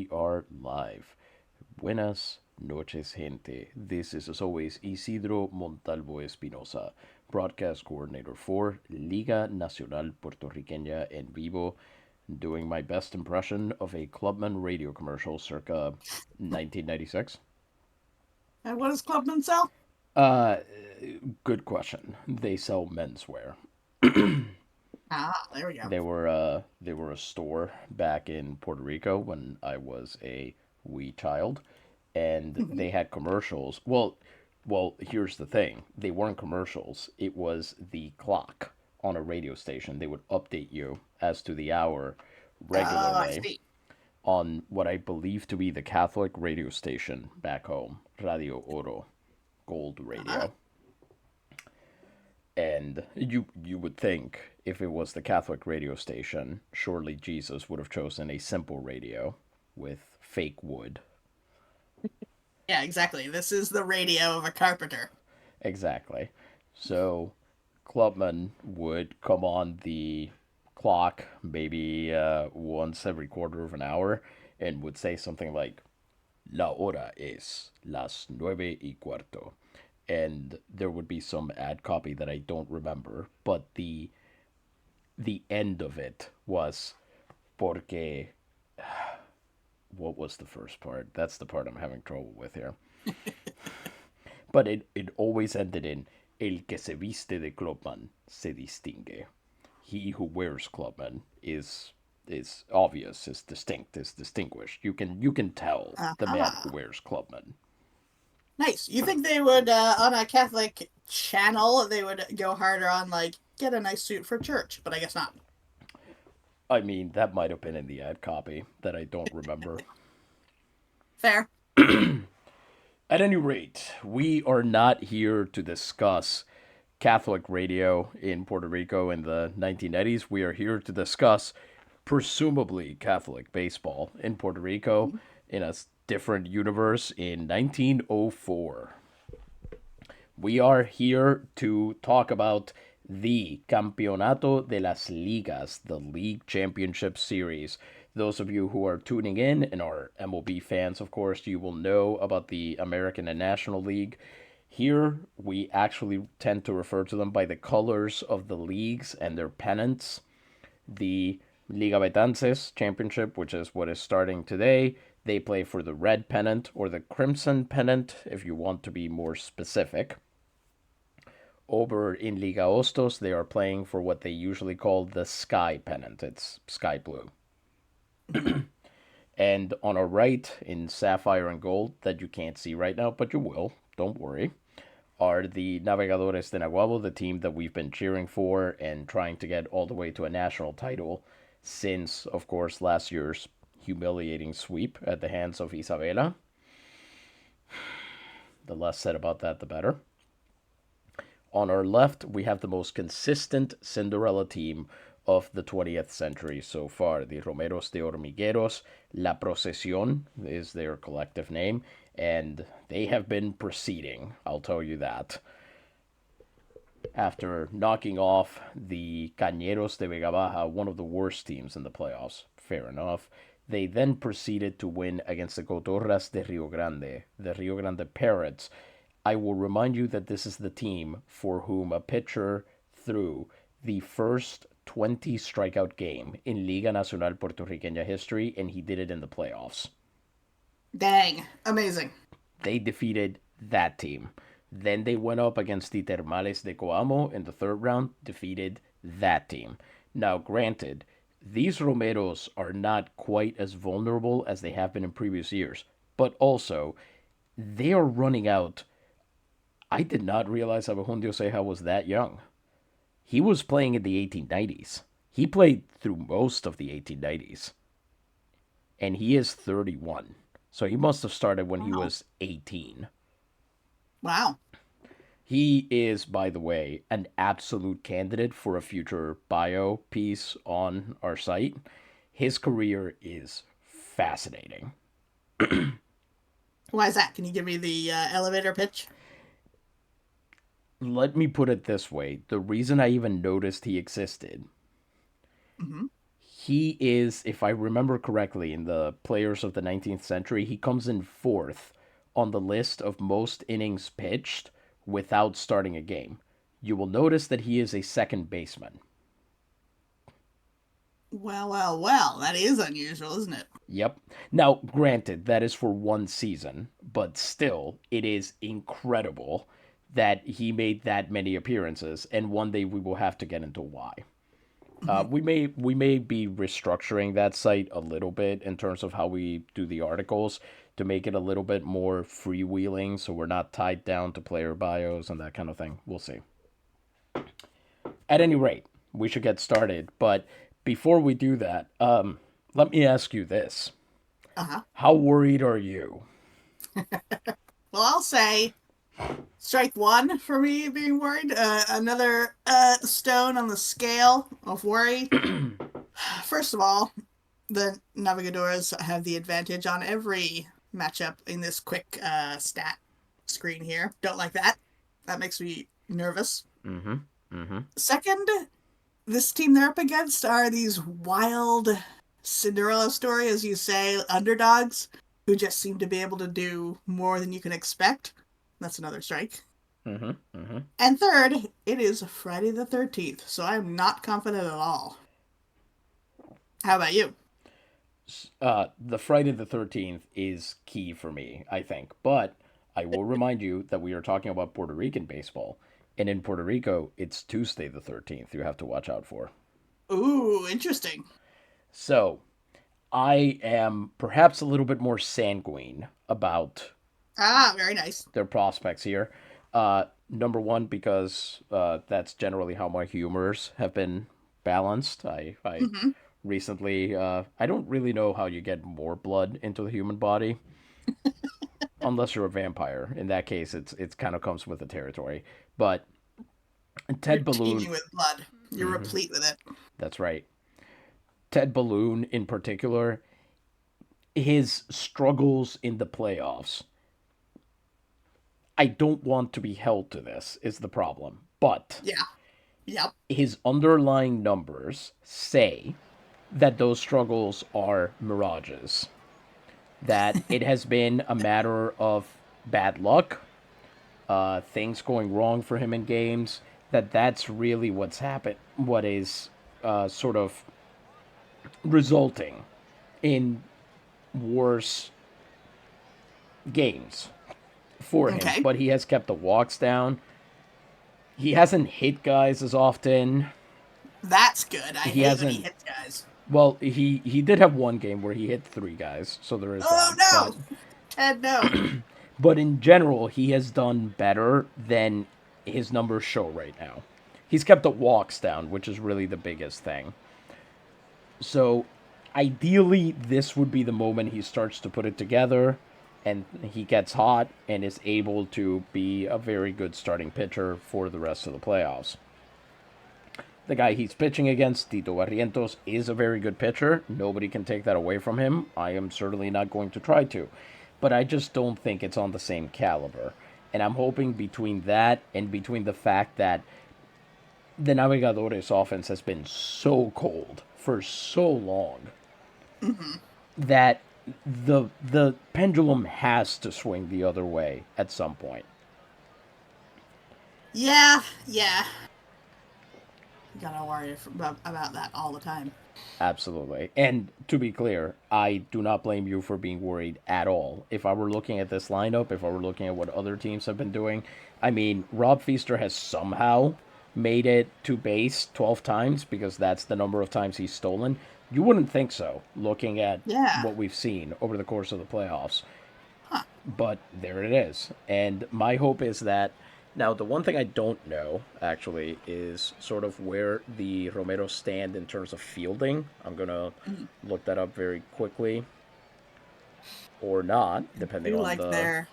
we are live. Buenas noches, gente. This is, as always, Isidro Montalvo Espinosa, broadcast coordinator for Liga Nacional Puertorriqueña en vivo, doing my best impression of a Clubman radio commercial circa 1996. And what does Clubman sell? Uh, Good question. They sell menswear. There we go. They were a store back in Puerto Rico when I was a wee child, and Mhm. they had commercials. Well, here's the thing: they weren't commercials. It was the clock on a radio station. They would update you as to the hour Oh, I regularly see. on what I believe to be the Catholic radio station back home, Radio Oro, Gold Ah, Radio. And you would think if it was the Catholic radio station, surely Jesus would have chosen a simple radio with fake wood. yeah, exactly. This is the radio of a carpenter. Exactly. So Clubman would come on the clock maybe once every quarter of an hour and would say something like, La hora es las 9:15. And there would be some ad copy that I don't remember, but the end of it was porque what was the first part? That's the part I'm having trouble with here. But it always ended in el que se viste de clubman se distingue. He who wears clubman is obvious, is distinct, is distinguished. You can tell the man who Ah, wears clubman. nice. You think they would, on a Catholic channel, they would go harder on, like, get a nice suit for church, but I guess not. I mean, that might have been in the ad copy that I don't remember. Fair. At any rate, we are not here to discuss Catholic radio in Puerto Rico in the 1990s. We are here to discuss presumably Catholic baseball in Puerto Rico in a different universe in 1904. We are here to talk about the Campeonato de las Ligas, the League Championship Series. Those of you who are tuning in and are MLB fans, of course, you will know about the American and National League. Here, we actually tend to refer to them by the colors of the leagues and their pennants. The Liga Betances Championship, which is what is starting today, they play for the red pennant or the crimson pennant, if you want to be more specific. Over in Liga Ostos, they are playing for what they usually call the sky pennant. It's sky blue. Mhm. And on our right, in sapphire and gold, that you can't see right now, but you will, don't worry, are the Navegadores de Naguabo, the team that we've been cheering for and trying to get all the way to a national title since, of course, last year's humiliating sweep at the hands of Isabela. The less said about that, the better. On our left, we have the most consistent Cinderella team of the 20th century so far. The Romeros de Hormigueros, La Procesión is their collective name, and they have been proceeding, I'll tell you that. After knocking off the Cañeros de Vega Baja, one of the worst teams in the playoffs, fair enough, they then proceeded to win against the Cotorras de Rio Grande, the Rio Grande Parrots. I will remind you that this is the team for whom a pitcher threw the first 20 strikeout game in Liga Nacional Puertorriqueña history, and he did it in the playoffs. Dang. Amazing. They defeated that team. Then they went up against the Termales de Coamo in the third round, defeated that team. Now, granted, these Romeros are not quite as vulnerable as they have been in previous years, but also they are running out. I did not realize Abejundio Ceja was that young. He was playing in the 1890s. He played through most of the 1890s, and he is 31. So he must have started when he Wow. was 18. Wow. He is, by the way, an absolute candidate for a future bio piece on our site. His career is fascinating. Why is that? Can you give me the elevator pitch? Let me put it this way: the reason I even noticed he existed, Hmm. He is, if I remember correctly, in the players of the 19th century, he comes in fourth on the list of most innings pitched without starting a game. You will notice that he is a second baseman. Well, well, well. That is unusual, isn't it? Yep. Now, granted, that is for one season, but still, it is incredible that he made that many appearances, and one day we will have to get into why. Hmm. We may be restructuring that site a little bit in terms of how we do the articles to make it a little bit more freewheeling, so we're not tied down to player bios and that kind of thing. We'll see. At any rate, we should get started. But before we do that, let me ask you this: Uh-huh. how worried are you? Well, I'll say strike one for me being worried. Another stone on the scale of worry. First of all, the Navigadores have the advantage on every matchup in this quick stat screen here. Don't like that. That makes me nervous. Mm-hmm. Mm-hmm. Second, this team they're up against are these wild Cinderella story, as you say, underdogs who just seem to be able to do more than you can expect. That's another strike. Mm-hmm. Mm-hmm. And third, it is Friday the 13th, so I'm not confident at all. How about you? The Friday the 13th is key for me, I think. But I will remind you that we are talking about Puerto Rican baseball. And in Puerto Rico, it's Tuesday the 13th you have to watch out for. Ooh, interesting. So I am perhaps a little bit more sanguine about Ah, very nice. their prospects here. Number one, because that's generally how my humors have been balanced. I Hmm. recently, I don't really know how you get more blood into the human body unless you're a vampire. In that case, it's kind of comes with the territory. But You're Ted teeming Balloon, with blood. You're hmm replete with it. that's right. Ted Balloon in particular, his struggles in the playoffs. I don't want to be held to this, is the problem. But Yeah. Yep. his underlying numbers say that those struggles are mirages, that it has been a matter of bad luck, things going wrong for him in games, that's really what's happened, what is sort of resulting in worse games for him. Okay. But he has kept the walks down. He hasn't hit guys as often. That's good. I He hate when he hasn't. hits guys. Well, he did have one game where he hit three guys, so there is Oh that. But no! Ted, no. in general, he has done better than his numbers show right now. He's kept the walks down, which is really the biggest thing. So, ideally, this would be the moment he starts to put it together and he gets hot and is able to be a very good starting pitcher for the rest of the playoffs. The guy he's pitching against, Tito Barrientos, is a very good pitcher. Nobody can take that away from him. I am certainly not going to try to. But I just don't think it's on the same caliber. And I'm hoping between that and between the fact that the Navigadores offense has been so cold for so long Hmm. that the pendulum has to swing the other way at some point. Yeah, yeah. You gotta worry about that all the time. Absolutely. And to be clear, I do not blame you for being worried at all. If I were looking at this lineup, if I were looking at what other teams have been doing, I mean, Rob Feaster has somehow made it to base 12 times because that's the number of times he's stolen. You wouldn't think so, looking at Yeah. what we've seen over the course of the playoffs. Huh. But there it is. And my hope is that now the one thing I don't know actually is sort of where the Romeros stand in terms of fielding. I'm gonna Mhm. look that up very quickly or not, depending You on like the. their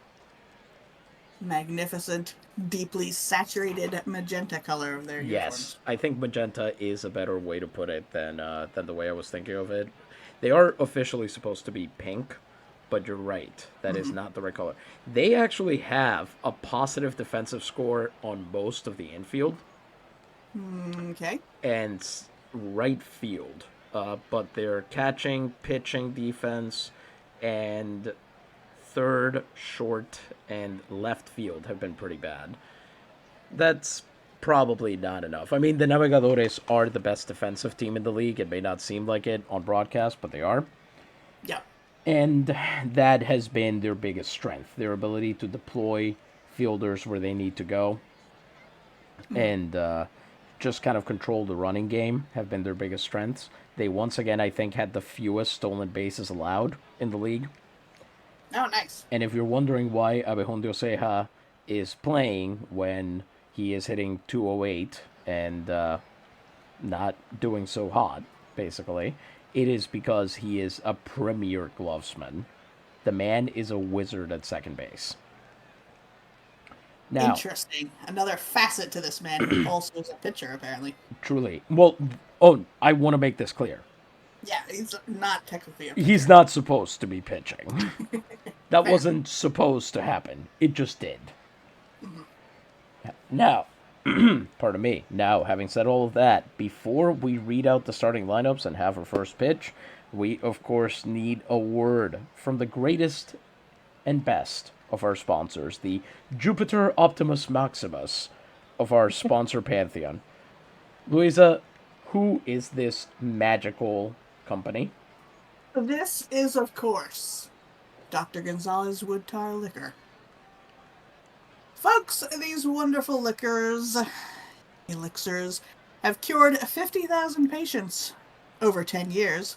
magnificent, deeply saturated magenta color of their Yes, uniforms. I think magenta is a better way to put it than the way I was thinking of it. They are officially supposed to be pink, but you're right. That is Hmm. not the right color. They actually have a positive defensive score on most of the infield Okay. and right field. but their catching, pitching defense, and third, short, and left field have been pretty bad. That's probably not enough. I mean, the Navegadores are the best defensive team in the league. It may not seem like it on broadcast, but they are. Yeah. And that has been their biggest strength, their ability to deploy fielders where they need to go and just kind of control the running game have been their biggest strengths. They once again, I think, had the fewest stolen bases allowed in the league. Oh, nice. And if you're wondering why Abejundio Ceja is playing when he is hitting 208 and not doing so hot, basically, it is because he is a premier glovesman. The man is a wizard at second base. Now, Interesting. Another facet to this man who also is a pitcher, apparently. truly, well, oh, I want to make this clear. Yeah, he's not technically a pitcher. He's not supposed to be pitching. That Fair. wasn't supposed to happen. It just did. Now, pardon me. Now, having said all of that, before we read out the starting lineups and have our first pitch, we, of course, need a word from the greatest and best of our sponsors, the Jupiter Optimus Maximus of our sponsor pantheon. Luisa, who is this magical company? This is, of course, Dr. Gonzalez Wood Tar Liquor. Folks, these wonderful liquors, elixirs, have cured 50,000 patients over 10 years.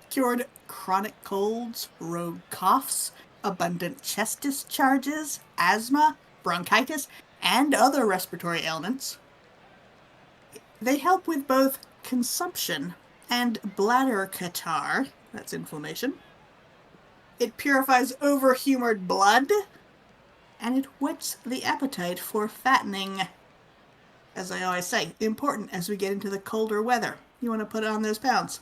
Cured chronic colds, rogue coughs, abundant chest discharges, asthma, bronchitis, and other respiratory ailments. They help with both consumption and bladder catarrh, that's inflammation. It purifies overhumored blood, and it whets the appetite for fattening. As I always say, important as we get into the colder weather. You want to put on those pounds.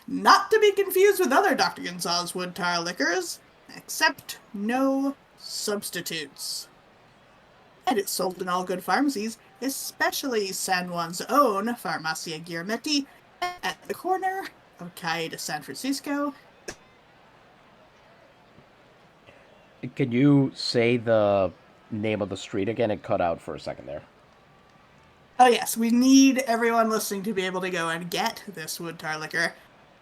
Not to be confused with other Dr. Gonzalez Wood Tar liquors, except no substitutes. And it's sold in all good pharmacies, especially San Juan's own Farmacia Guillermetti at the corner of Calle de San Francisco. Can you say the name of the street again? It cut out for a second there. Oh yes, we need everyone listening to be able to go and get this wood tar liquor.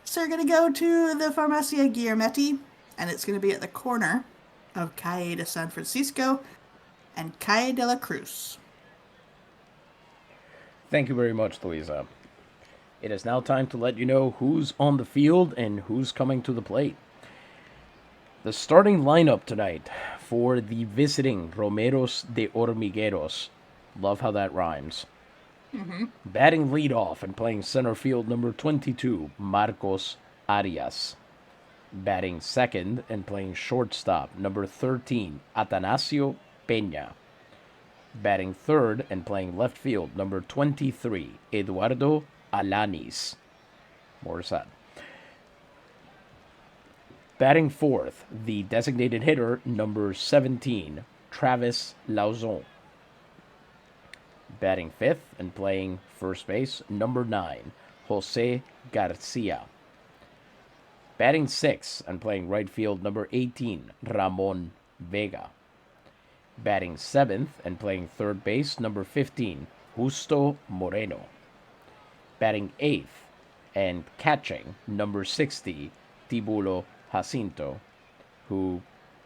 So we're going to go to the Farmacia Guillermetti, and it's going to be at the corner of Calle de San Francisco and Calle de la Cruz. Thank you very much, Louisa. It is now time to let you know who's on the field and who's coming to the plate. The starting lineup tonight for the visiting Romeros de Hormigueros. Love how that rhymes. Batting leadoff and playing center field, number 22, Marcos Arias. Batting second and playing shortstop, number 13, Atanasio Peña. Batting third and playing left field, number 23, Eduardo Alanis. More sad. Batting fourth, the designated hitter, number 17, Travis Lauzon. Batting fifth and playing first base, number 9, Jose Garcia. Batting sixth and playing right field, number 18, Ramon Vega. Batting seventh and playing third base, number 15, Justo Moreno. Batting eighth and catching, number 60, Tibulo Jacinto, who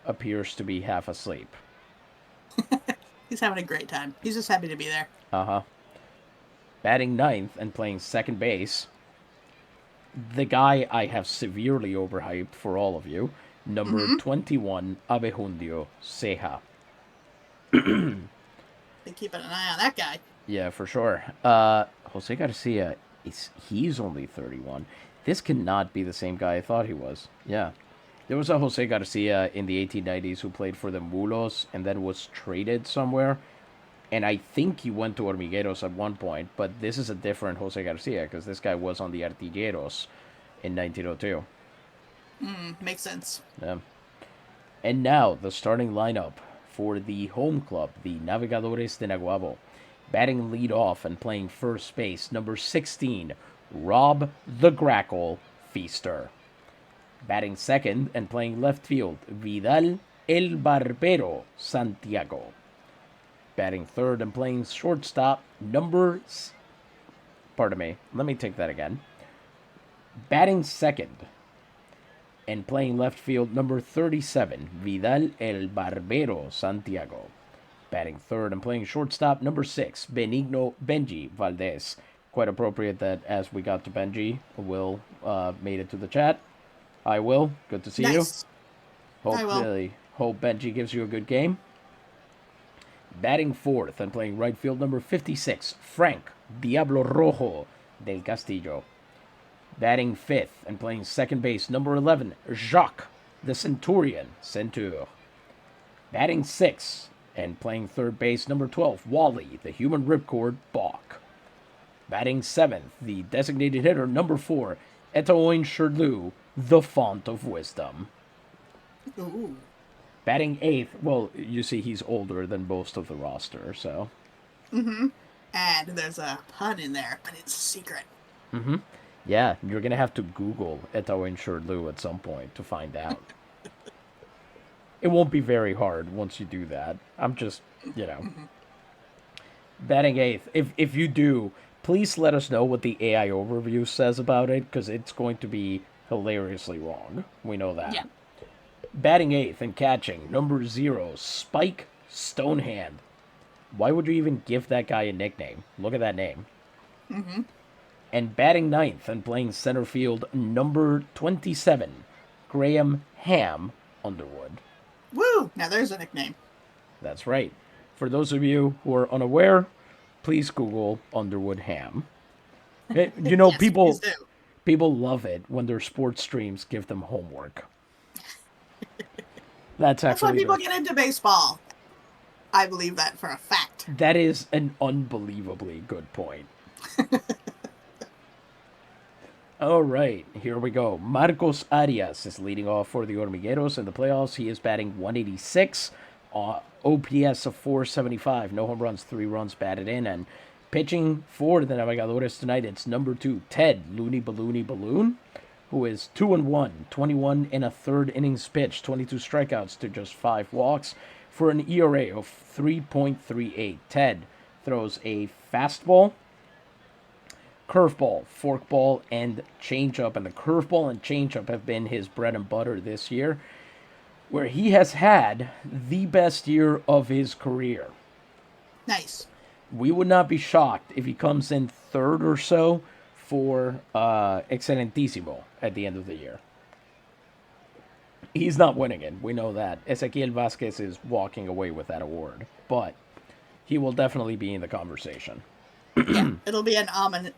appears to be half asleep. He's having a great time. He's just happy to be there. Batting ninth and playing second base, the guy I have severely overhyped for all of you, number 21, Abejundio Ceja. Been keeping an eye on that guy. Yeah, for sure. Jose Garcia, he's only 31. This cannot be the same guy I thought he was. Yeah. There was a Jose Garcia in the 1890s who played for the Mulos and then was traded somewhere. And I think he went to Hormigueros at one point, but this is a different Jose Garcia because this guy was on the Artilleros in 1902. Makes sense. Yeah. And now, the starting lineup for the home club, the Navegadores de Naguabo. Batting lead off and playing first base, number 16, Rob the Grackle Feaster. Batting second and playing left field, Vidal El Barbero Santiago. Batting third and playing shortstop, pardon me, let me take that again. Batting second and playing left field, number 37, Vidal El Barbero Santiago. Batting third and playing shortstop, number 6, Benji Valdez. Quite appropriate that as we got to Benji, Will made it to the chat. Hi, Will. Good to see you. Hope Benji gives you a good game. Batting fourth and playing right field, number 56, Frank Diablo Rojo del Castillo. Batting fifth and playing second base, number 11, Jacques the Centurion Centur. Batting sixth and playing third base, number 12, Wally the Human Ripcord Bach. Batting seventh, the designated hitter, number 4, Etoin Sherlu, the Font of Wisdom. Ooh. Batting eighth, well, you see he's older than most of the roster, so. Mm-hmm. And there's a pun in there, but it's a secret. Mm-hmm. Yeah, you're going to have to Google Etoin Sherlu at some point to find out. It won't be very hard once you do that. I'm just, Mm-hmm. Batting eighth. If you do, please let us know what the AI overview says about it, because it's going to be hilariously wrong. We know that. Yeah. Batting eighth and catching, number 0, Spike Stonehand. Why would you even give that guy a nickname? Look at that name. Mm-hmm. And batting ninth and playing center field, number 27, Graham Ham Underwood. Woo! Now there's a nickname. That's right. For those of you who are unaware, please Google Underwood Ham. Yes, people love it when their sports streams give them homework. That's why people get into baseball. I believe that for a fact. That is an unbelievably good point. All right, here we go. Marcos Arias is leading off for the Hormigueros in the playoffs. He is batting 186, OPS of 475, no home runs, 3 runs batted in, and pitching for the Navegadores tonight, it's number 2, Ted Looney Balloony Balloon, who is 2-1, 21 in a third innings pitched, 22 strikeouts to just 5 walks, for an ERA of 3.38. Ted throws a fastball, curveball, forkball, and changeup, and the curveball and changeup have been his bread and butter this year, where he has had the best year of his career. Nice. We would not be shocked if he comes in third or so for Excelentissimo at the end of the year. He's not winning it. We know that. Ezequiel Vasquez is walking away with that award, but he will definitely be in the conversation. Yeah, it'll be an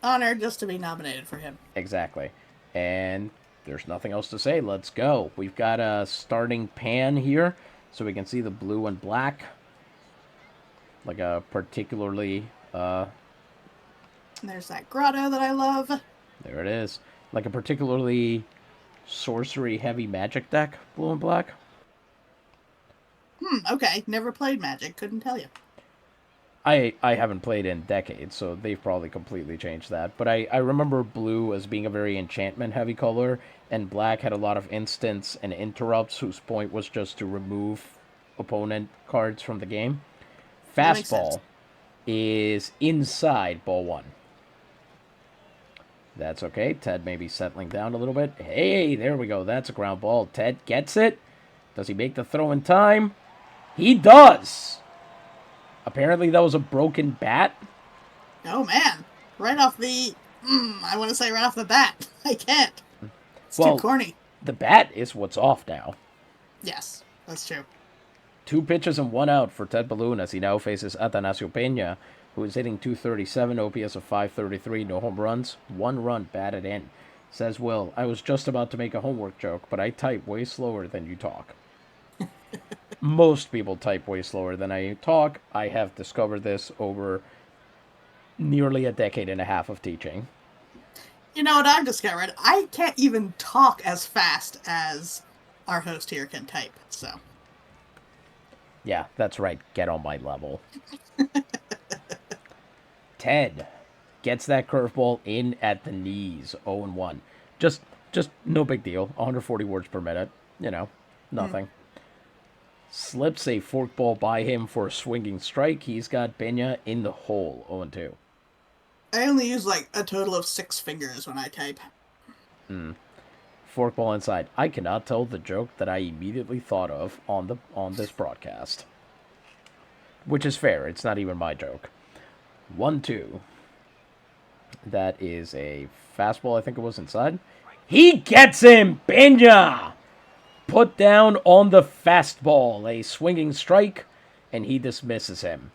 honor just to be nominated for him. Exactly. And there's nothing else to say. Let's go. We've got a starting pan here, so we can see the blue and black. Like a particularly... There's that grotto that I love. There it is. Like a particularly sorcery-heavy Magic deck, blue and black. Okay. Never played Magic. Couldn't tell you. I haven't played in decades, so they've probably completely changed that. But I remember blue as being a very enchantment-heavy color, and black had a lot of instants and interrupts whose point was just to remove opponent cards from the game. Fastball is inside ball 1. That's okay. Ted may be settling down a little bit. Hey, there we go. That's a ground ball. Ted gets it. Does he make the throw in time? He does! Apparently that was a broken bat. Oh, man. Right off the... I want to say right off the bat. I can't. It's too corny. The bat is what's off now. Yes, that's true. 2 pitches and 1 out for Ted Balloon as he now faces Atanasio Peña, who is hitting .237, OPS of 533, no home runs, 1 run batted in. Says Will, I was just about to make a homework joke, but I type way slower than you talk. Most people type way slower than I talk. I have discovered this over nearly a decade and a half of teaching. You know what I've discovered? I can't even talk as fast as our host here can type, so... Yeah, that's right. Get on my level. Ted Gets that curveball in at the knees. 0-1. Just no big deal. 140 words per minute. Nothing. Slips a forkball by him for a swinging strike. He's got Peña in the hole. 0-2. I only use like a total of 6 fingers when I type. Forkball inside. I cannot tell the joke that I immediately thought of on this broadcast. Which is fair. It's not even my joke. 1-2. That is a fastball. I think it was inside. He gets him! Peña! Put down on the fastball. A swinging strike, and he dismisses him.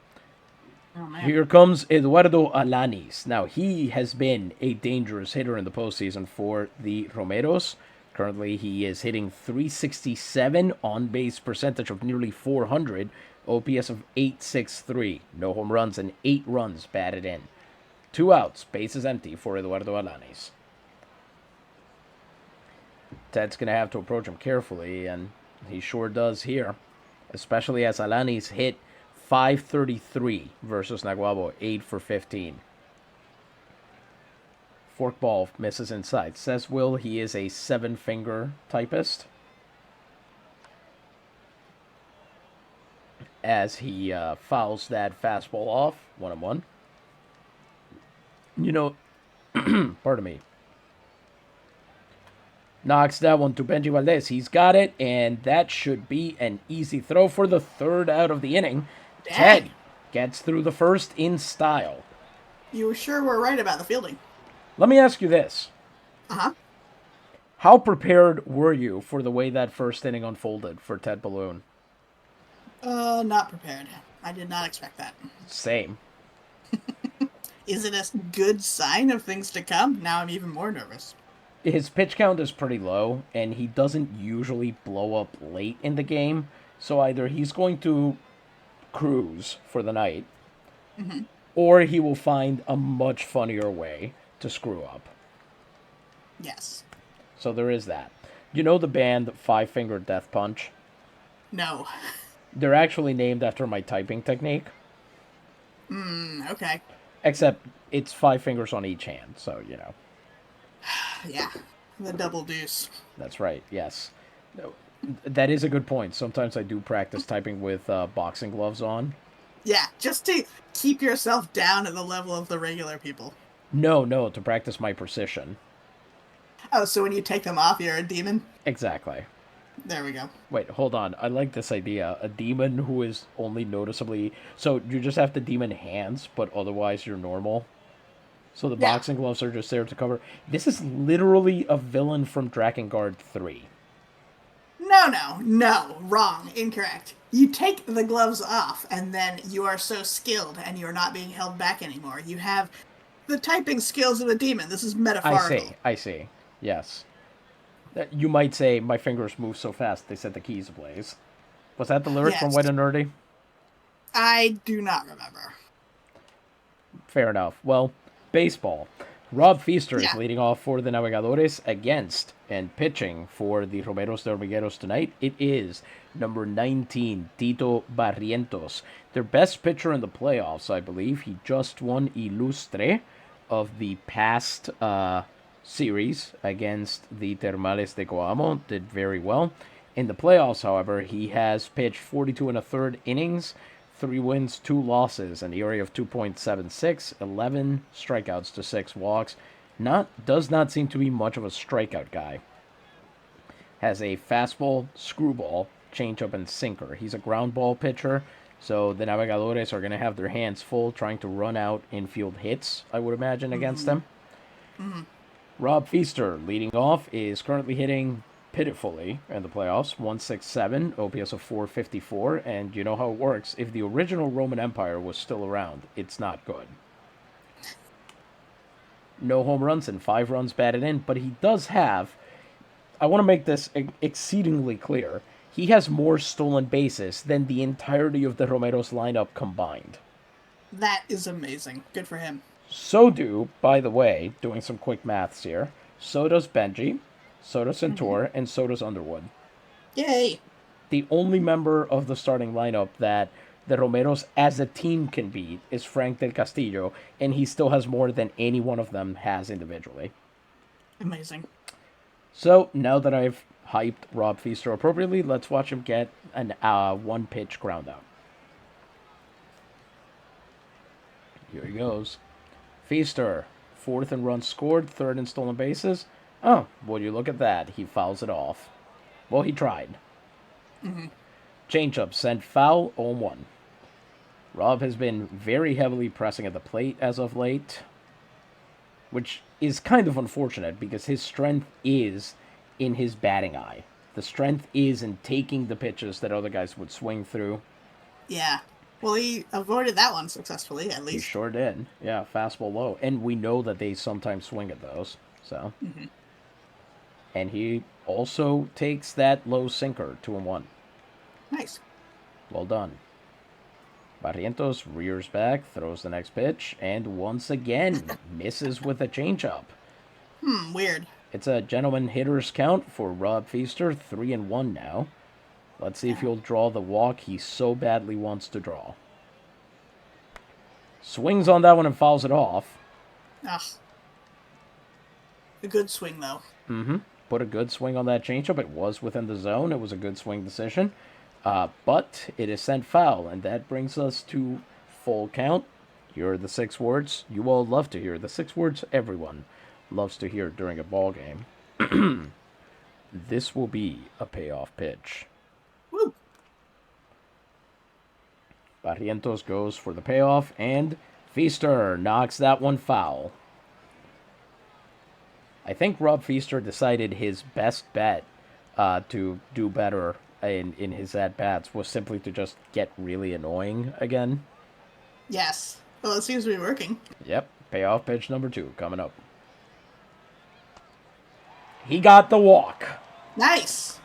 Oh, man. Here comes Eduardo Alanis. Now, he has been a dangerous hitter in the postseason for the Romeros. Currently, he is hitting .367, on-base percentage of nearly .400, OPS of .863. No home runs and 8 runs batted in. 2 outs, bases empty for Eduardo Alanis. Ted's going to have to approach him carefully, and he sure does here. Especially as Alanis hit .533 versus Naguabo, 8 for 15. Forkball misses inside. Says Will he is a 7-finger typist. As he fouls that fastball off, 1-1. Pardon me. Knocks that one to Benji Valdez. He's got it, and that should be an easy throw for the 3rd out of the inning. Dang. Ted gets through the 1st in style. You sure were right about the fielding. Let me ask you this. Uh-huh. How prepared were you for the way that 1st inning unfolded for Ted Balloon? Not prepared. I did not expect that. Same. Is it a good sign of things to come? Now I'm even more nervous. His pitch count is pretty low, and he doesn't usually blow up late in the game. So either he's going to cruise for the night, or he will find a much funnier way to screw up. Yes. So there is that. You know the band Five Finger Death Punch? No. They're actually named after my typing technique. Okay. Except it's 5 fingers on each hand, so, Yeah. The double deuce. That's right, yes. That is a good point. Sometimes I do practice typing with boxing gloves on. Yeah, just to keep yourself down at the level of the regular people. No, to practice my precision. Oh, so when you take them off, you're a demon? Exactly. There we go. Wait, hold on. I like this idea. A demon who is only noticeably... So you just have the demon hands, but otherwise you're normal. So the boxing gloves are just there to cover... This is literally a villain from Drakengard 3. No. Wrong. Incorrect. You take the gloves off, and then you are so skilled, and you're not being held back anymore. You have the typing skills of a demon. This is metaphorical. I see. Yes. You might say, my fingers move so fast, they set the keys ablaze. Was that the lyric from White and Nerdy? I do not remember. Fair enough. Well, baseball. Rob Feaster is leading off for the Navegadores against and pitching for the Romeros de Hormigueros tonight. It is number 19, Tito Barrientos. Their best pitcher in the playoffs, I believe. He just won Ilustre of the past series against the Termales de Coamo. Did very well. In the playoffs, however, he has pitched 42 1/3 innings, 3 wins, 2 losses, an ERA of 2.76, 11 strikeouts to 6 walks. Does not seem to be much of a strikeout guy. Has a fastball, screwball, changeup, and sinker. He's a ground ball pitcher, so the Navegadores are going to have their hands full trying to run out infield hits, I would imagine, against them. Rob Feaster, leading off, is currently hitting pitifully in the playoffs. 167, OPS of 454, and you know how it works. If the original Roman Empire was still around, it's not good. No home runs and 5 runs batted in, but he does have, I want to make this exceedingly clear, he has more stolen bases than the entirety of the Romeros lineup combined. That is amazing. Good for him. So do, by the way, doing some quick maths here, so does Benji, so does Centaur, and so does Underwood. Yay! The only member of the starting lineup that the Romeros as a team can beat is Frank del Castillo, and he still has more than any one of them has individually. Amazing. So now that I've hyped Rob Feaster appropriately, let's watch him get an one-pitch ground out. Here he goes. Feaster, 4th in runs scored, 3rd in stolen bases. Oh, well, you look at that. He fouls it off. Well, he tried. Changeup sent foul, 0-1. Rob has been very heavily pressing at the plate as of late, which is kind of unfortunate because his strength is in his batting eye. The strength is in taking the pitches that other guys would swing through. Yeah. Well, he avoided that one successfully, at least. He sure did. Yeah, fastball low. And we know that they sometimes swing at those, so. And he also takes that low sinker, 2-1. Nice. Well done. Barrientos rears back, throws the next pitch, and once again misses with a changeup. Weird. It's a gentleman hitter's count for Rob Feaster, 3-1 now. Let's see if he'll draw the walk he so badly wants to draw. Swings on that one and fouls it off. Ugh. A good swing, though. Put a good swing on that changeup. It was within the zone. It was a good swing decision. But it is sent foul, and that brings us to full count. Here are the 6 words you all love to hear. The 6 words everyone loves to hear during a ball game. This will be a payoff pitch. Woo! Barrientos goes for the payoff, and Feaster knocks that one foul. I think Rob Feaster decided his best bet to do better in his at-bats was simply to just get really annoying again. Yes. Well, it seems to be working. Yep, payoff pitch number 2 coming up. He got the walk. Nice.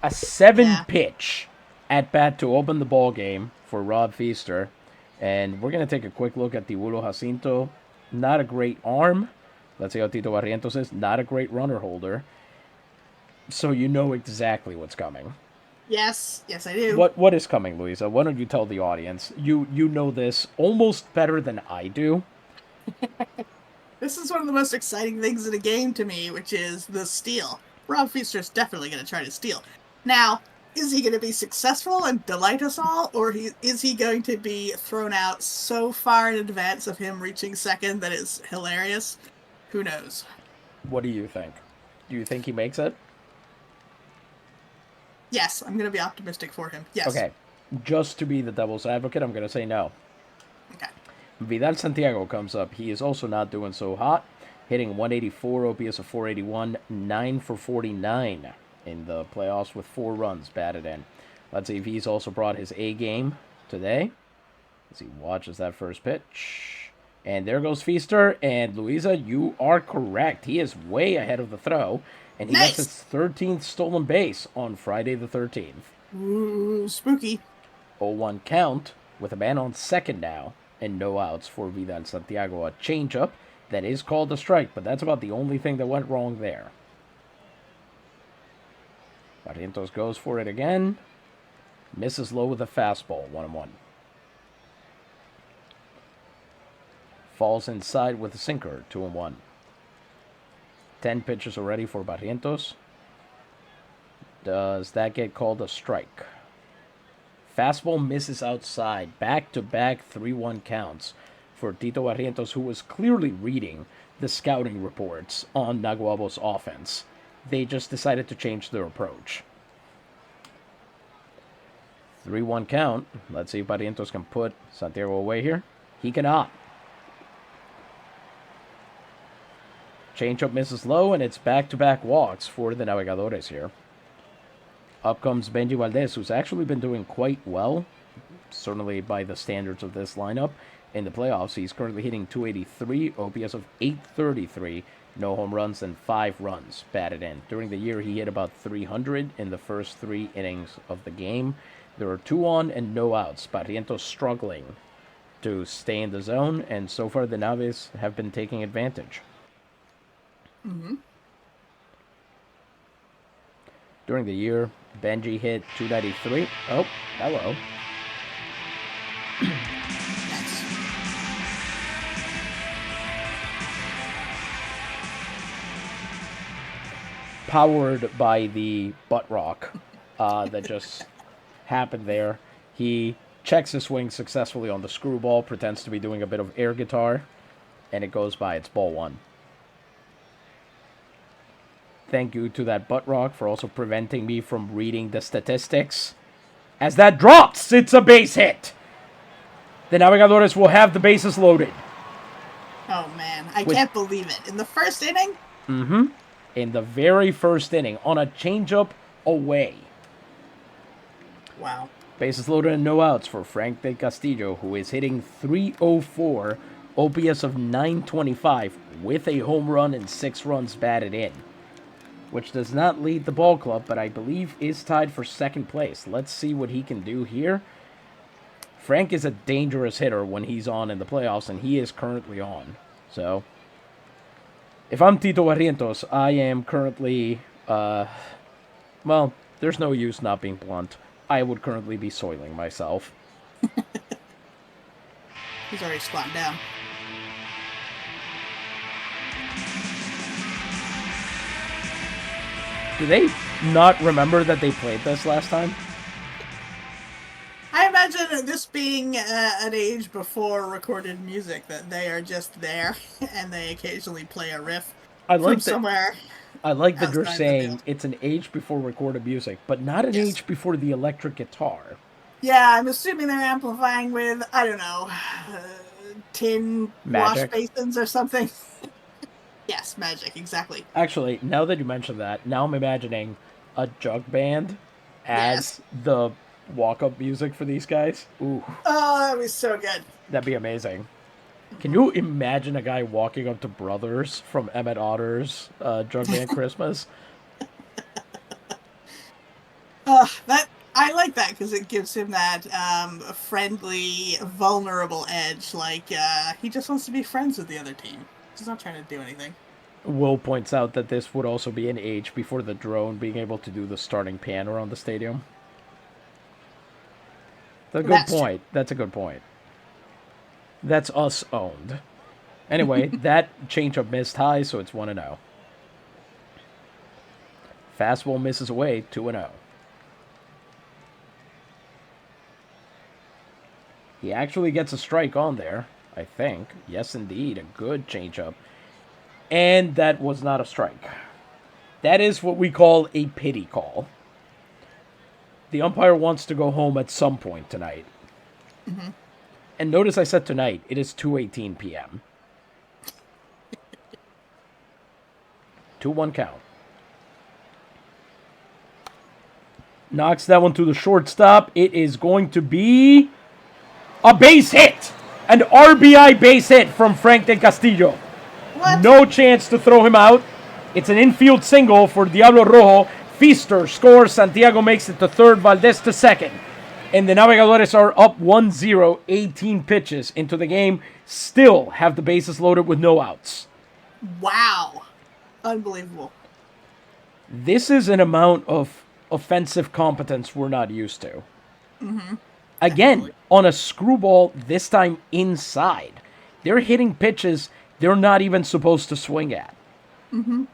A 7-pitch at-bat to open the ball game for Rob Feaster. And we're going to take a quick look at Tibulo Jacinto. Not a great arm. Let's see how Tito Barrientos is. Not a great runner holder. So you know exactly what's coming. Yes, I do. What is coming, Luisa? Why don't you tell the audience? You know this almost better than I do. This is one of the most exciting things in a game to me, which is the steal. Rob Feaster's definitely going to try to steal. Now, is he going to be successful and delight us all, or is he going to be thrown out so far in advance of him reaching second that it's hilarious? Who knows? What do you think? Do you think he makes it? Yes, I'm going to be optimistic for him. Yes. Okay. Just to be the devil's advocate, I'm going to say no. Okay. Vidal Santiago comes up. He is also not doing so hot. Hitting 184, OPS of 481, 9 for 49 in the playoffs with 4 runs batted in. Let's see if he's also brought his A game today. As he watches that first pitch. And there goes Feaster. And Luisa, you are correct. He is way ahead of the throw. And he gets his 13th stolen base on Friday the 13th. Ooh, spooky. 0-1 count with a man on second now. And no outs for Vidal Santiago. A changeup that is called a strike. But that's about the only thing that went wrong there. Barrientos goes for it again. Misses low with a fastball. 1-1. Falls inside with a sinker. 2-1. 10 pitches already for Barrientos. Does that get called a strike? Fastball misses outside. Back-to-back 3-1 counts for Tito Barrientos, who was clearly reading the scouting reports on Naguabo's offense. They just decided to change their approach. 3-1 count. Let's see if Barrientos can put Santiago away here. He cannot. Changeup misses low, and it's back-to-back walks for the Navegadores here. Up comes Benji Valdez, who's actually been doing quite well, certainly by the standards of this lineup. In the playoffs, he's currently hitting 283, OPS of 833, no home runs, and 5 runs batted in. During the year, he hit about 300 in the first 3 innings of the game. There are 2 on and no outs. Barrientos struggling to stay in the zone, and so far the Naves have been taking advantage. During the year, Benji hit 293. Oh, hello. Nice. Powered by the butt rock that just happened there. He checks his swing successfully on the screwball, pretends to be doing a bit of air guitar, and it goes by. It's ball one. Thank you to that butt rock for also preventing me from reading the statistics. As that drops, it's a base hit. The Navegadores will have the bases loaded. Oh, man. I can't believe it. In the first inning? Mm-hmm. In the very first inning, on a changeup away. Wow. Bases loaded and no outs for Frank Del Castillo, who is hitting .304, OPS of .925, with a home run and 6 runs batted in. Which does not lead the ball club, but I believe is tied for second place. Let's see what he can do here. Frank is a dangerous hitter when he's on in the playoffs, and he is currently on. So, if I'm Tito Barrientos, I am currently, well, there's no use not being blunt. I would currently be soiling myself. He's already squatting down. Do they not remember that they played this last time? I imagine this being an age before recorded music, that they are just there and they occasionally play a riff from somewhere. I like that you're saying it's an age before recorded music, but not an age before the electric guitar. Yeah, I'm assuming they're amplifying with, I don't know, tin wash basins or something. Yes, magic, exactly. Actually, now that you mention that, now I'm imagining a jug band as the walk-up music for these guys. Ooh. Oh, that'd be so good. That'd be amazing. Can you imagine a guy walking up to Brothers from Emmett Otter's Jug Band Christmas? I like that because it gives him that friendly, vulnerable edge. Like, he just wants to be friends with the other team. He's not trying to do anything. Will points out that this would also be an age before the drone being able to do the starting pan around the stadium. That's a good point. That's a good point. That's us owned. Anyway, that changeup missed high, so it's 1-0. Fastball misses away, 2-0. He actually gets a strike on there, I think. Yes, indeed, a good changeup. And that was not a strike. That is what we call a pity call. The umpire wants to go home at some point tonight. Mm-hmm. And notice I said tonight. It is 2:18 p.m. 2-1 count. Knocks that one to the shortstop. It is going to be a base hit. An RBI base hit from Frank Del Castillo. What? No chance to throw him out. It's an infield single for Diablo Rojo. Feaster scores. Santiago makes it to third. Valdez to second. And the Navegadores are up 1-0, 18 pitches into the game. Still have the bases loaded with no outs. Wow. Unbelievable. This is an amount of offensive competence we're not used to. Mm-hmm. Again, Absolutely. on a screwball, this time inside. They're hitting pitches they're not even supposed to swing at. Mm-hmm.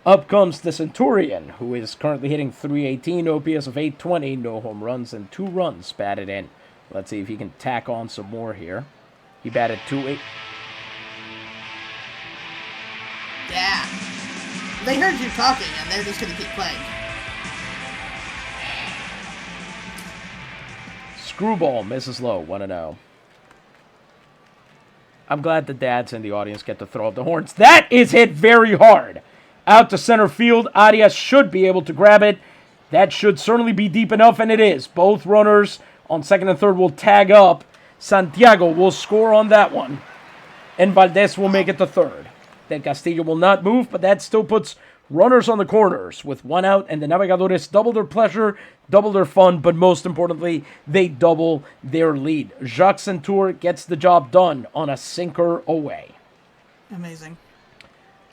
Up comes the Centurion, who is currently hitting .318, OPS of .820, no home runs, and 2 runs batted in. Let's see if he can tack on some more here. He batted .28. Yeah. They heard you talking, and they're just going to keep playing. Screwball misses low, 1-0. I'm glad the dads in the audience get to throw up the horns. That is hit very hard. Out to center field. Arias should be able to grab it. That should certainly be deep enough, and it is. Both runners on second and third will tag up. Santiago will score on that one. And Valdez will make it to third. Del Castillo will not move, but that still puts runners on the corners with 1 out, and the Navegadores double their pleasure, double their fun, but most importantly, they double their lead. Jacques Centur gets the job done on a sinker away. Amazing.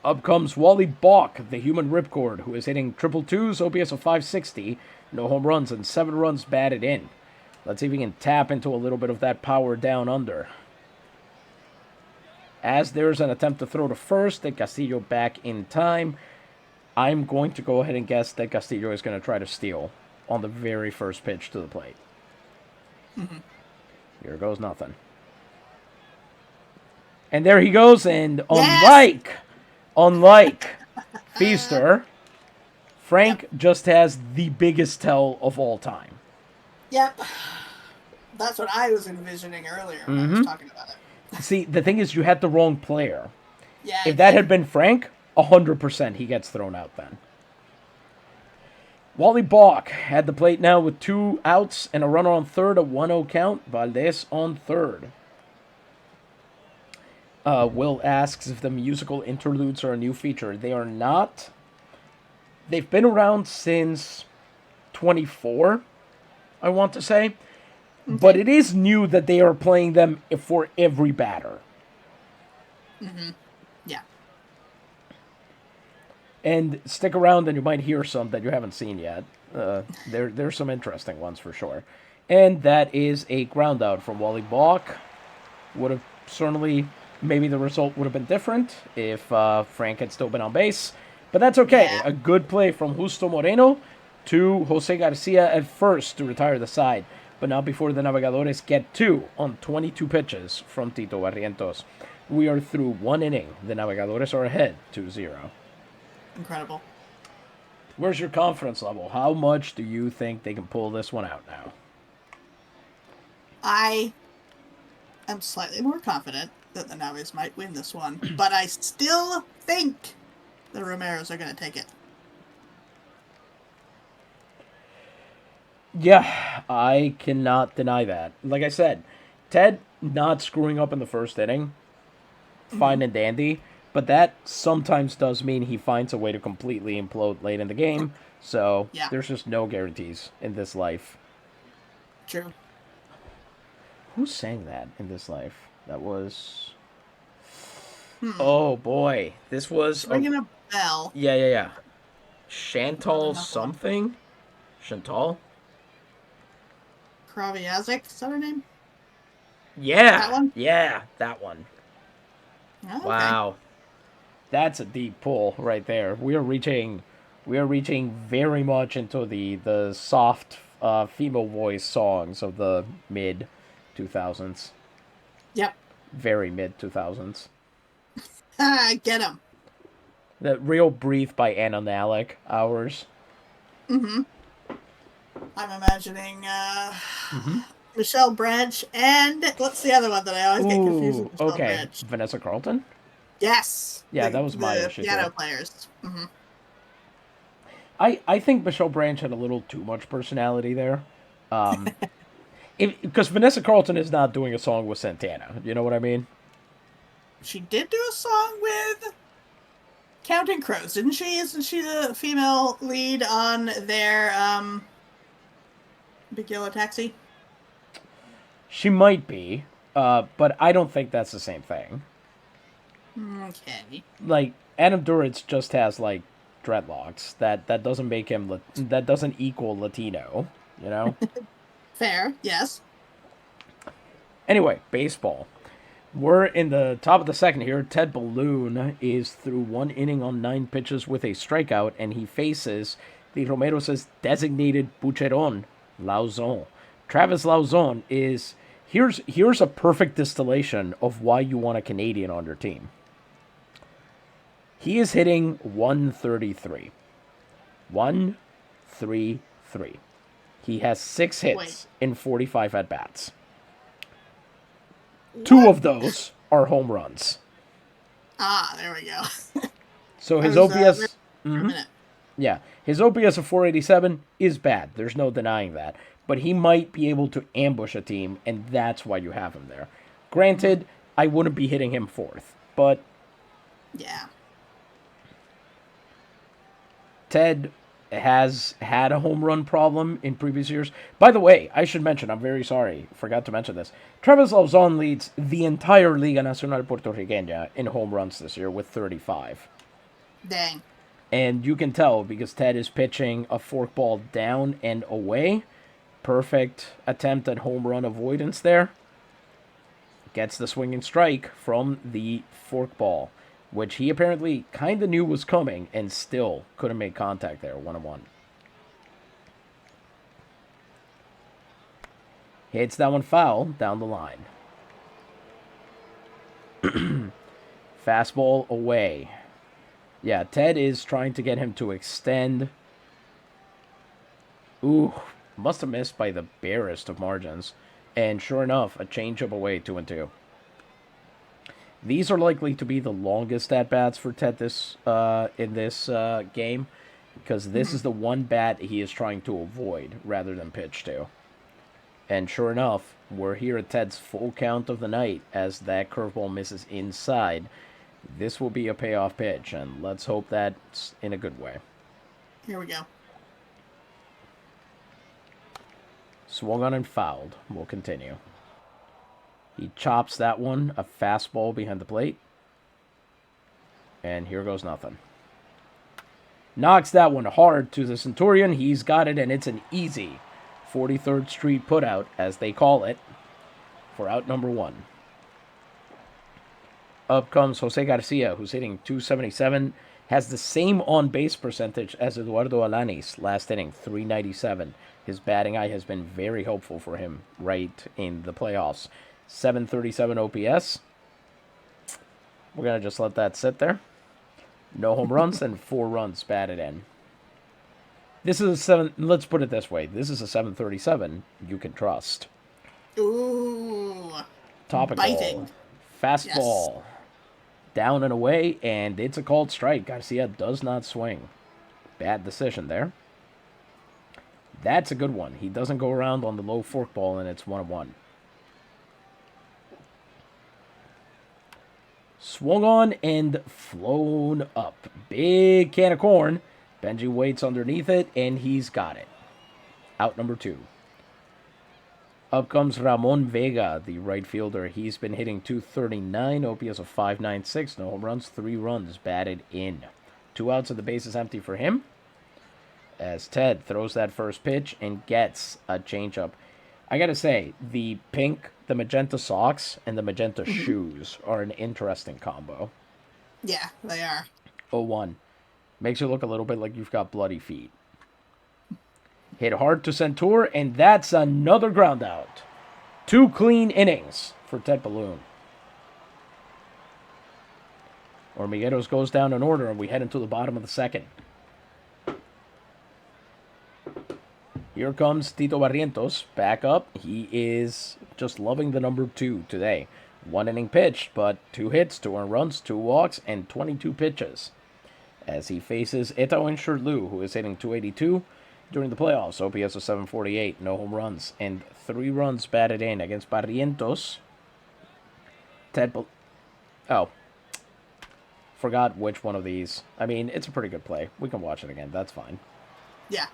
Up comes Wally Balk, the human ripcord, who is hitting triple twos, OPS of 560, no home runs, and 7 runs batted in. Let's see if we can tap into a little bit of that power down under. As there's an attempt to throw to first, and Castillo back in time. I'm going to go ahead and guess that Castillo is going to try to steal on the very first pitch to the plate. Here goes nothing. And there he goes, and unlike Feaster, Frank just has the biggest tell of all time. Yep. That's what I was envisioning earlier when I was talking about it. See, the thing is, you had the wrong player. Yeah. If that had been Frank, 100% he gets thrown out then. Wally Balk had the plate now with 2 outs and a runner on third, a 1-0 count. Valdez on third. Will asks if the musical interludes are a new feature. They are not. They've been around since 24, I want to say. But it is new that they are playing them for every batter. Yeah. And stick around and you might hear some that you haven't seen yet. There's some interesting ones for sure. And that is a ground out from Wally Balk. Would have certainly, maybe the result would have been different if Frank had still been on base. But that's okay. Yeah. A good play from Justo Moreno to Jose Garcia at first to retire the side. But not before the Navegadores get 2 on 22 pitches from Tito Barrientos. We are through 1 inning. The Navegadores are ahead 2-0. Incredible. Where's your confidence level? How much do you think they can pull this one out now? I am slightly more confident that the Naves might win this one, but I still think the Romeros are going to take it. Yeah, I cannot deny that. Like I said, Ted not screwing up in the first inning, fine and dandy, but that sometimes does mean he finds a way to completely implode late in the game, so there's just no guarantees in this life. True. Who sang that in this life? That was... Oh, boy. This was... Ringing a bell. Yeah. Chantal something? Chantal? Kraviazik, is that her name? Yeah. That one? Yeah, that one. Oh, okay. Wow. That's a deep pull right there. We are reaching very much into the soft female voice songs of the mid 2000s. Yep. Very mid 2000s. Get him. The Real Breathe by Anna Nalick hours. I'm imagining Michelle Branch and what's the other one that I always get confused with Michelle Branch? Vanessa Carlton? Yes. Yeah, that was my issue. The piano too. players. I think Michelle Branch had a little too much personality there. Because Vanessa Carlton is not doing a song with Santana. You know what I mean? She did do a song with Counting Crows, didn't she? Isn't she the female lead on their Big Yellow Taxi? She might be, but I don't think that's the same thing. Okay. Like, Adam Duritz just has, like, dreadlocks. That doesn't make him... that doesn't equal Latino, you know? Fair, yes. Anyway, baseball. We're in the top of the second here. Ted Balloon is through 1 inning on 9 pitches with a strikeout, and he faces the Romeros' designated Pucheron, Lauzon. Travis Lauzon is... Here's a perfect distillation of why you want a Canadian on your team. He is hitting 133. 133. He has 6 hits in 45 at-bats. 2 of those are home runs. Ah, there we go. So his OPS... Yeah, his OPS of 487 is bad. There's no denying that. But he might be able to ambush a team, and that's why you have him there. Granted, I wouldn't be hitting him 4th, but... Yeah. Ted has had a home run problem in previous years. By the way, I should mention, I'm very sorry, forgot to mention this. Travis Lauzon leads the entire Liga Nacional Puertorriqueña in home runs this year with 35. Dang. And you can tell because Ted is pitching a forkball down and away. Perfect attempt at home run avoidance there. Gets the swinging strike from the forkball, which he apparently kind of knew was coming and still couldn't make contact there. 1-1. Hits that one foul down the line. Fastball away. Yeah, Ted is trying to get him to extend. Ooh, must have missed by the barest of margins. And sure enough, a changeup away, 2-2. These are likely to be the longest at-bats for Ted in this game, because this is the one bat he is trying to avoid rather than pitch to. And sure enough, we're here at Ted's full count of the night as that curveball misses inside. This will be a payoff pitch, and let's hope that's in a good way. Here we go. Swung on and fouled. We'll continue. He chops that one, a fastball behind the plate. And here goes nothing. Knocks that one hard to the Centurion. He's got it, and it's an easy 43rd Street putout, as they call it, for out number 1. Up comes Jose Garcia, who's hitting .277, has the same on-base percentage as Eduardo Alanis last inning, .397. His batting eye has been very helpful for him right in the playoffs. .737 OPS. We're going to just let that sit there. No home runs and 4 runs batted in. This is a 7. Let's put it this way. This is a .737 you can trust. Ooh. Topical. Biting. Fastball. Yes. Down and away, and it's a called strike. Garcia does not swing. Bad decision there. That's a good one. He doesn't go around on the low forkball, and it's 1-1. Swung on and flown up. Big can of corn. Benji waits underneath it, and he's got it. Out number 2. Up comes Ramon Vega, the right fielder. He's been hitting .239, OPS of .596, no home runs, 3 runs batted in. 2 outs and the base is empty for him. As Ted throws that first pitch and gets a changeup. I gotta say, the pink, the magenta socks, and the magenta shoes are an interesting combo. Yeah, they are. 0-1. Makes you look a little bit like you've got bloody feet. Hit hard to Centaur, and that's another ground out. 2 clean innings for Ted Balloon. Hormigueros goes down in order, and we head into the bottom of the 2nd. Here comes Tito Barrientos back up. He is just loving the number 2 today. 1 inning pitched, but 2 hits, 2 earned runs, 2 walks, and 22 pitches. As he faces Etaoin Shirley, who is hitting .282 during the playoffs. OPS of .748, no home runs, and 3 runs batted in against Barrientos. Forgot which one of these. I mean, it's a pretty good play. We can watch it again. That's fine. Yeah,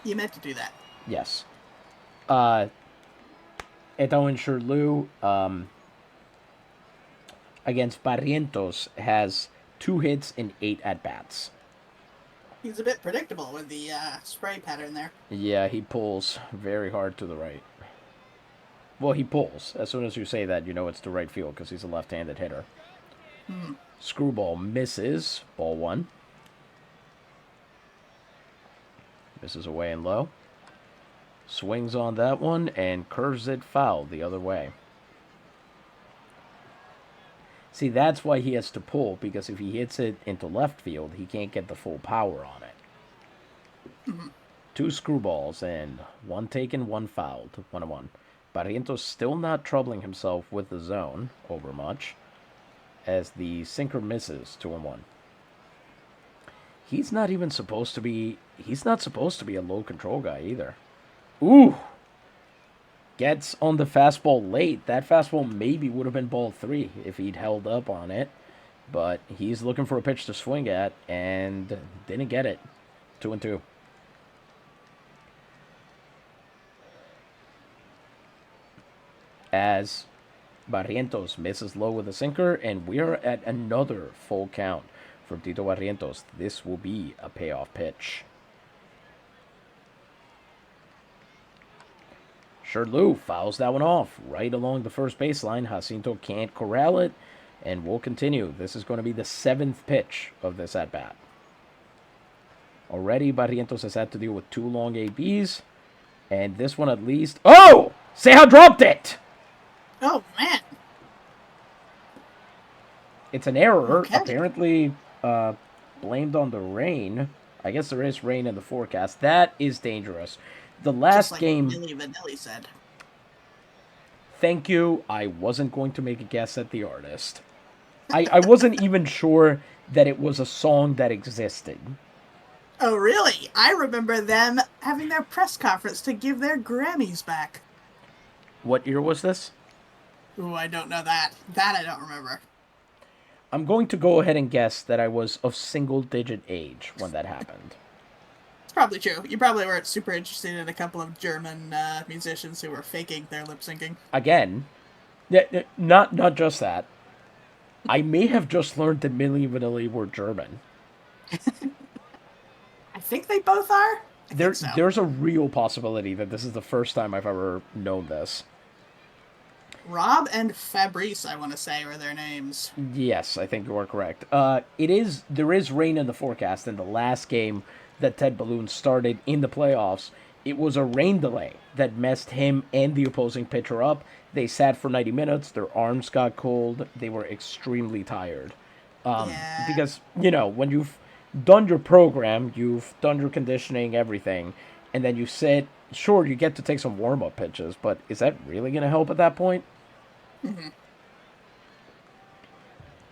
you meant to do that. Yes. Etaoin Shirley against Barrientos has 2 hits and 8 at-bats. He's a bit predictable with the spray pattern there. Yeah, he pulls very hard to the right. Well, he pulls. As soon as you say that, you know it's to right field because he's a left-handed hitter. Screwball misses. Ball 1. Misses away and low. Swings on that one and curves it foul the other way. See, that's why he has to pull, because if he hits it into left field, he can't get the full power on it. 2 screwballs and 1 taken, 1 fouled. 1-1. Barrientos still not troubling himself with the zone over much, as the sinker misses. 2-1. He's not supposed to be a low control guy either. Ooh! Gets on the fastball late. That fastball maybe would have been ball 3 if he'd held up on it. But he's looking for a pitch to swing at and didn't get it. 2-2. As Barrientos misses low with a sinker, and we're at another full count for Tito Barrientos. This will be a payoff pitch. Shirley fouls that one off right along the first baseline. Jacinto can't corral it, and we'll continue. This is going to be the 7th pitch of this at-bat. Already, Barrientos has had to deal with 2 long ABs, and this one at least... Oh! Ceja dropped it! Oh, man. It's an error, Okay. apparently blamed on the rain. I guess there is rain in the forecast. That is dangerous. The last Just like game... Milli Vanilli said. Thank you. I wasn't going to make a guess at the artist. I wasn't even sure that it was a song that existed. Oh, really? I remember them having their press conference to give their Grammys back. What year was this? Ooh, I don't know that. That I don't remember. I'm going to go ahead and guess that I was of single-digit age when that happened. It's probably true. You probably weren't super interested in a couple of German musicians who were faking their lip syncing. Again, not just that. I may have just learned that Milli Vanilli were German. I think they both are. There's a real possibility that this is the first time I've ever known this. Rob and Fabrice, I want to say, are their names. Yes, I think you are correct. There is rain in the forecast. In the last game that Ted Balloon started in the playoffs, it was a rain delay that messed him and the opposing pitcher up. They sat for 90 minutes. Their arms got cold. They were extremely tired. Yeah. Because, when you've done your program, you've done your conditioning, everything, and then you sit, sure, you get to take some warm-up pitches, but is that really going to help at that point? Mm-hmm.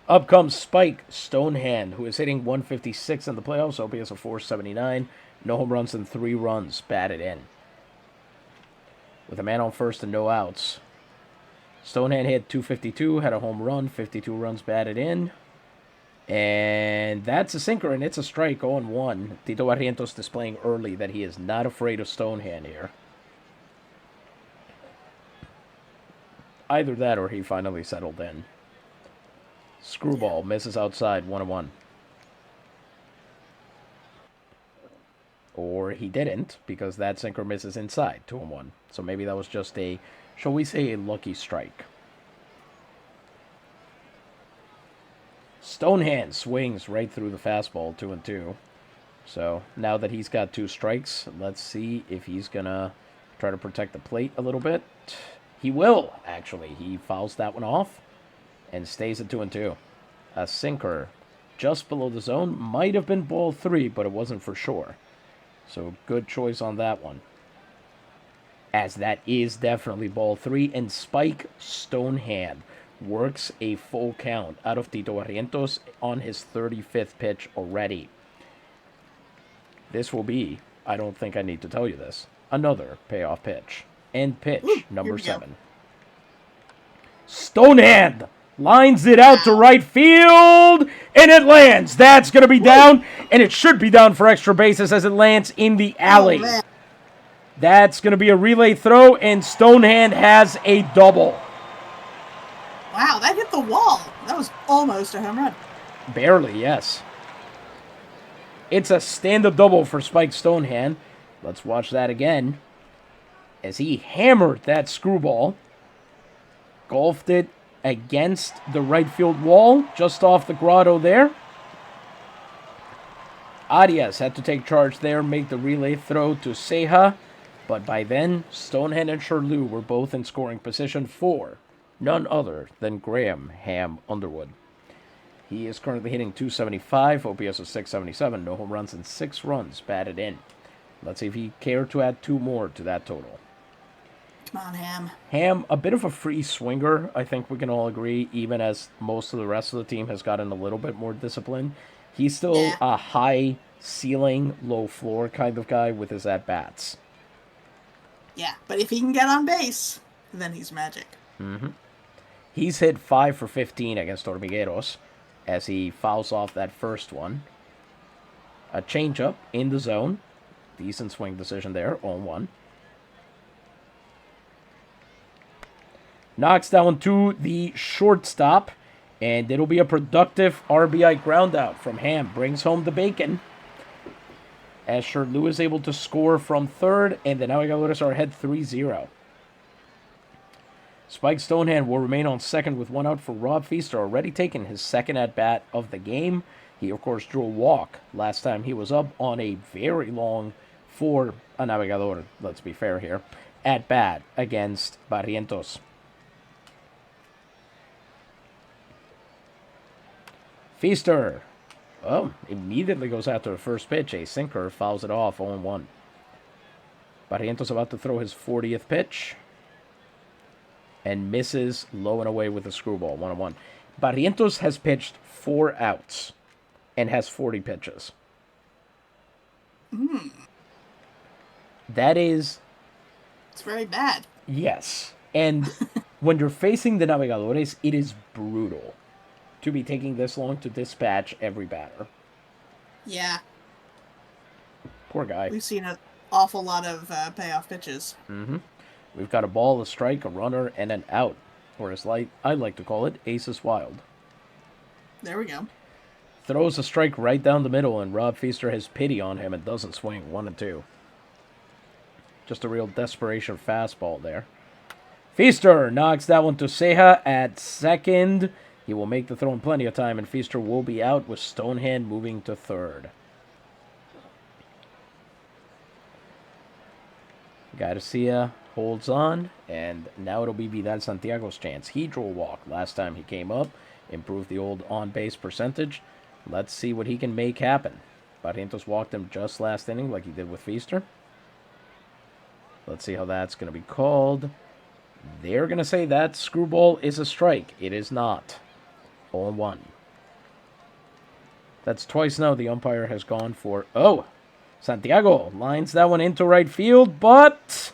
Up comes Spike Stonehand, who is hitting 156 in the playoffs, OPS of 479, no home runs and 3 runs batted in. With a man on first and no outs, Stonehand hit 252, had a home run, 52 runs batted in. And that's a sinker, and it's a strike, 0-1. Tito Barrientos displaying early that he is not afraid of Stonehand here. Either that or he finally settled in. Screwball misses outside, 1-1. Or he didn't, because that sinker misses inside, 2-1. So maybe that was just a, shall we say, a lucky strike. Stonehand swings right through the fastball, 2-2. So now that he's got 2 strikes, let's see if he's going to try to protect the plate a little bit. He will, actually. He fouls that one off and stays at 2-2. A sinker just below the zone. Might have been ball 3, but it wasn't for sure. So good choice on that one. As that is definitely ball 3. And Spike Stonehand works a full count out of Tito Barrientos on his 35th pitch already. This will be, I don't think I need to tell you this, another payoff pitch. And pitch number 7. Stonehand lines it out to right field, and it lands. That's going to be down, and it should be down for extra bases as it lands in the alley. Oh, That's going to be a relay throw, and Stonehand has a double. wow, that hit the wall. That was almost a home run. Barely, yes. It's a stand-up double for Spike Stonehand. Let's watch that again. As he hammered that screwball, golfed it against the right field wall, just off the grotto there. Arias had to take charge there, make the relay throw to Ceja, but by then, Stonehand and Shirley were both in scoring position for none other than Graham Ham Underwood. He is currently hitting 275, OPS of 677, no home runs and 6 runs batted in. Let's see if he cared to add 2 more to that total. Come on, Ham. Ham, a bit of a free swinger, I think we can all agree, even as most of the rest of the team has gotten a little bit more disciplined. He's still a high ceiling, low floor kind of guy with his at-bats. Yeah, but if he can get on base, then he's magic. Mm-hmm. He's hit 5 for 15 against Hormigueros as he fouls off that first one. A changeup in the zone. Decent swing decision there, 0-1. Knocks down to the shortstop, And it'll be a productive RBI ground out from Ham. Brings home the bacon. As Shirley is able to score from third, and the Navigadores are ahead 3-0. Spike Stonehand will remain on second with one out for Rob Feaster, already taking his second at-bat of the game. He, of course, drew a walk last time he was up on a very long, for a Navigador, let's be fair here, at-bat against Barrientos. Feaster, immediately goes after the first pitch. A sinker fouls it off, 0-1. Barrientos about to throw his 40th pitch. And misses low and away with a screwball, 1-1. Barrientos has pitched 4 outs and has 40 pitches. That is... It's very bad. Yes. And when you're facing the Navigadores, it is brutal to be taking this long to dispatch every batter. Yeah. Poor guy. We've seen an awful lot of payoff pitches. We've got a ball, a strike, a runner, and an out. Or as I like to call it, Aces Wild. There we go. Throws a strike right down the middle, and Rob Feaster has pity on him and doesn't swing. 1-2. Just a real desperation fastball there. Feaster knocks that one to Ceja at second. He will make the throw in plenty of time, and Feaster will be out with Stonehand moving to third. Garcia holds on, and now it'll be Vidal Santiago's chance. He drew a walk last time he came up, improved the old on-base percentage. Let's see what he can make happen. Barrientos walked him just last inning like he did with Feaster. Let's see how that's going to be called. They're going to say that screwball is a strike. It is not. 0-1. That's twice now the umpire has gone for... Oh! Santiago lines that one into right field, but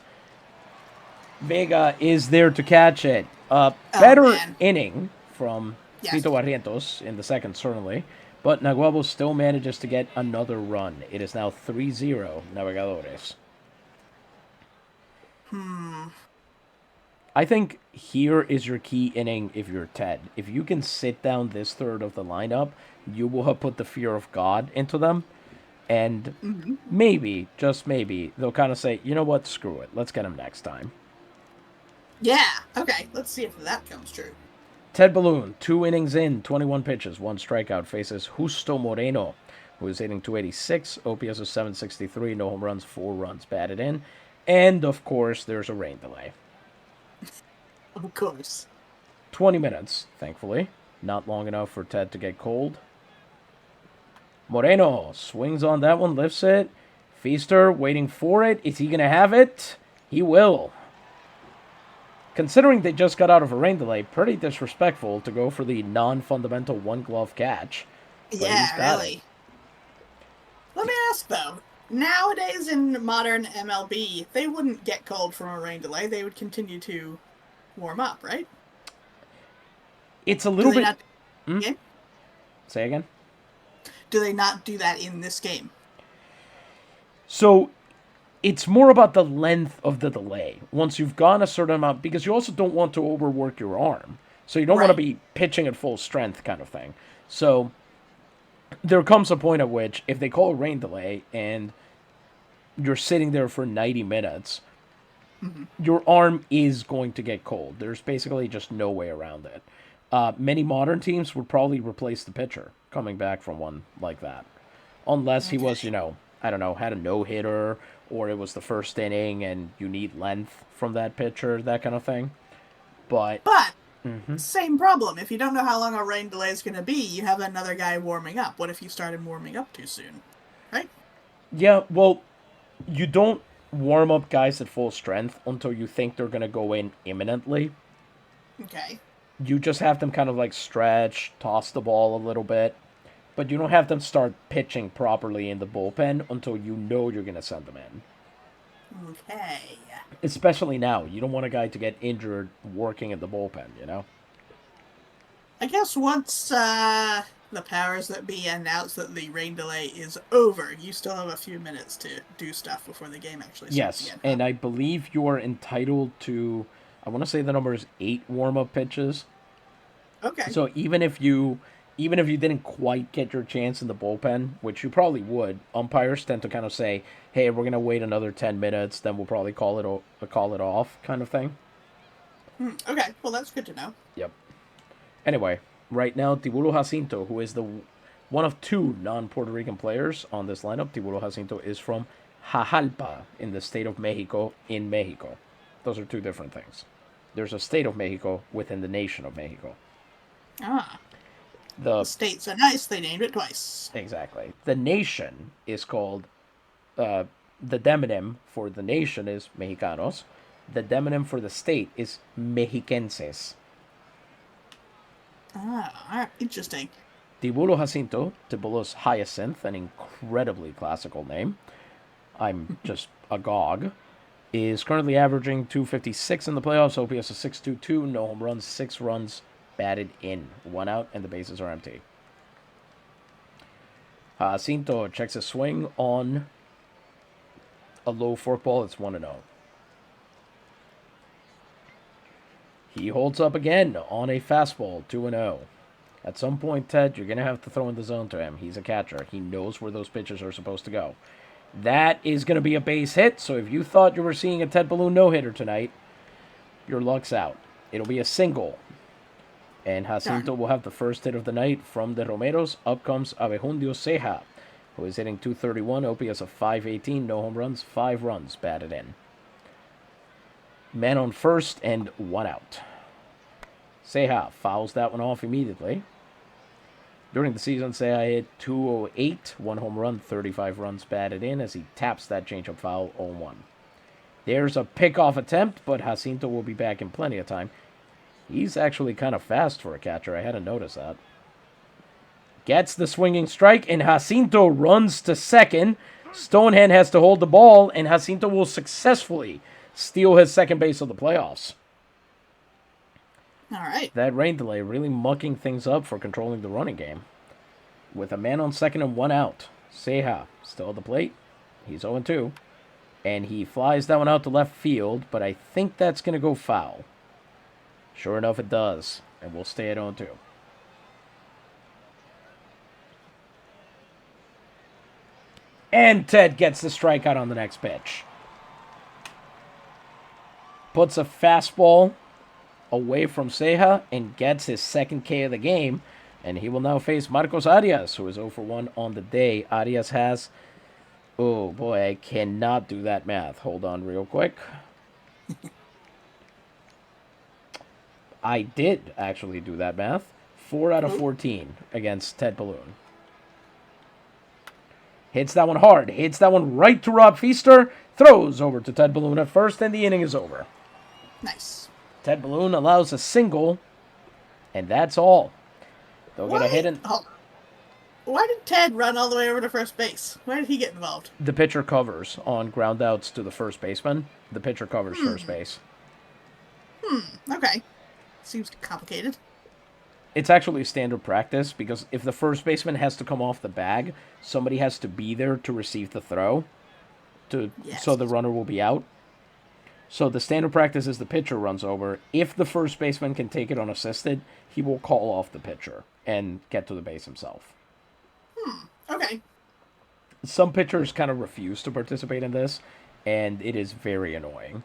Vega is there to catch it. Better inning from Tito Barrientos in the second, certainly. But Naguabo still manages to get another run. It is now 3-0 Navigadores. I think here is your key inning if you're Ted. If you can sit down this third of the lineup, you will have put the fear of God into them. And maybe, just maybe, they'll kind of say, you know what, screw it. Let's get him next time. Yeah, okay. Let's see if that comes true. Ted Balloon, 2 innings in, 21 pitches, 1 strikeout, faces Justo Moreno, who is hitting .286, OPS of .763, no home runs, 4 runs batted in. And, of course, there's a rain delay. Of course. 20 minutes, thankfully. Not long enough for Ted to get cold. Moreno swings on that one, lifts it. Feaster waiting for it. Is he going to have it? He will. Considering they just got out of a rain delay, pretty disrespectful to go for the non-fundamental one-glove catch. Yeah, really. Let me ask, though. Nowadays in modern MLB, they wouldn't get cold from a rain delay. They would continue to warm up, right? It's a little bit... Not... Say again? Do they not do that in this game? So, it's more about the length of the delay. Once you've gone a certain amount, because you also don't want to overwork your arm. So you don't want to be pitching at full strength kind of thing. So, there comes a point at which, if they call a rain delay, and you're sitting there for 90 minutes, your arm is going to get cold. There's basically just no way around it. Many modern teams would probably replace the pitcher coming back from one like that. Unless he was, I don't know, had a no-hitter, or it was the first inning and you need length from that pitcher, that kind of thing. But same problem. If you don't know how long a rain delay is going to be, you have another guy warming up. What if you started warming up too soon? Right? Yeah, well, you don't warm up guys at full strength until you think they're going to go in imminently. Okay. You just have them kind of like stretch, toss the ball a little bit. But you don't have them start pitching properly in the bullpen until you know you're going to send them in. Okay. Especially now. You don't want a guy to get injured working in the bullpen, I guess once the powers that be announce that the rain delay is over, you still have a few minutes to do stuff before the game actually starts again. Yes, and I believe you are entitled to, I want to say the number is 8 warm-up pitches. Okay. So even if you didn't quite get your chance in the bullpen, which you probably would, umpires tend to kind of say, "Hey, we're gonna wait another 10 minutes, then we'll probably call it off," kind of thing. Okay. Well, that's good to know. Yep. Anyway, right now Tibulo Jacinto, who is the one of two non-Puerto Rican players on this lineup, Tibulo Jacinto is from Jajalpa in the state of Mexico in Mexico. Those are two different things. There's a state of Mexico within the nation of Mexico. Ah, the The state's so nice they named it twice. exactly the nation is called uh, the demonym for the nation is Mexicanos. The demonym for the state is Mexiquenses. Ah, all right. Interesting. Tibulo Jacinto, Tibulo's Hyacinth, an incredibly classical name. I'm just agog. Is currently averaging 256 in the playoffs. OPS is 622, no home runs, 6 runs batted in, 1 out, and the bases are empty. Jacinto checks his swing on a low forkball. It's 1-0. He holds up again on a fastball, 2-0. At some point, Ted, you're going to have to throw in the zone to him. He's a catcher. He knows where those pitches are supposed to go. That is going to be a base hit, so if you thought you were seeing a Ted Balloon no-hitter tonight, your luck's out. It'll be a single. And Jacinto will have the first hit of the night from the Romeros. Up comes Abejundio Ceja, who is hitting 231, OPS of 518, no home runs, 5 runs batted in. Man on first and 1 out. Ceja fouls that one off immediately. During the season, Ceja hit 208, 1 home run, 35 runs batted in as he taps that changeup foul 0-1. There's a pickoff attempt, but Jacinto will be back in plenty of time. He's actually kind of fast for a catcher. I hadn't noticed that. Gets the swinging strike, and Jacinto runs to second. Stonehand has to hold the ball, and Jacinto will successfully steal his second base of the playoffs. All right. That rain delay really mucking things up for controlling the running game. With a man on second and 1 out, Ceja still at the plate. He's 0-2. And he flies that one out to left field, but I think that's going to go foul. Sure enough, it does. And we'll stay at 0-2. And Ted gets the strikeout on the next pitch. Puts a fastball away from Ceja and gets his second K of the game. And he will now face Marcos Arias, who is 0-1 on the day. Arias has... Oh, boy, I cannot do that math. Hold on real quick. I did actually do that math. 4 out of 14 against Ted Balloon. Hits that one hard. Hits that one right to Rob Feaster. Throws over to Ted Balloon at first, and the inning is over. Nice. Ted Balloon allows a single, and that's all. They'll get a hit in. Why did Ted run all the way over to first base? Why did he get involved? The pitcher covers on ground outs to the first baseman. The pitcher covers first base. Okay. Seems complicated. It's actually standard practice because if the first baseman has to come off the bag, somebody has to be there to receive the throw, so the runner will be out. So the standard practice is the pitcher runs over. If the first baseman can take it unassisted, he will call off the pitcher and get to the base himself. Okay. Some pitchers kind of refuse to participate in this, and it is very annoying.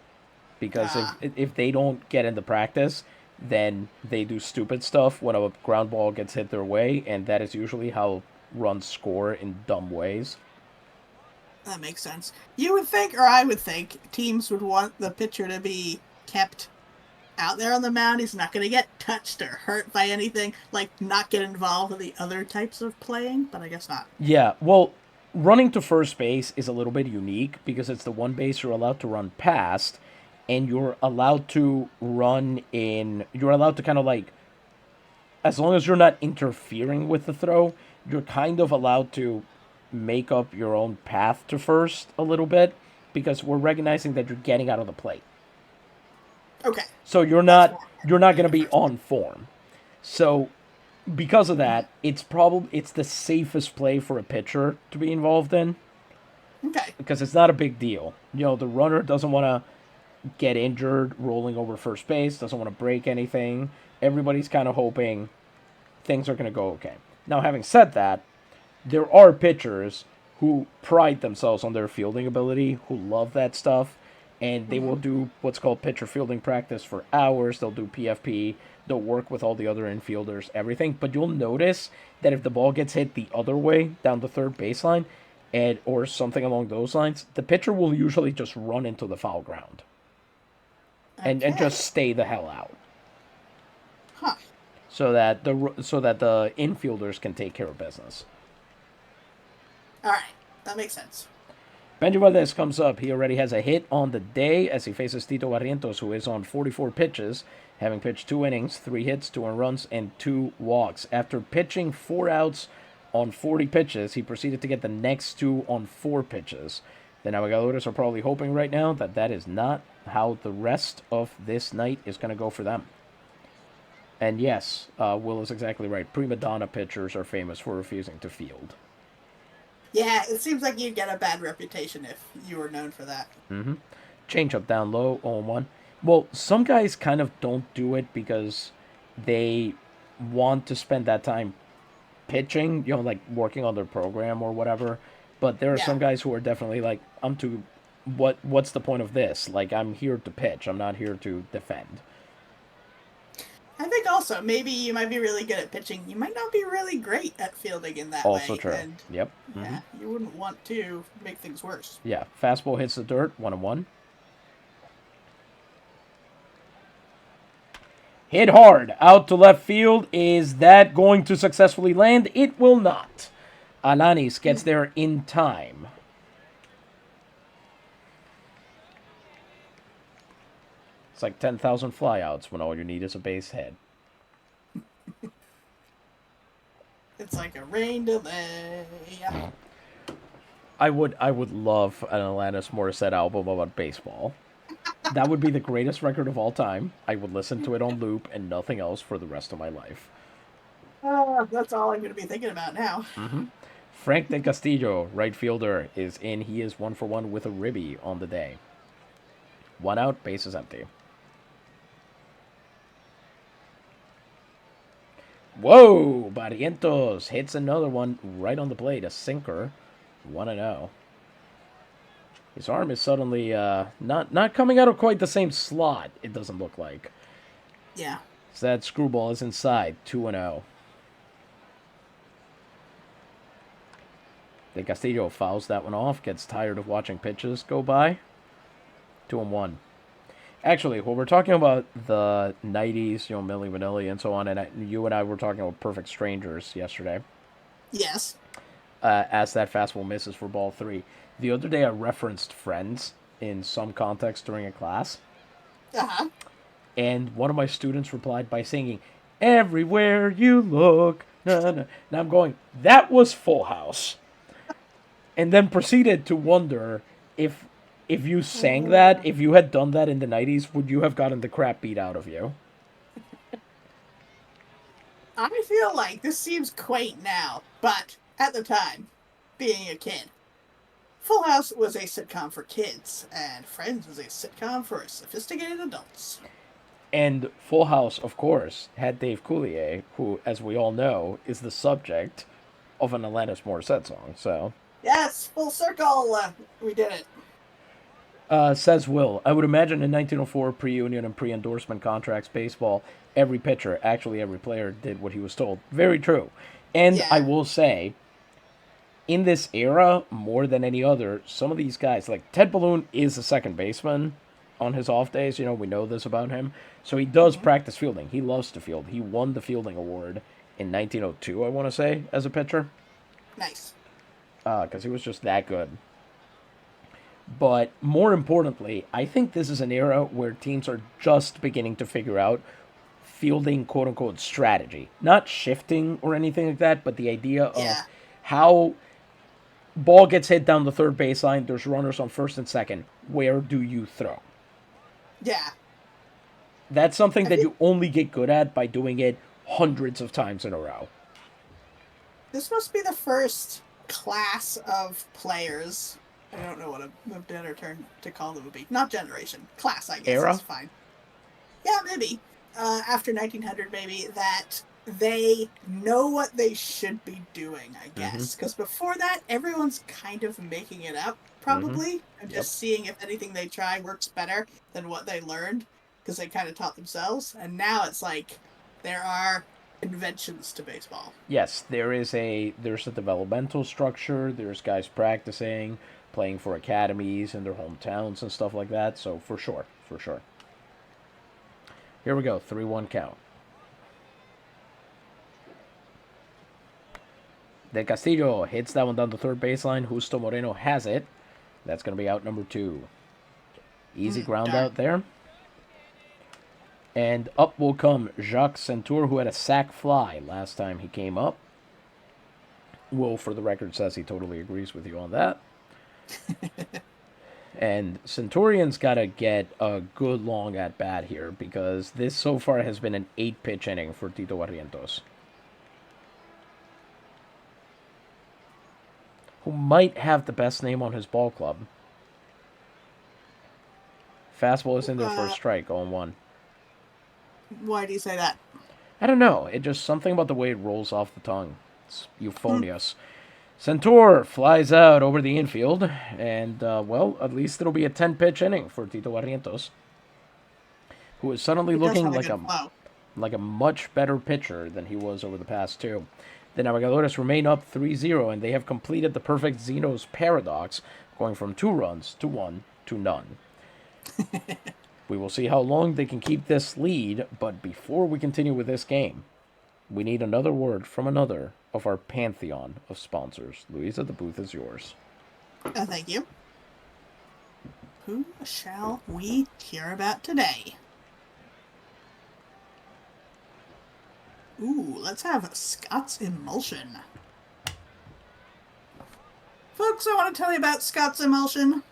Because if they don't get into practice, then they do stupid stuff when a ground ball gets hit their way, and that is usually how runs score in dumb ways. That makes sense. You would think, or I would think, teams would want the pitcher to be kept out there on the mound. He's not going to get touched or hurt by anything, like not get involved with the other types of playing, but I guess not. Yeah, well, running to first base is a little bit unique because it's the one base you're allowed to run past, and you're allowed to you're allowed to kind of like, as long as you're not interfering with the throw, you're kind of allowed to make up your own path to first a little bit because we're recognizing that you're getting out of the plate. Okay. So you're not going to be on form. So because of that, it's the safest play for a pitcher to be involved in. Okay. Because it's not a big deal. You know, the runner doesn't want to get injured rolling over first base, doesn't want to break anything. everybody's kind of hoping things are going to go okay. Now, having said that, there are pitchers who pride themselves on their fielding ability, who love that stuff, and they will do what's called pitcher fielding practice for hours. They'll do PFP. They'll work with all the other infielders, everything. But you'll notice that if the ball gets hit the other way down the third baseline, or something along those lines, the pitcher will usually just run into the foul ground and Okay. just stay the hell out, Huh. so that the infielders can take care of business. All right. That makes sense. Benji Valdez comes up. He already has a hit on the day as he faces Tito Barrientos, who is on 44 pitches, having pitched 2 innings, 3 hits, 2 earned runs, and 2 walks. After pitching 4 outs on 40 pitches, he proceeded to get the next 2 on 4 pitches. The Navegadores are probably hoping right now that that is not how the rest of this night is going to go for them. And yes, Will is exactly right. Prima donna pitchers are famous for refusing to field. Yeah, it seems like you'd get a bad reputation if you were known for that. Change up down low, 0-1. Well, some guys kind of don't do it because they want to spend that time pitching, like working on their program or whatever. But there are Yeah. some guys who are definitely like, I'm too. What's the point of this? Like, I'm here to pitch. I'm not here to defend. I think also maybe you might be really good at pitching. You might not be really great at fielding in that way. Also true. And Yep. yeah, you wouldn't want to make things worse. Yeah. Fastball hits the dirt. 1-1. Hit hard out to left field. Is that going to successfully land? It will not. Alanis gets there in time. It's like 10,000 flyouts when all you need is a base hit. It's like a rain delay. I would love an Alanis Morissette album about baseball. That would be the greatest record of all time. I would listen to it on loop and nothing else for the rest of my life. That's all I'm going to be thinking about now. Frank De Castillo, right fielder, is in. He is 1-for-1 with a ribby on the day. 1 out, base is empty. Whoa! Barrientos hits another one right on the plate. A sinker. 1-0. His arm is suddenly not coming out of quite the same slot, it doesn't look like. Yeah. So that screwball is inside. 2-0. De Castillo fouls that one off. Gets tired of watching pitches go by. 2-1. Actually, when we're talking about the 90s, Milli Vanilli and so on, and you and I were talking about Perfect Strangers yesterday. Yes. As that fastball misses for ball 3. The other day I referenced Friends in some context during a class. Uh-huh. And one of my students replied by singing, "Everywhere you look." Na, na. And I'm going, that was Full House. And then proceeded to wonder if you sang that, if you had done that in the 90s, would you have gotten the crap beat out of you? I feel like this seems quaint now, but at the time, being a kid, Full House was a sitcom for kids, and Friends was a sitcom for sophisticated adults. And Full House, of course, had Dave Coulier, who, as we all know, is the subject of an Alanis Morissette song. So, Yes, full circle. We did it. says Will, I would imagine in 1904 pre-union and pre-endorsement contracts baseball, every pitcher, actually every player, did what he was told. Very true. And Yeah. I will say, in this era, more than any other, some of these guys, like Ted Balloon is a second baseman on his off days. We know this about him. So he does practice fielding. He loves to field. He won the fielding award in 1902, I want to say, as a pitcher. Nice. Because he was just that good. But more importantly, I think this is an era where teams are just beginning to figure out fielding quote-unquote strategy. Not shifting or anything like that, but the idea of how ball gets hit down the third baseline, there's runners on first and second. Where do you throw? Yeah. That's something that you only get good at by doing it hundreds of times in a row. This must be the first class of players. I don't know what a better term to call them would be. Not generation. Class, I guess. Era? Is fine. Yeah, maybe. after 1900 maybe, that they know what they should be doing, I Mm-hmm. guess. Because before that, everyone's kind of making it up, Mm-hmm. probably, and Yep. just seeing if anything they try works better than what they learned, because they kind of taught themselves. And now it's like there are conventions to baseball. Yes, there's a developmental structure. There's guys practicing, playing for academies in their hometowns and stuff like that. So for sure, for sure. Here we go. 3-1 count. Del Castillo hits that one down the third baseline. Justo Moreno has it. That's going to be out number 2. Easy ground Darn. out there. And up will come Jacques Centur, who had a sac fly last time he came up. Will, for the record, says he totally agrees with you on that. And Centurion's got to get a good long at bat here because this so far has been an 8-pitch inning for Tito Barrientos, who might have the best name on his ball club. Fastball is in there for a strike, 0-1. Why do you say that? I don't know. It just something about the way it rolls off the tongue. It's euphonious. Centaur flies out over the infield, and, well, at least it'll be a 10-pitch inning for Tito Barrientos, who is suddenly He does looking have a like good flow. like a much better pitcher than he was over the past 2. The Navegadores remain up 3-0, and they have completed the perfect Zeno's paradox, going from 2 runs to 1 to none. We will see how long they can keep this lead, but before we continue with this game, we need another word from another of our pantheon of sponsors. Louisa, the booth is yours. Thank you. Who shall we hear about today? Ooh, let's have Scott's Emulsion. Folks, I want to tell you about Scott's Emulsion.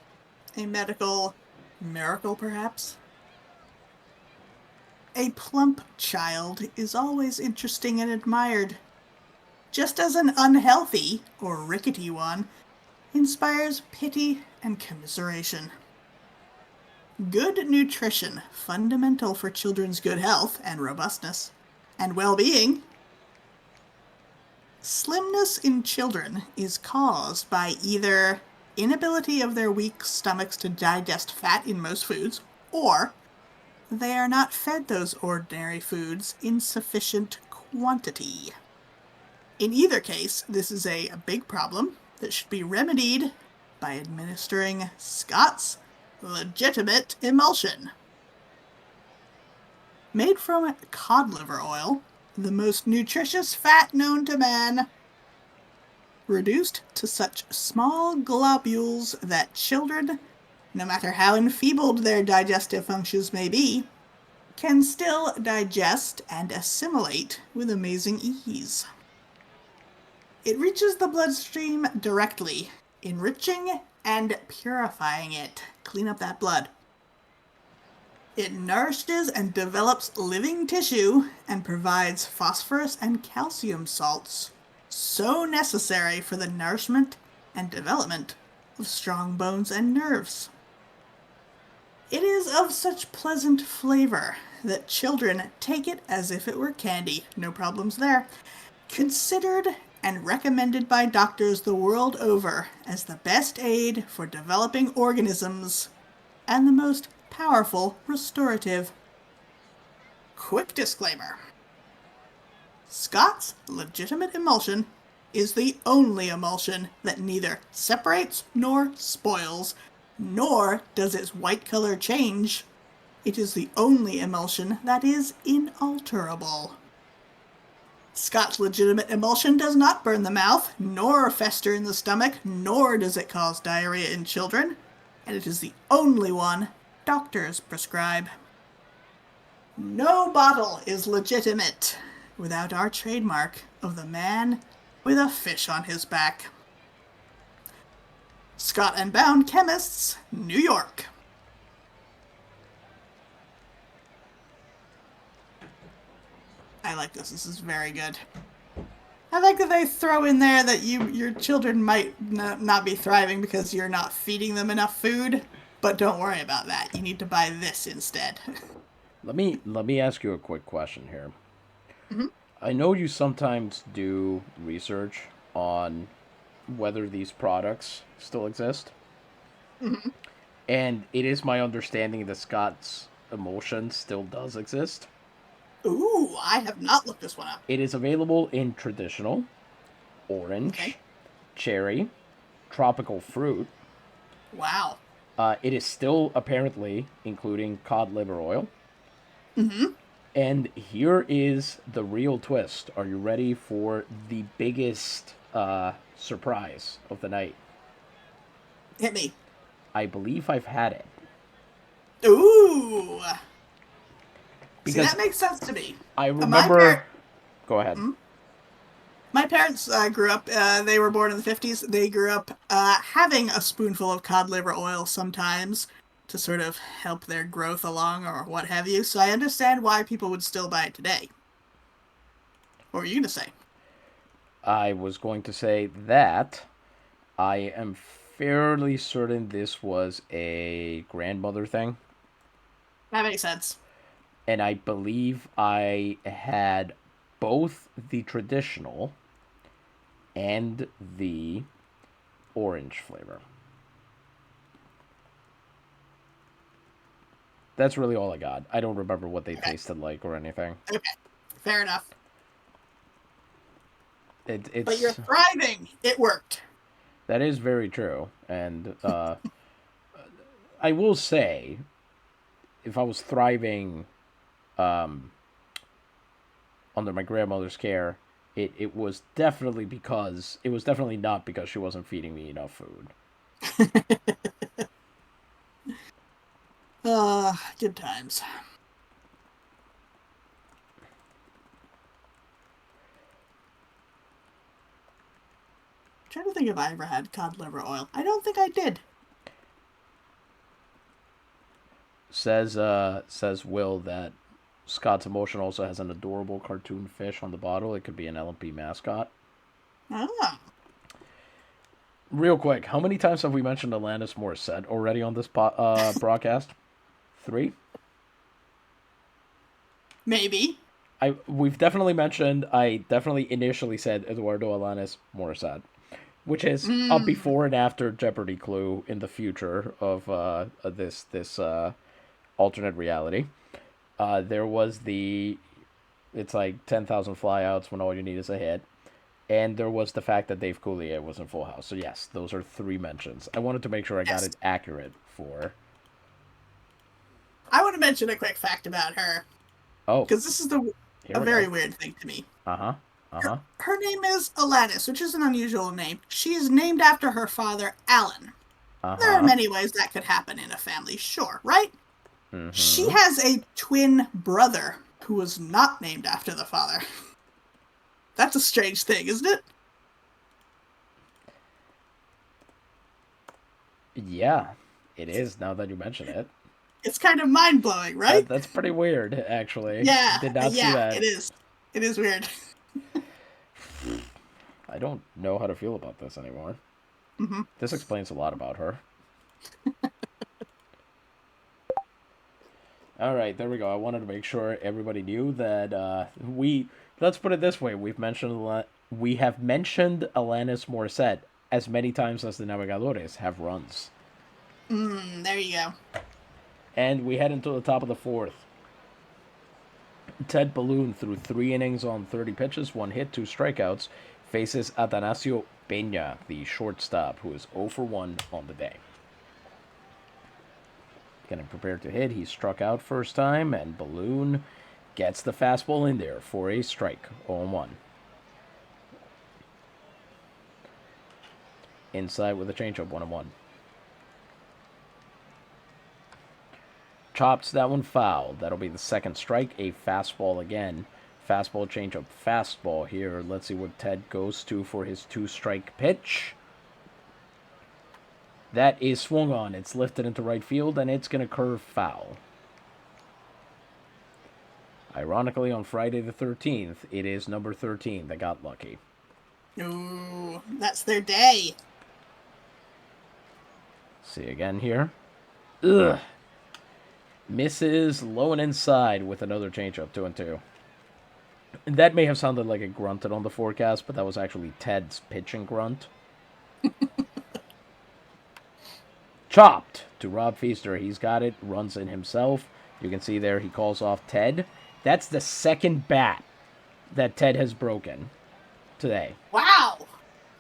A medical miracle, perhaps. A plump child is always interesting and admired, just as an unhealthy or rickety one inspires pity and commiseration. Good nutrition, fundamental for children's good health and robustness, and well-being. Slimness in children is caused by either inability of their weak stomachs to digest fat in most foods, or they are not fed those ordinary foods in sufficient quantity. In either case, this is a big problem that should be remedied by administering Scott's Legitimate Emulsion. Made from cod liver oil, the most nutritious fat known to man, reduced to such small globules that children, no matter how enfeebled their digestive functions may be, can still digest and assimilate with amazing ease. It reaches the bloodstream directly, enriching and purifying it. Clean up that blood. It nourishes and develops living tissue and provides phosphorus and calcium salts, so necessary for the nourishment and development of strong bones and nerves. It is of such pleasant flavor that children take it as if it were candy. No problems there. Considered and recommended by doctors the world over as the best aid for developing organisms and the most powerful restorative. Quick disclaimer. Scott's Legitimate Emulsion is the only emulsion that neither separates nor spoils, nor does its white color change. It is the only emulsion that is inalterable. Scott's Legitimate Emulsion does not burn the mouth, nor fester in the stomach, nor does it cause diarrhea in children, and it is the only one doctors prescribe. No bottle is legitimate without our trademark of the man with a fish on his back. Scott and Bound Chemists, New York. I like this. This is very good. I like that they throw in there that your children might not be thriving because you're not feeding them enough food, but don't worry about that. You need to buy this instead. Let me ask you a quick question here. Hmm. I know you sometimes do research on whether these products still exist, Hmm. and it is my understanding that Scott's Emotion still does exist. Ooh, I have not looked this one up. It is available in traditional, Okay. orange, cherry, tropical fruit. Wow. It is still apparently including cod liver oil. Hmm. And here is the real twist. Are you ready for the biggest surprise of the night? Hit me. I believe I've had it. Ooh. See, Because that makes sense to me. I My remember. Go ahead. My parents grew up, they were born in the 50s. They grew up having a spoonful of cod liver oil sometimes to sort of help their growth along or what have you. So I understand why people would still buy it today. What were you going to say? I was going to say that I am fairly certain this was a grandmother thing. That makes sense. And I believe I had both the traditional and the orange flavor. That's really all I got. I don't remember what they Okay. tasted like or anything. Okay. Fair enough. But you're It's thriving. It worked. that is very true, and I will say, if I was thriving under my grandmother's care, it was definitely because it was definitely not because she wasn't feeding me enough food. Good times. Trying to think if I ever had cod liver oil. I don't think I did. Says Will that Scott's Emotion also has an adorable cartoon fish on the bottle. It could be an LMP mascot. Ah, Real quick, how many times have we mentioned Alanis Morissette already on this broadcast? Three. maybe. We've definitely mentioned. I definitely initially said Eduardo Alanis Morissette, which is a Mm, before and after Jeopardy clue in the future of this alternate reality. There was the it's like 10,000 flyouts when all you need is a hit. And there was the fact that Dave Coulier was in Full House. So yes, those are three mentions. I wanted to make sure I got yes. it accurate for. I want to mention a quick fact about her Oh, because this is here a we very go. weird thing to me. Uh huh. Uh Her, huh. her name is Alanis, which is an unusual name. She is named after her father, Alan. Uh There are huh. many ways that could happen in a family, sure, right? Mm She hmm. has a twin brother who was not named after the father. That's a strange thing, isn't it? Yeah, it is now that you mention it. It's kind of mind blowing, right? That's pretty weird, actually. Yeah, Did not see yeah, that. it is. It is weird. I don't know how to feel about this anymore. Hmm. This explains a lot about her. All right, there we go. I wanted to make sure everybody knew that we. Let's put it this way: we have mentioned Alanis Morissette as many times as the Navegadores have runs, There you go. and we head into the top of the fourth. Ted Balloon threw 3 innings on 30 pitches, 1 hit, 2 strikeouts, faces Atanasio Peña, the shortstop, who is 0 for 1 on the day. Getting prepared to hit, he struck out first time, and Balloon gets the fastball in there for a strike, 0-1. Inside with a changeup, 1-1. Chops that one foul. That'll be the second strike. A fastball again. Fastball, changeup, fastball here. Let's see what Ted goes to for his 2-strike pitch. That is swung on. It's lifted into right field, and it's going to curve foul. Ironically, on Friday the 13th, it is number 13 that got lucky. Ooh, that's their day. See again here. Ugh. Misses low and inside with another changeup, 2-2. And that may have sounded like it grunted on the forecast, but that was actually Ted's pitching grunt. Chopped to Rob Feaster. He's got it, runs in himself. You can see there he calls off Ted. That's the second bat that Ted has broken today. Wow.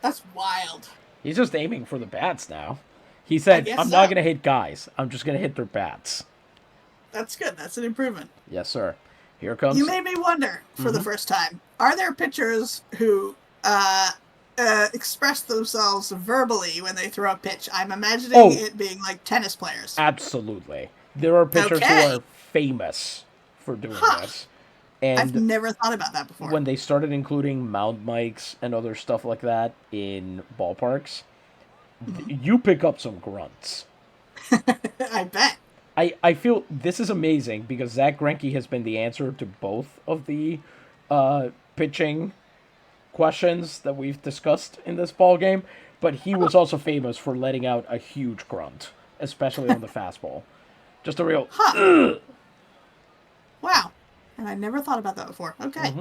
That's wild. He's just aiming for the bats now. He said, I'm not going to hit guys. I'm just going to hit their bats. That's good. That's an improvement. Yes, sir. Here comes... You made me wonder for the first time. Are there pitchers who express themselves verbally when they throw a pitch? I'm imagining it being like tennis players. Absolutely. There are pitchers who are famous for doing this. And I've never thought about that before. When they started including mound mics and other stuff like that in ballparks, you pick up some grunts. I bet. I feel this is amazing because Zach Greinke has been the answer to both of the pitching questions that we've discussed in this ball game, but he was also famous for letting out a huge grunt, especially on the fastball. Just a real... Wow. And I never thought about that before. Okay.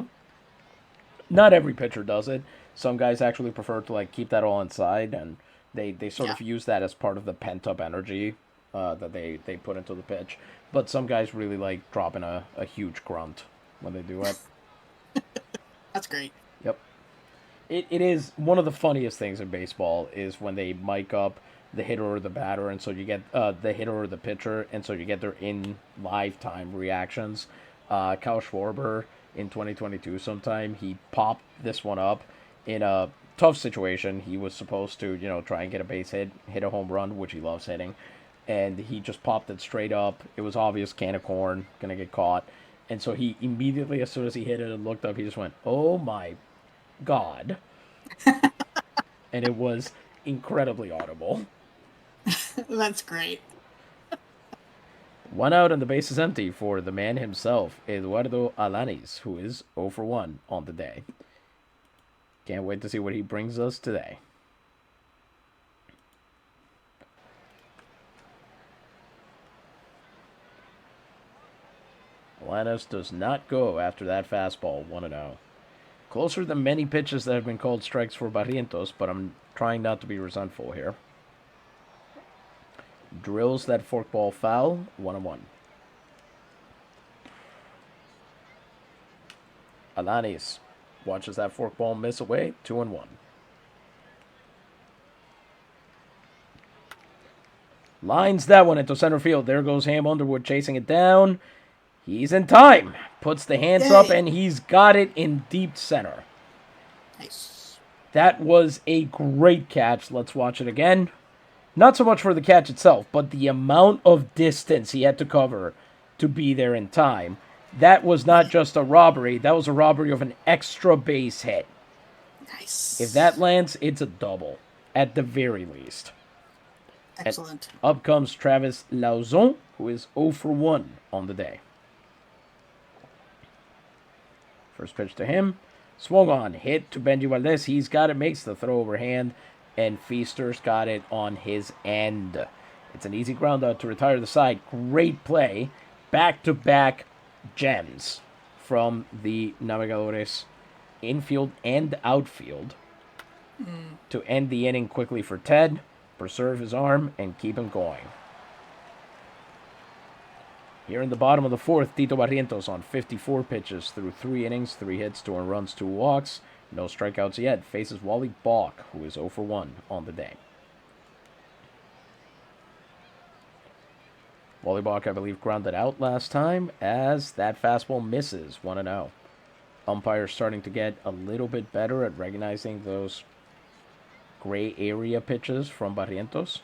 Not every pitcher does it. Some guys actually prefer to keep that all inside, and they sort of use that as part of the pent-up energy that they put into the pitch. But some guys really like dropping a huge grunt when they do it. That's great. Yep. It is one of the funniest things in baseball is when they mic up the hitter or the batter, and so you get the hitter or the pitcher, and so you get their in live time reactions. Kyle Schwarber in 2022 sometime, he popped this one up in a tough situation. He was supposed to, try and get a base hit a home run, which he loves hitting, and he just popped it straight up. It was obvious can of corn, gonna get caught, and so he immediately, as soon as he hit it and looked up, he just went, "Oh my God." And it was incredibly audible. That's great. 1 out and the base is empty for the man himself, Eduardo Alanis, who is 0 for 1 on the day. Can't wait to see what he brings us today. Alanis does not go after that fastball, 1-0. Closer than many pitches that have been called strikes for Barrientos, but I'm trying not to be resentful here. Drills that forkball foul, 1-1. Alanis watches that forkball miss away, 2-1. Lines that one into center field. There goes Ham Underwood chasing it down. He's in time. Puts the hands up, and he's got it in deep center. Nice. That was a great catch. Let's watch it again. Not so much for the catch itself, but the amount of distance he had to cover to be there in time. That was not just a robbery. That was a robbery of an extra base hit. Nice. If that lands, it's a double, at the very least. Excellent. And up comes Travis Lauzon, who is 0 for 1 on the day. First pitch to him. Swung on, hit to Benji Valdez. He's got it, makes the throw overhand. And Feaster's got it on his end. It's an easy ground out to retire the side. Great play. Back-to-back gems from the Navegadores infield and outfield to end the inning quickly for Ted, preserve his arm, and keep him going. Here in the bottom of the fourth, Tito Barrientos on 54 pitches through 3 innings, 3 hits, 2 earned runs, 2 walks. No strikeouts yet. Faces Wally Balk, who is 0 for 1 on the day. Wally Balk, I believe, grounded out last time as that fastball misses 1-0. Umpire starting to get a little bit better at recognizing those gray area pitches from Barrientos.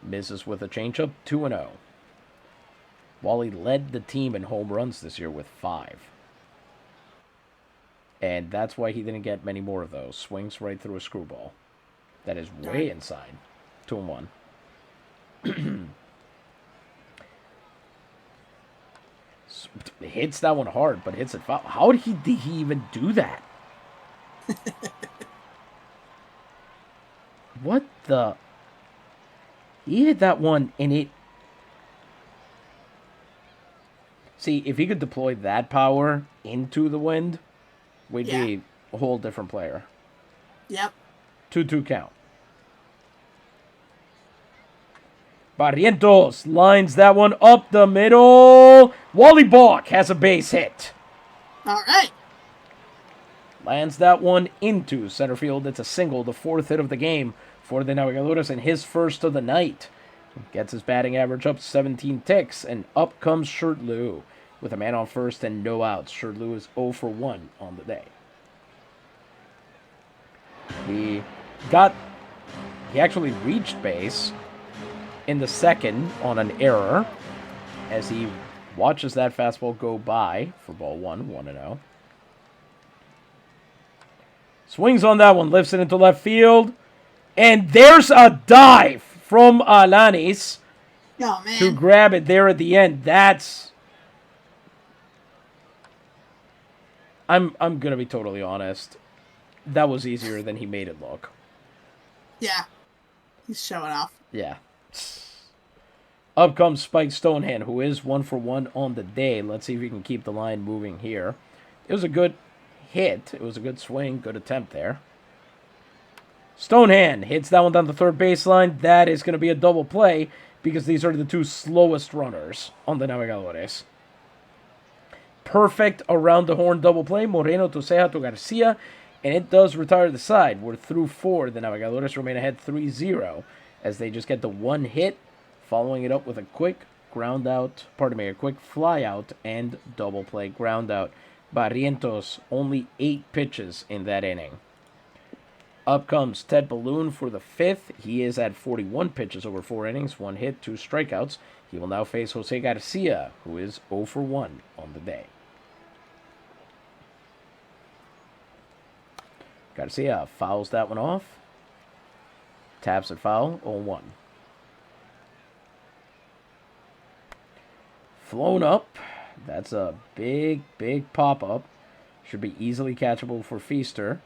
Misses with a changeup, 2-0. Wally led the team in home runs this year with 5. And that's why he didn't get many more of those. Swings right through a screwball. That is way inside. 2-1. Hits that one hard, but hits it foul. How did he even do that? What the... He hit that one, and See, if he could deploy that power into the wind, we'd be a whole different player. Yep. 2-2 count. Barrientos lines that one up the middle. Wally Balk has a base hit. All right. Lands that one into center field. It's a single, the 4th hit of the game for the Navigadores and his first of the night. Gets his batting average up 17 ticks, and up comes Shirtley with a man on first and no outs. Shirtley is 0 for 1 on the day. He actually reached base in the second on an error as he watches that fastball go by for ball 1-0. Swings on that one, lifts it into left field, and there's a dive from Alanis to grab it there at the end. I'm gonna be totally honest. That was easier than he made it look. Yeah. He's showing off. Yeah. Up comes Spike Stonehand, who is 1 for 1 on the day. Let's see if he can keep the line moving here. It was a good hit. It was a good swing. Good attempt there. Stonehand hits that one down the third baseline. That is going to be a double play because these are the two slowest runners on the Navigadores. Perfect around the horn double play. Moreno to Ceja to Garcia. And it does retire the side. We're through 4. The Navigadores remain ahead 3-0 as they just get the one hit, following it up with a quick a quick fly out and double play ground out. Barrientos, only 8 pitches in that inning. Up comes Ted Balloon for the 5th. He is at 41 pitches over 4 innings, 1 hit, 2 strikeouts. He will now face Jose Garcia, who is 0 for 1 on the day. Garcia fouls that one off. Taps it foul, 0-1. Flown up. That's a big, big pop-up. Should be easily catchable for Feaster.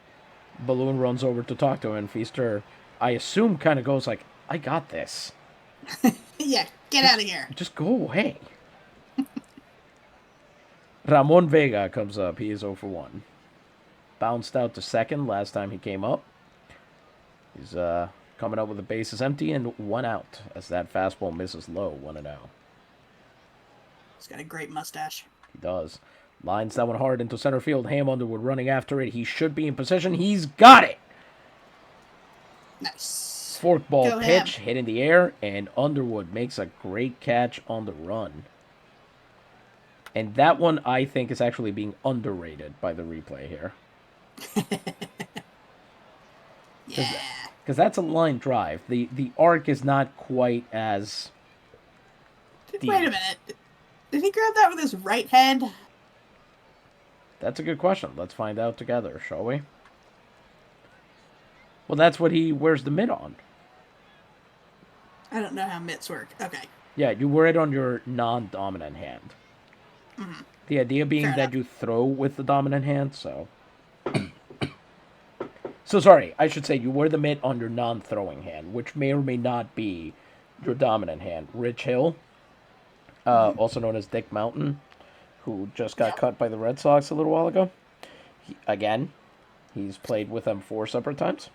Balloon runs over to talk to him. Feaster, I assume, kind of goes like, I got this. Yeah, get out of here. Just go away. Ramon Vega comes up. He is 0 for 1. Bounced out to second last time he came up. He's coming up with the bases empty and 1 out as that fastball misses low, 1-0. He's got a great mustache. He does. Lines that one hard into center field. Ham Underwood running after it. He should be in position. He's got it. Nice. Forkball pitch hit in the air, and Underwood makes a great catch on the run. And that one, I think, is actually being underrated by the replay here. Yeah. Because that's a line drive. The arc is not quite as deep. Wait a minute. Did he grab that with his right hand? That's a good question. Let's find out together, shall we? Well, that's what he wears the mitt on. I don't know how mitts work. Okay. Yeah, you wear it on your non-dominant hand. Mm-hmm. The idea being that you throw with the dominant hand, so... So, sorry, I should say you wear the mitt on your non-throwing hand, which may or may not be your dominant hand. Rich Hill, also known as Dick Mountain, who just got cut by the Red Sox a little while ago. He's played with them 4 separate times.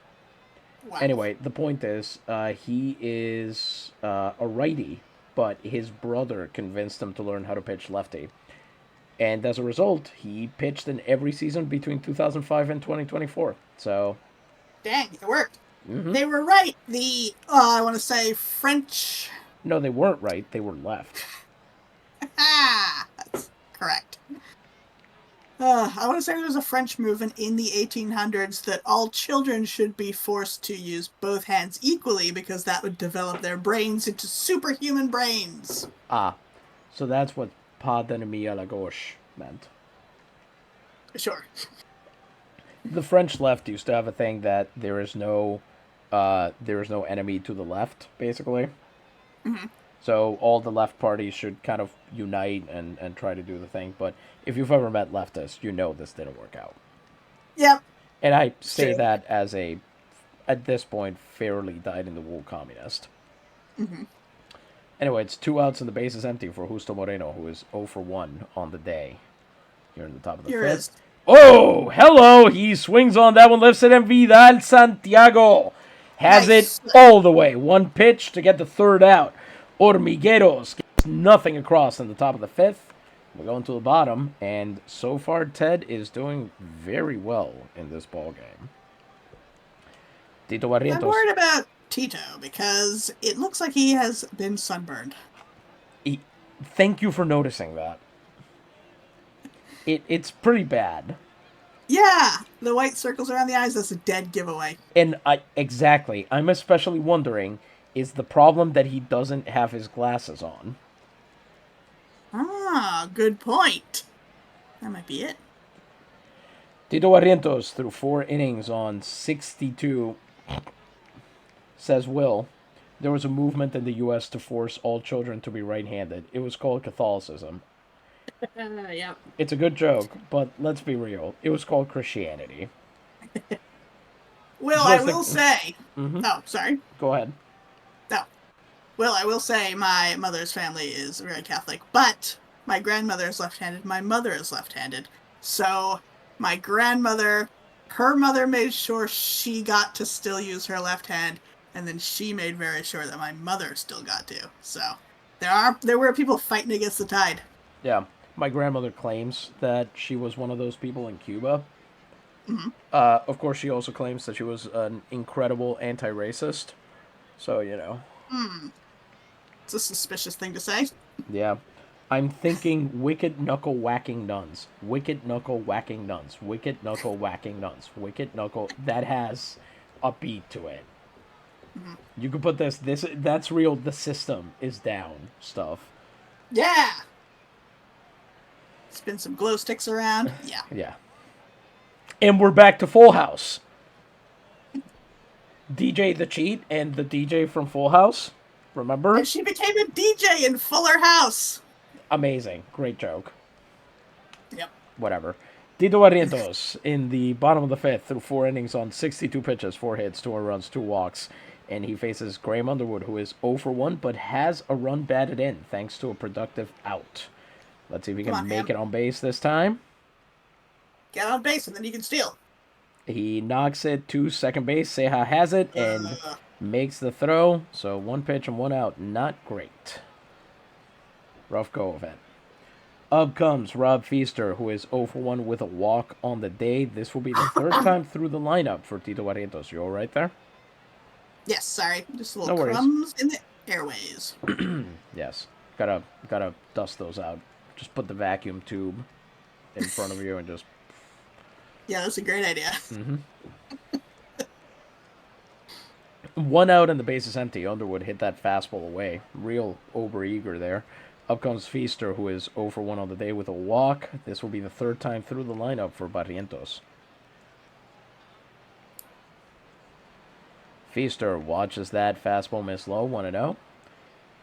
Wow. Anyway, the point is, he is a righty, but his brother convinced him to learn how to pitch lefty. And as a result, he pitched in every season between 2005 and 2024. So, dang, it worked. Mm-hmm. They were right. The, I want to say French... No, they weren't right. They were left. That's correct. I want to say there was a French movement in the 1800s that all children should be forced to use both hands equally because that would develop their brains into superhuman brains. So that's what pas d'ennemi à la gauche meant. Sure. The French left used to have a thing that there is no enemy to the left, basically. Mm-hmm. So all the left parties should kind of unite and try to do the thing. But if you've ever met leftists, you know this didn't work out. Yep. And I say that as at this point, fairly dyed-in-the-wool communist. Mm-hmm. Anyway, it's 2 outs and the base is empty for Justo Moreno, who is 0 for 1 on the day. Here in the top of the Here fifth. is. Oh, hello! He swings on that one, lifts it, and Vidal Santiago has Nice. it all the way. 1 pitch to get the 3rd out. Hormigueros gets nothing across in the top of the 5th. We're going to the bottom, and so far Ted is doing very well in this ball game. Tito I'm Barrientos. worried about Tito because it looks like he has been sunburned. Thank you for noticing that. It's pretty bad. Yeah, the white circles around the eyes, that's a dead giveaway. And exactly, I'm especially wondering, is the problem that he doesn't have his glasses on? Ah, good point. That might be it. Tito Barrientos threw 4 innings on 62, says Will. There was a movement in the U.S. to force all children to be right-handed. It was called Catholicism. Yeah. It's a good joke, but let's be real. It was called Christianity. Will, I will say... Oh, sorry. Go ahead. No. Well, I will say my mother's family is very Catholic, but my grandmother is left-handed, my mother is left-handed. So my grandmother, her mother made sure she got to still use her left hand, and then she made very sure that my mother still got to. So there were people fighting against the tide. Yeah. My grandmother claims that she was one of those people in Cuba. Mm-hmm. Of course, she also claims that she was an incredible anti-racist. So, you know. It's a suspicious thing to say. Yeah. I'm thinking wicked knuckle whacking nuns. Wicked knuckle whacking nuns. Wicked knuckle whacking nuns. Wicked knuckle. That has a beat to it. Mm-hmm. You could put that's real. The system is down stuff. Yeah! Spin some glow sticks around. Yeah. Yeah. And we're back to Full House. DJ the Cheat and the DJ from Full House. Remember? And she became a DJ in Fuller House. Amazing. Great joke. Yep. Whatever. Tito Barrientos in the bottom of the 5th threw 4 innings on 62 pitches, 4 hits, 2 runs, 2 walks. And he faces Graham Underwood, who is 0 for 1, but has a run batted in thanks to a productive out. Let's see if he can make it on base this time. Get on base and then you can steal. He knocks it to second base. Ceja has it and makes the throw. So 1 pitch and 1 out. Not great. Rough go of it. Up comes Rob Feaster, who is 0 for 1 with a walk on the day. This will be the 3rd time through the lineup for Tito Barrientos. You all right there? Yes, sorry. Just little crumbs in the airways. Yes. Gotta dust those out. Just put the vacuum tube in front of you and just... Yeah, that's a great idea. 1 out and the base is empty. Underwood hit that fastball away. Real over-eager there. Up comes Feaster, who is 0 for 1 on the day with a walk. This will be the 3rd time through the lineup for Barrientos. Feaster watches that fastball miss low, 1-0.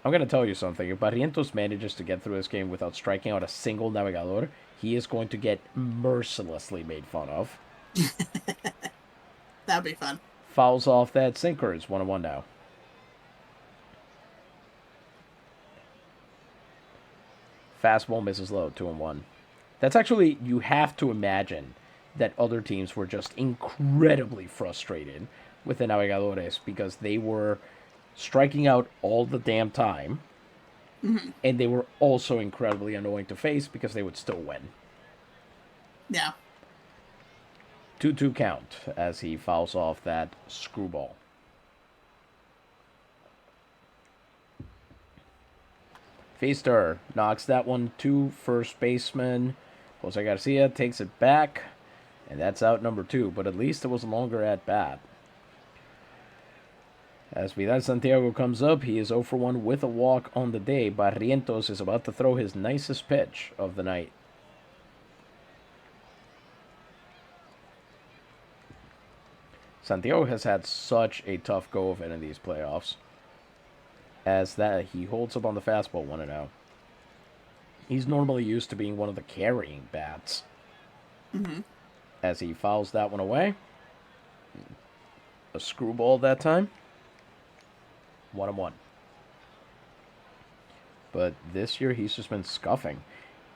I'm going to tell you something. If Barrientos manages to get through this game without striking out a single Navegador, he is going to get mercilessly made fun of. That'd be fun. Fouls off that sinker. It's 1-1 now. Fastball misses low, 2-1. That's actually, you have to imagine that other teams were just incredibly frustrated with the Navegadores because they were striking out all the damn time. Mm-hmm. And they were also incredibly annoying to face because they would still win. Yeah. 2-2 count as he fouls off that screwball. Feaster knocks that one to first baseman. Jose Garcia takes it back, and that's out number 2, but at least it was a longer at bat. As Vidal Santiago comes up, he is 0 for 1 with a walk on the day. Barrientos is about to throw his nicest pitch of the night. Santiago has had such a tough go of it in these playoffs. As that he holds up on the fastball 1-0. He's normally used to being one of the carrying bats. Mm-hmm. As he fouls that one away. A screwball that time. 1-1. But this year, he's just been scuffing.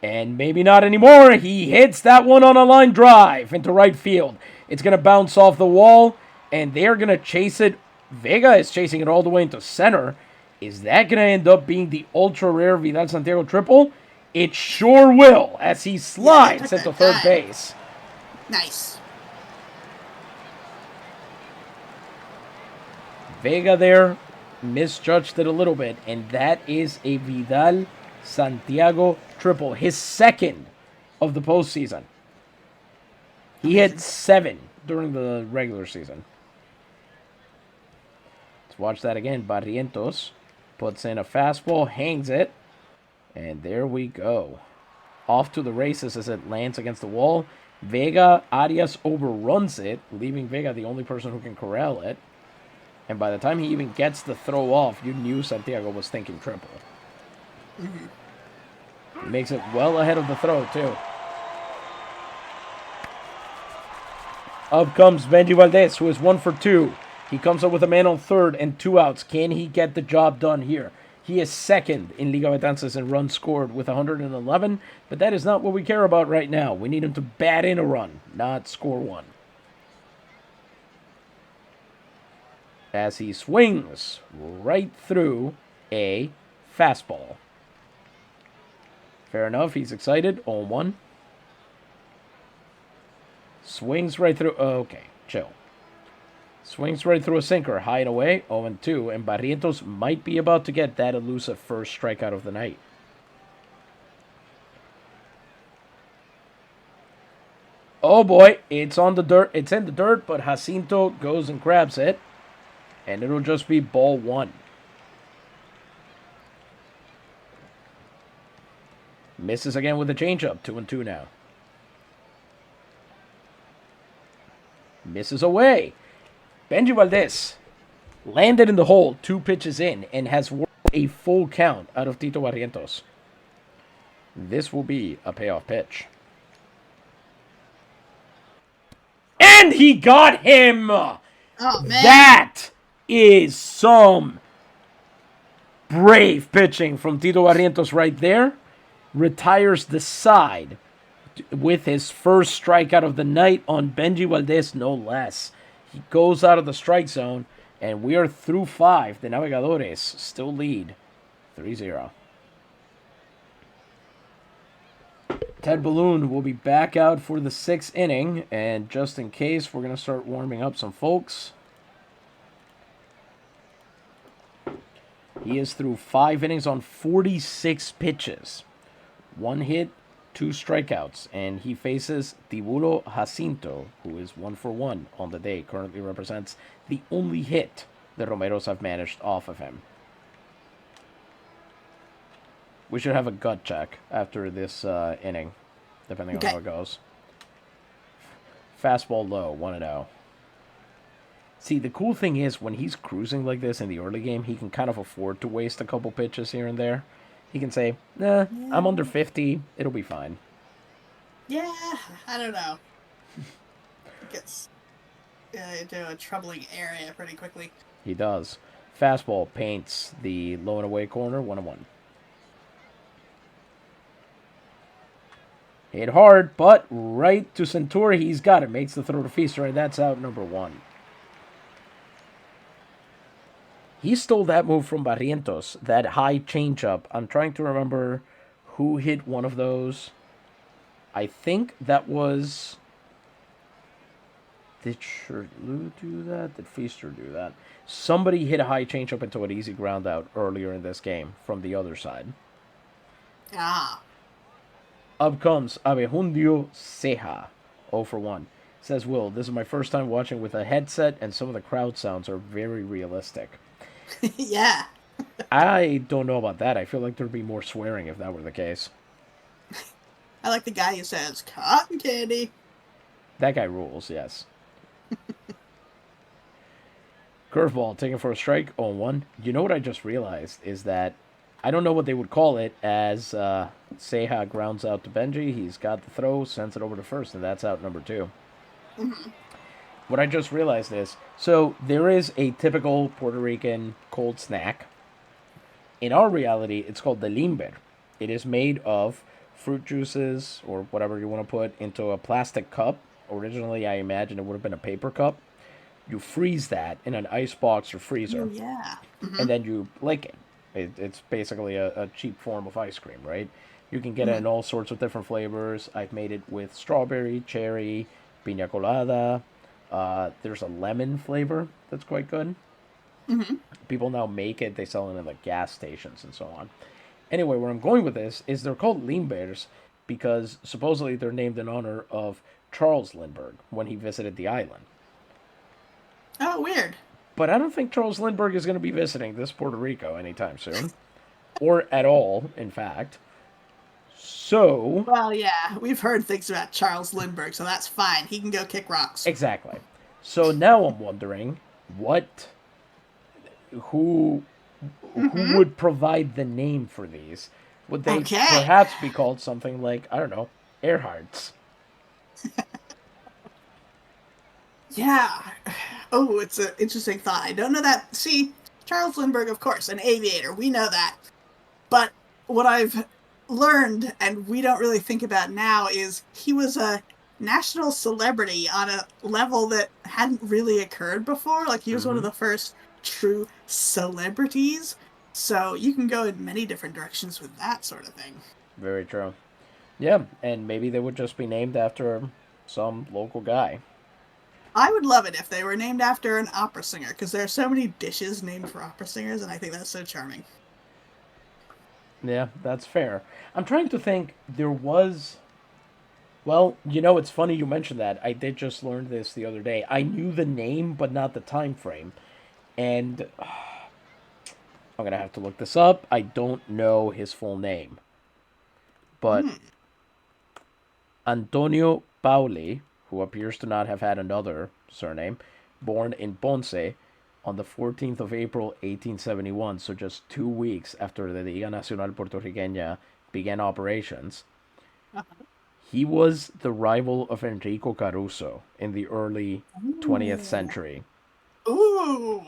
And maybe not anymore. He hits that one on a line drive into right field. It's going to bounce off the wall, and they're going to chase it. Vega is chasing it all the way into center. Is that going to end up being the ultra-rare Vidal Santiago triple? It sure will, as he slides into third base. Nice. Vega there misjudged it a little bit, and that is a Vidal Santiago triple, his second of the postseason. He hit 7 during the regular season. Let's watch that again. Barrientos puts in a fastball, hangs it, and there we go. Off to the races as it lands against the wall. Vega, Arias overruns it, leaving Vega the only person who can corral it. And by the time he even gets the throw off, you knew Santiago was thinking triple. He makes it well ahead of the throw, too. Up comes Benji Valdez, who is 1 for 2. He comes up with a man on third and 2 outs. Can he get the job done here? He is second in Liga Betances in runs scored with 111, but that is not what we care about right now. We need him to bat in a run, not score one. As he swings right through a fastball. Fair enough, he's excited. 0-1. Swings right through. Okay, chill. Swings right through a sinker, high and away. 0-2, and Barrientos might be about to get that elusive first strikeout of the night. Oh boy, it's on the dirt. It's in the dirt, but Jacinto goes and grabs it. And it'll just be ball 1. Misses again with a changeup. 2-2 now. Misses away. Benji Valdez landed in the hole 2 pitches in and has worked a full count out of Tito Barrientos. This will be a payoff pitch. And he got him! Oh, man. That is some brave pitching from Tito Barrientos right there. Retires the side with his first strikeout of the night on Benji Valdez, no less. He goes out of the strike zone, and we are through 5. The Navegadores still lead 3-0. Ted Balloon will be back out for the 6th inning, and just in case, we're going to start warming up some folks. He is through 5 innings on 46 pitches. 1 hit, 2 strikeouts, and he faces Tibulo Jacinto, who is 1 for 1 on the day. Currently represents the only hit the Romeros have managed off of him. We should have a gut check after this inning, depending on how it goes. Fastball low, 1-0. See, the cool thing is, when he's cruising like this in the early game, he can kind of afford to waste a couple pitches here and there. He can say, nah, I'm under 50, it'll be fine. Yeah, I don't know. It gets into a troubling area pretty quickly. He does. Fastball paints the low and away corner, 1-1. Hit hard, but right to Centauri, he's got it. Makes the throw to Feaster, and that's out number 1. He stole that move from Barrientos, that high changeup. I'm trying to remember who hit one of those. I think that was... Did Shirley do that? Did Feaster do that? Somebody hit a high changeup into an easy ground out earlier in this game from the other side. Ah. Up comes Abejundio Ceja, 0 for 1. Says, Will, this is my first time watching with a headset, and some of the crowd sounds are very realistic. Yeah. I don't know about that. I feel like there'd be more swearing if that were the case. I like the guy who says, cotton candy. That guy rules, yes. Curveball, taken for a strike, 0-1. You know what I just realized is that I don't know what they would call it as Ceja grounds out to Benji. He's got the throw, sends it over to first, and that's out number 2. Mm-hmm. What I just realized is, so there is a typical Puerto Rican cold snack, In our reality, it's called the limber. It is made of fruit juices or whatever you want to put into a plastic cup. Originally, I imagine it would have been a paper cup. You freeze that in an ice box or Oh freezer, yeah. and then you lick it. It's basically a cheap form of ice cream, right? You can get it in all sorts of different flavors. I've made it with strawberry, cherry, piña colada. There's a lemon flavor that's quite good. People now make it. They sell it in like gas stations and so on. Anyway, where I'm going with this is they're called Limbers because supposedly they're named in honor of Charles Lindbergh when he visited the island. Oh, weird. But I don't think Charles Lindbergh is going to be visiting this Puerto Rico anytime soon, or at all, in fact. So, Well, yeah, we've heard things about Charles Lindbergh, so that's fine. He can go kick rocks. exactly. So now I'm wondering what, who, who would provide the name for these? Would they Okay. perhaps be called something like, I don't know, Earhart's? Yeah. Oh, it's an interesting thought. I don't know that. See, Charles Lindbergh, of course, an aviator. We know that. But what I've learned, and we don't really think about now, is he was a national celebrity on a level that hadn't really occurred before. Like, he was one of the first true celebrities. So you can go in many different directions with that sort of thing. Very true. Yeah, and maybe they would just be named after some local guy. I would love it if they were named after an opera singer, because there are so many dishes named for opera singers, and I think that's so charming. Yeah, that's fair. I'm trying to think. There was. Well, it's funny you mentioned that. I did just learn this the other day. I knew the name, but not the time frame. And I'm going to have to look this up. I don't know his full name. But Antonio Pauli, who appears to not have had another surname, born in Ponce on the 14th of April, 1871, so just 2 weeks after the Liga Nacional Puertorriqueña began operations. He was the rival of Enrico Caruso in the early 20th century. Ooh.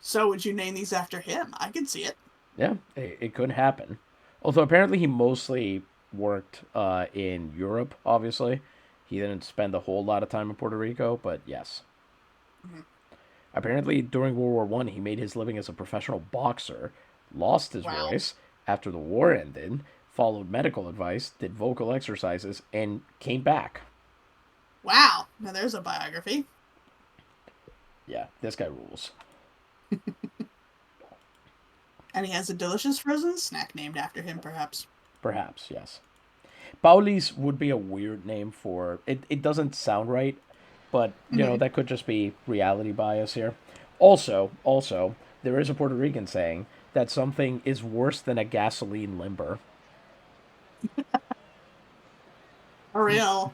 So would you name these after him? I could see it. Yeah, it could happen. Although apparently he mostly worked in Europe, obviously. He didn't spend a whole lot of time in Puerto Rico, but yes. Apparently, during World War One, he made his living as a professional boxer, lost his Wow. voice after the war ended, followed medical advice, did vocal exercises, and came back. Wow. Now there's a biography. Yeah, this guy rules. And he has a delicious frozen snack named after him, perhaps. Perhaps, yes. Paulis would be a weird name for it. It doesn't sound right, but that could just be reality bias here. Also, there is a Puerto Rican saying that something is worse than a gasoline limber. For real.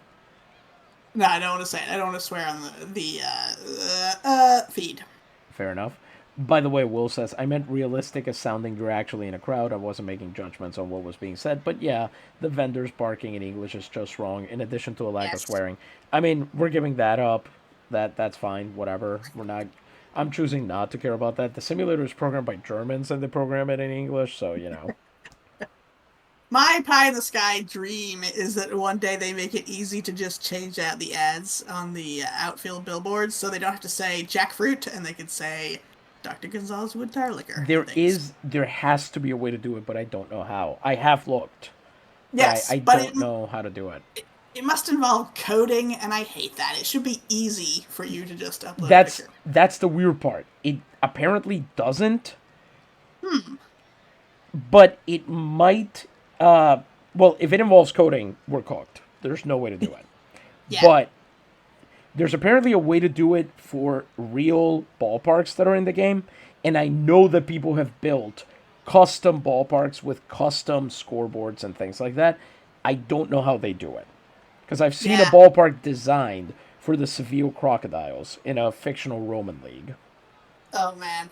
No, I don't want to say it. I don't want to swear on the feed. Fair enough. By the way, Will says, I meant realistic as sounding you're actually in a crowd. I wasn't making judgments on what was being said. But yeah, the vendors barking in English is just wrong, in addition to a lack of Yes. swearing. I mean, we're giving that up. That's fine, whatever. We're not I'm choosing not to care about that. The simulator is programmed by Germans and they program it in English, so My pie in the sky dream is that one day they make it easy to just change out the ads on the outfield billboards, so they don't have to say jackfruit and they can say Dr. Gonzalez Wood Tire Liquor. There has to be a way to do it, but I don't know how. I have looked. Yes, I but don't know how to do it. It must involve coding, and I hate that. It should be easy for you to just upload a That's picture. that's the weird part. It apparently doesn't. But it might. Well, if it involves coding, we're cooked. There's no way to do it. Yeah. But there's apparently a way to do it for real ballparks that are in the game, and I know that people have built custom ballparks with custom scoreboards and things like that. I don't know how they do it. Because I've seen a Yeah. ballpark designed for the Seville Crocodiles in a fictional Roman league. Oh, man.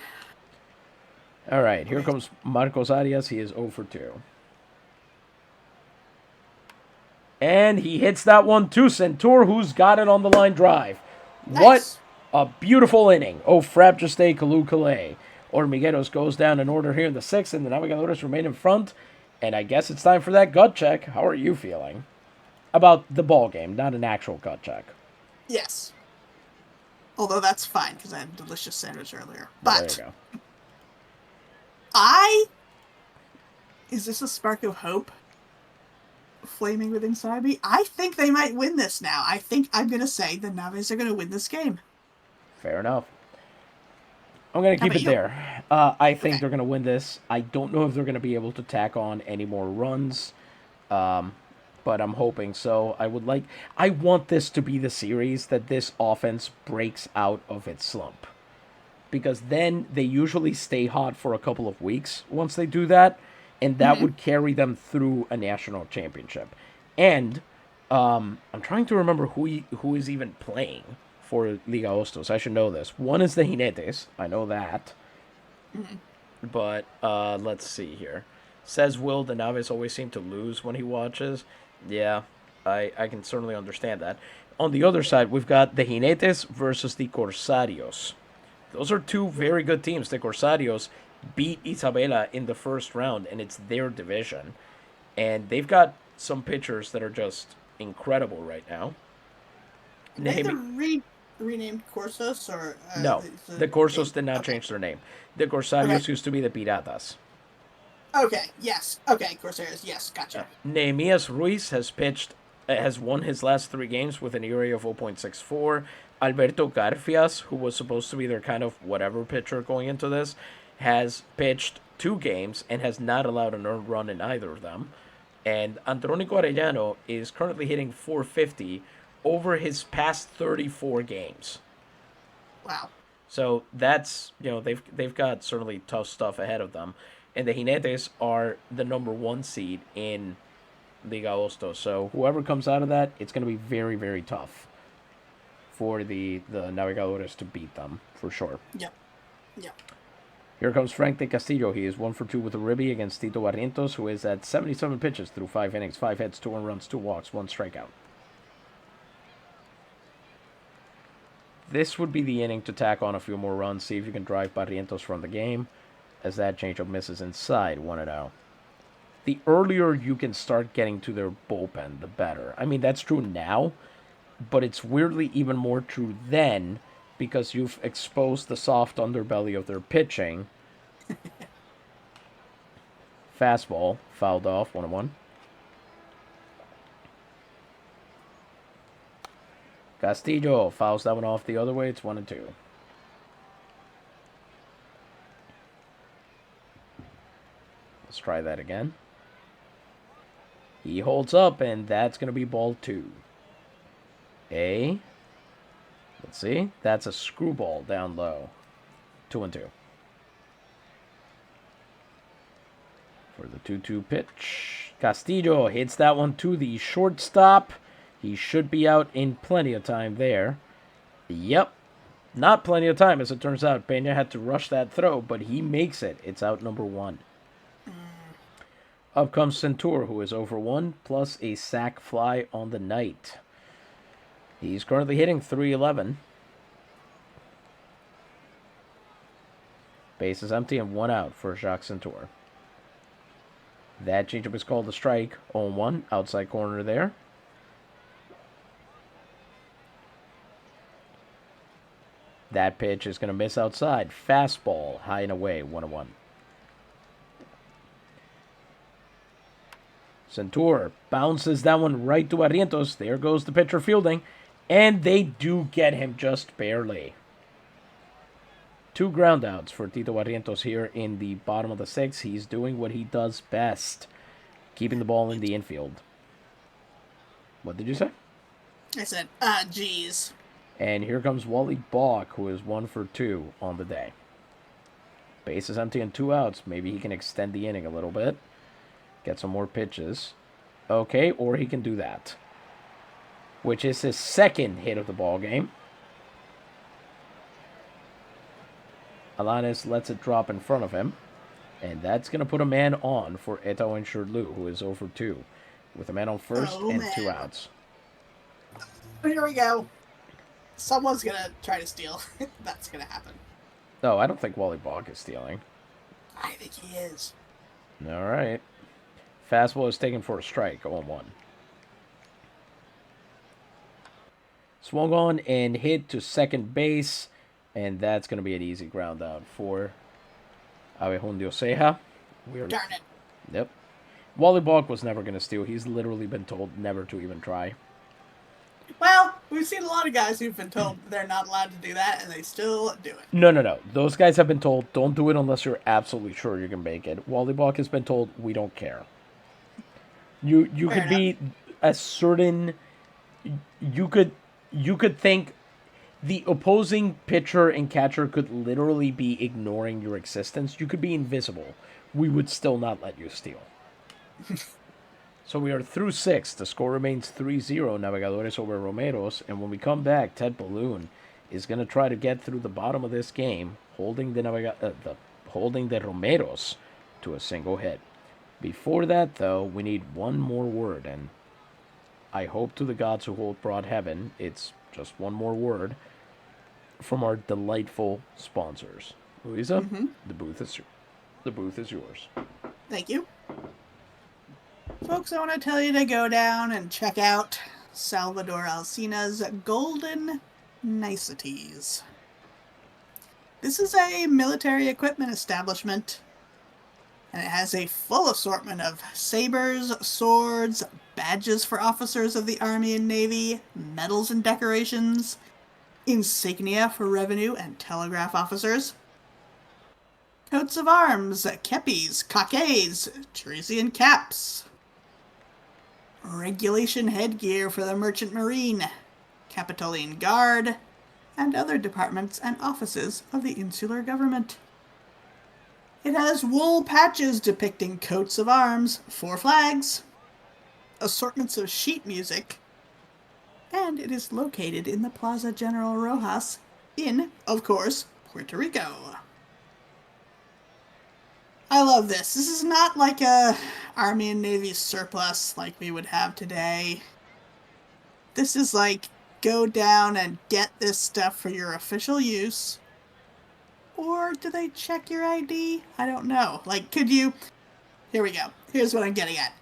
All right, here comes Marcos Arias. He is 0 for 2. And he hits that one to Centaur, who's got it on the line drive. Nice. What a beautiful inning. Oh, Frab just Kalu Kalei. Hormigueros goes down in order here in the 6th, and the Navigadores remain in front. And I guess it's time for that gut check. How are you feeling about the ball game, not an actual gut check? Yes. Although that's fine, because I had a delicious sandwich earlier. Well, there But you go. is this a spark of hope flaming within inside me? I think they might win this now. I think I'm going to say the Naves are going to win this game. Fair enough. I'm going to keep it there. I think they're going to win this. I don't know if they're going to be able to tack on any more runs, but I'm hoping so. I want this to be the series that this offense breaks out of its slump. Because then they usually stay hot for a couple of weeks once they do that, and that would carry them through a national championship. And I'm trying to remember who is even playing for Liga Hostos. I should know this. One is the Jinetes. I know that. But let's see here. Says Will, the Naves always seem to lose when he watches. Yeah, I can certainly understand that. On the other side, we've got the Jinetes versus the Corsarios. Those are two very good teams. The Corsarios beat Isabela in the first round, and it's their division. And they've got some pitchers that are just incredible right now. They renamed Corsos, or no, the Corsos did not change their name. The Corsarios used to be the Piratas. Okay, yes. Okay, Corsarios, yes, gotcha. Nehemias Ruiz has won his last 3 games with an ERA of 0.64. Alberto Garfias, who was supposed to be their kind of whatever pitcher going into this, has pitched 2 games and has not allowed an earned run in either of them. And Andrónico Arellano is currently hitting .450 over his past 34 games. Wow. So that's, they've got certainly tough stuff ahead of them. And the Jinetes are the number 1 seed in Liga Hostos. So whoever comes out of that, it's going to be very, very tough for the Navigadores to beat them, for sure. Yep. Here comes Frank de Castillo. He is 1 for 2 with a ribby against Tito Barrientos, who is at 77 pitches through 5 innings, 5 hits, 2 earned runs, 2 walks, 1 strikeout. This would be the inning to tack on a few more runs, see if you can drive Barrientos from the game, as that changeup misses inside, 1-0. The earlier you can start getting to their bullpen, the better. I mean, that's true now, but it's weirdly even more true then, because you've exposed the soft underbelly of their pitching. Fastball, fouled off, 1-1. Castillo fouls that one off the other way, it's 1-2. Let's try that again. He holds up, and that's going to be ball 2. Let's see. That's a screwball down low. 2-2. For the 2-2 pitch. Castillo hits that one to the shortstop. He should be out in plenty of time there. Yep. Not plenty of time, as it turns out. Peña had to rush that throw, but he makes it. It's out number 1. Up comes Centur, who is over 1, plus a sac fly on the night. He's currently hitting .311. Base is empty and 1 out for Jacques Centur. That changeup is called a strike. 0-1, outside corner there. That pitch is going to miss outside. Fastball, high and away, 1-1. Centur bounces that one right to Barrientos. There goes the pitcher fielding. And they do get him just barely. 2 groundouts for Tito Barrientos here in the bottom of the 6th. He's doing what he does best. Keeping the ball in the infield. What did you say? I said, geez. And here comes Wally Balk, who is 1 for 2 on the day. Base is empty and 2 outs. Maybe he can extend the inning a little bit. Get some more pitches. Okay, or he can do that. Which is his 2nd hit of the ball game. Alanis lets it drop in front of him. And that's going to put a man on for Eto Insured-Lu, who is over 2. With a man on first and 2 outs. Here we go. Someone's going to try to steal. That's going to happen. No, I don't think Wally Balk is stealing. I think he is. All right. Fastball is taken for a strike, 0-1. Swung on and hit to second base, and that's going to be an easy ground out for Abejundio Ceja. We're, Darn it. yep. Wally Balk was never going to steal. He's literally been told never to even try. Well, we've seen a lot of guys who've been told they're not allowed to do that, and they still do it. No. Those guys have been told don't do it unless you're absolutely sure you can make it. Wally Balk has been told we don't care. You Fair could enough. be a certain you could think the opposing pitcher and catcher could literally be ignoring your existence. You could be invisible. We would still not let you steal. So we are through 6. The score remains 3-0, Navegadores over Romeros. And when we come back, Ted Balloon is going to try to get through the bottom of this game, holding the Romeros to a single hit. Before that, though, we need one more word, and I hope to the gods who hold broad heaven it's just one more word from our delightful sponsors. Louisa, the booth is yours. Thank you. Folks, I want to tell you to go down and check out Salvador Alcina's Golden Niceties. This is a military equipment establishment, and it has a full assortment of sabers, swords, badges for officers of the Army and Navy, medals and decorations, insignia for revenue and telegraph officers, coats of arms, kepis, cockades, Teresian caps, regulation headgear for the Merchant Marine, Capitoline Guard, and other departments and offices of the insular government. It has wool patches depicting coats of arms, 4 flags, assortments of sheet music, and it is located in the Plaza General Rojas in, of course, Puerto Rico. I love this. This is not like a Army and Navy surplus like we would have today. This is like, go down and get this stuff for your official use. Or do they check your ID? I don't know. Like, could you... Here we go. Here's what I'm getting at.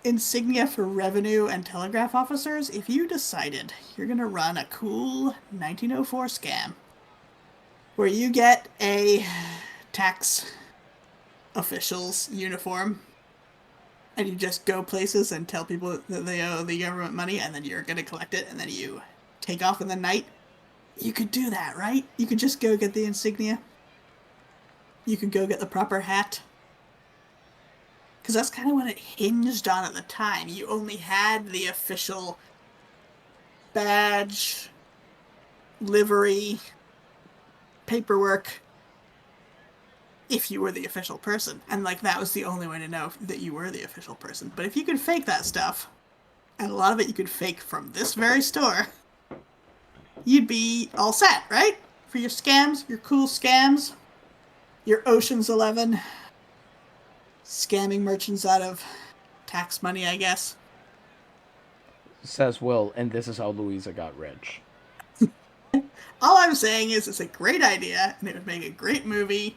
Insignia for revenue and telegraph officers. If you decided you're going to run a cool 1904 scam where you get a tax official's uniform and you just go places and tell people that they owe the government money and then you're going to collect it and then you take off in the night, you could do that, right? You could just go get the insignia. You could go get the proper hat. Because that's kind of what it hinged on at the time. You only had the official badge, livery, paperwork, if you were the official person. And, like, that was the only way to know that you were the official person. But if you could fake that stuff, and a lot of it you could fake from this very store, you'd be all set, right? For your scams, your cool scams, your Ocean's 11, scamming merchants out of tax money, I guess. Says Will, and this is how Louisa got rich. All I'm saying is it's a great idea, and it would make a great movie,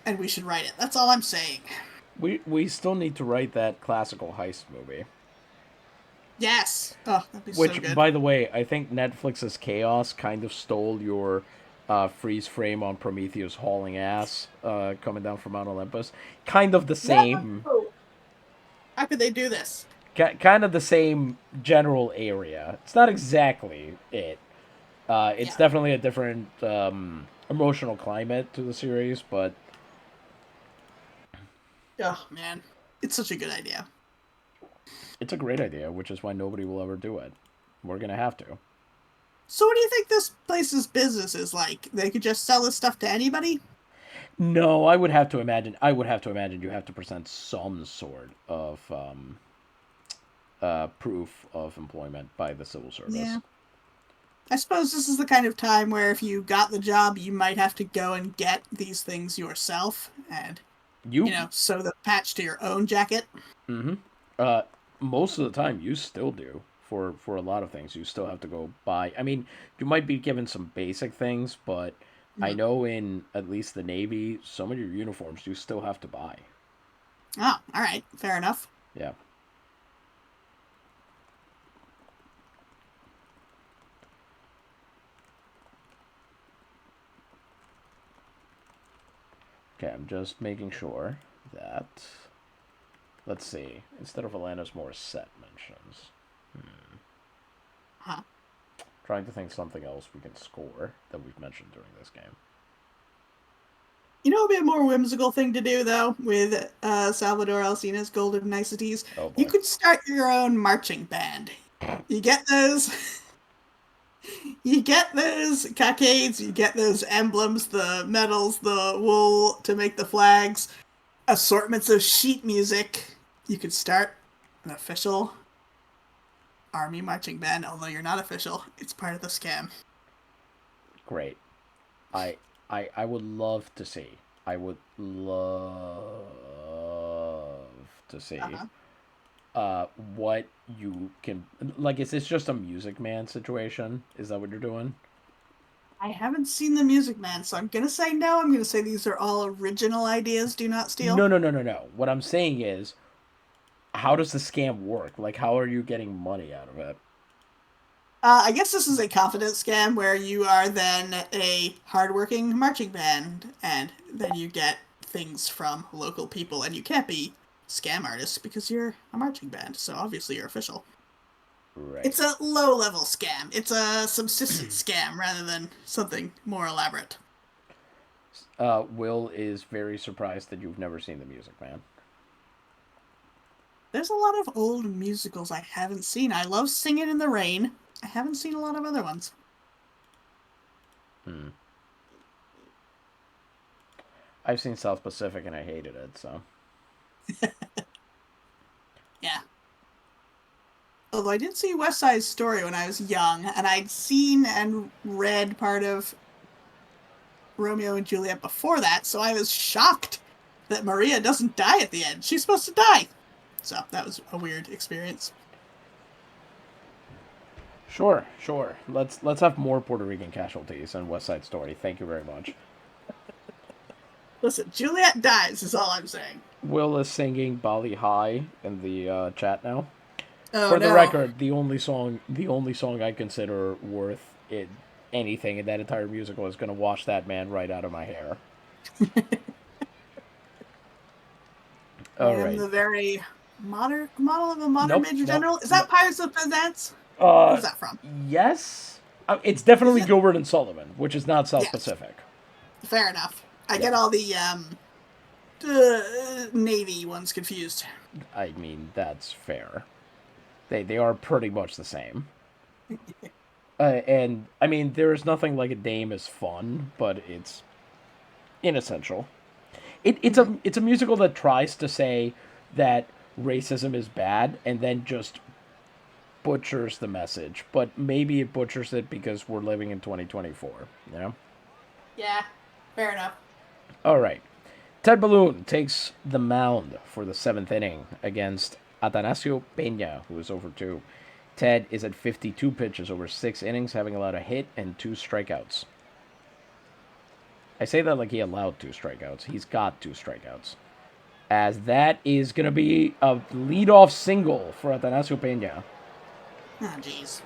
and we should write it. That's all I'm saying. We still need to write that classical heist movie. Yes. Oh, that'd be Which, so good. by the way, I think Netflix's Chaos kind of stole your freeze frame on Prometheus hauling ass coming down from Mount Olympus. Kind of the same. No! How could they do this? Kind of the same general area. It's not exactly it. It's definitely a different emotional climate to the series, but Oh, man. It's such a good idea. it's a great idea, which is why nobody will ever do it. We're gonna have to. So what do you think this place's business is like? They could just sell this stuff to anybody? No, I would have to imagine. I would have to imagine you have to present some sort of proof of employment by the civil service. Yeah. I suppose this is the kind of time where if you got the job, you might have to go and get these things yourself and, You, sew the patch to your own jacket. most of the time, you still do for a lot of things. You still have to go buy. I mean, you might be given some basic things, but I know in at least the Navy, some of your uniforms you still have to buy. Oh, all right. Fair enough. Yeah. Okay, I'm just making sure that... Let's see. Instead of Alanis Morissette mentions. Huh. Trying to think something else we can score that we've mentioned during this game. You know, it'd be a more whimsical thing to do, though, with Salvador Alcina's Golden Niceties. Oh You boy. could start your own marching band. You get those... You get those cockades, you get those emblems, the medals, the wool to make the flags, assortments of sheet music. You could start an official army marching band, although you're not official. It's part of the scam. Great. I would love to see. I would love to see Uh-huh. what you can like. Is this just a Music Man situation? Is that what you're doing? I haven't seen the Music Man, so I'm gonna say no. I'm gonna say these are all original ideas, do not steal. No, no, no, no, no. What I'm saying is, how does the scam work? Like, how are you getting money out of it? I guess this is a confidence scam where you are then a hardworking marching band, and then you get things from local people, and you can't be scam artists because you're a marching band, so obviously you're official. Right. It's a low level scam. It's a subsistence scam rather than something more elaborate. Will is very surprised that you've never seen The Music Man. There's a lot of old musicals I haven't seen. I love Singing in the Rain. I haven't seen a lot of other ones. Hmm. I've seen South Pacific and I hated it, so. Yeah. Although I did see West Side Story when I was young, and I'd seen and read part of Romeo and Juliet before that, so I was shocked that Maria doesn't die at the end. She's supposed to die. So that was a weird experience. Sure, sure. Let's have more Puerto Rican casualties in West Side Story. Thank you very much. Listen, Juliet dies is all I'm saying. Will is singing Bali High in the chat now. Oh For the no. record, the only song I consider worth it anything in that entire musical is gonna wash that man right out of my hair. I All am right. the very model of a modern Nope. Major Nope. General. Is that Nope. Pirates of Penzance? Uh, Who's that from? yes. It's Is definitely it? Gilbert and Sullivan, which is not South Yes. Pacific. Fair enough. I Yeah. get all the Navy ones confused. I mean, that's fair. They are pretty much the same. And I mean, there is nothing like a dame is fun, but it's inessential. It's a musical that tries to say that racism is bad and then just butchers the message. But maybe it butchers it because we're living in 2024. You know. Yeah, fair enough. All right. Ted Balloon takes the mound for the seventh inning against Atanasio Peña, who is over two. Ted is at 52 pitches over 6 innings, having allowed a hit and 2 strikeouts. I say that like he allowed 2 strikeouts. He's got 2 strikeouts. As that is going to be a leadoff single for Atanasio Peña. Oh, jeez.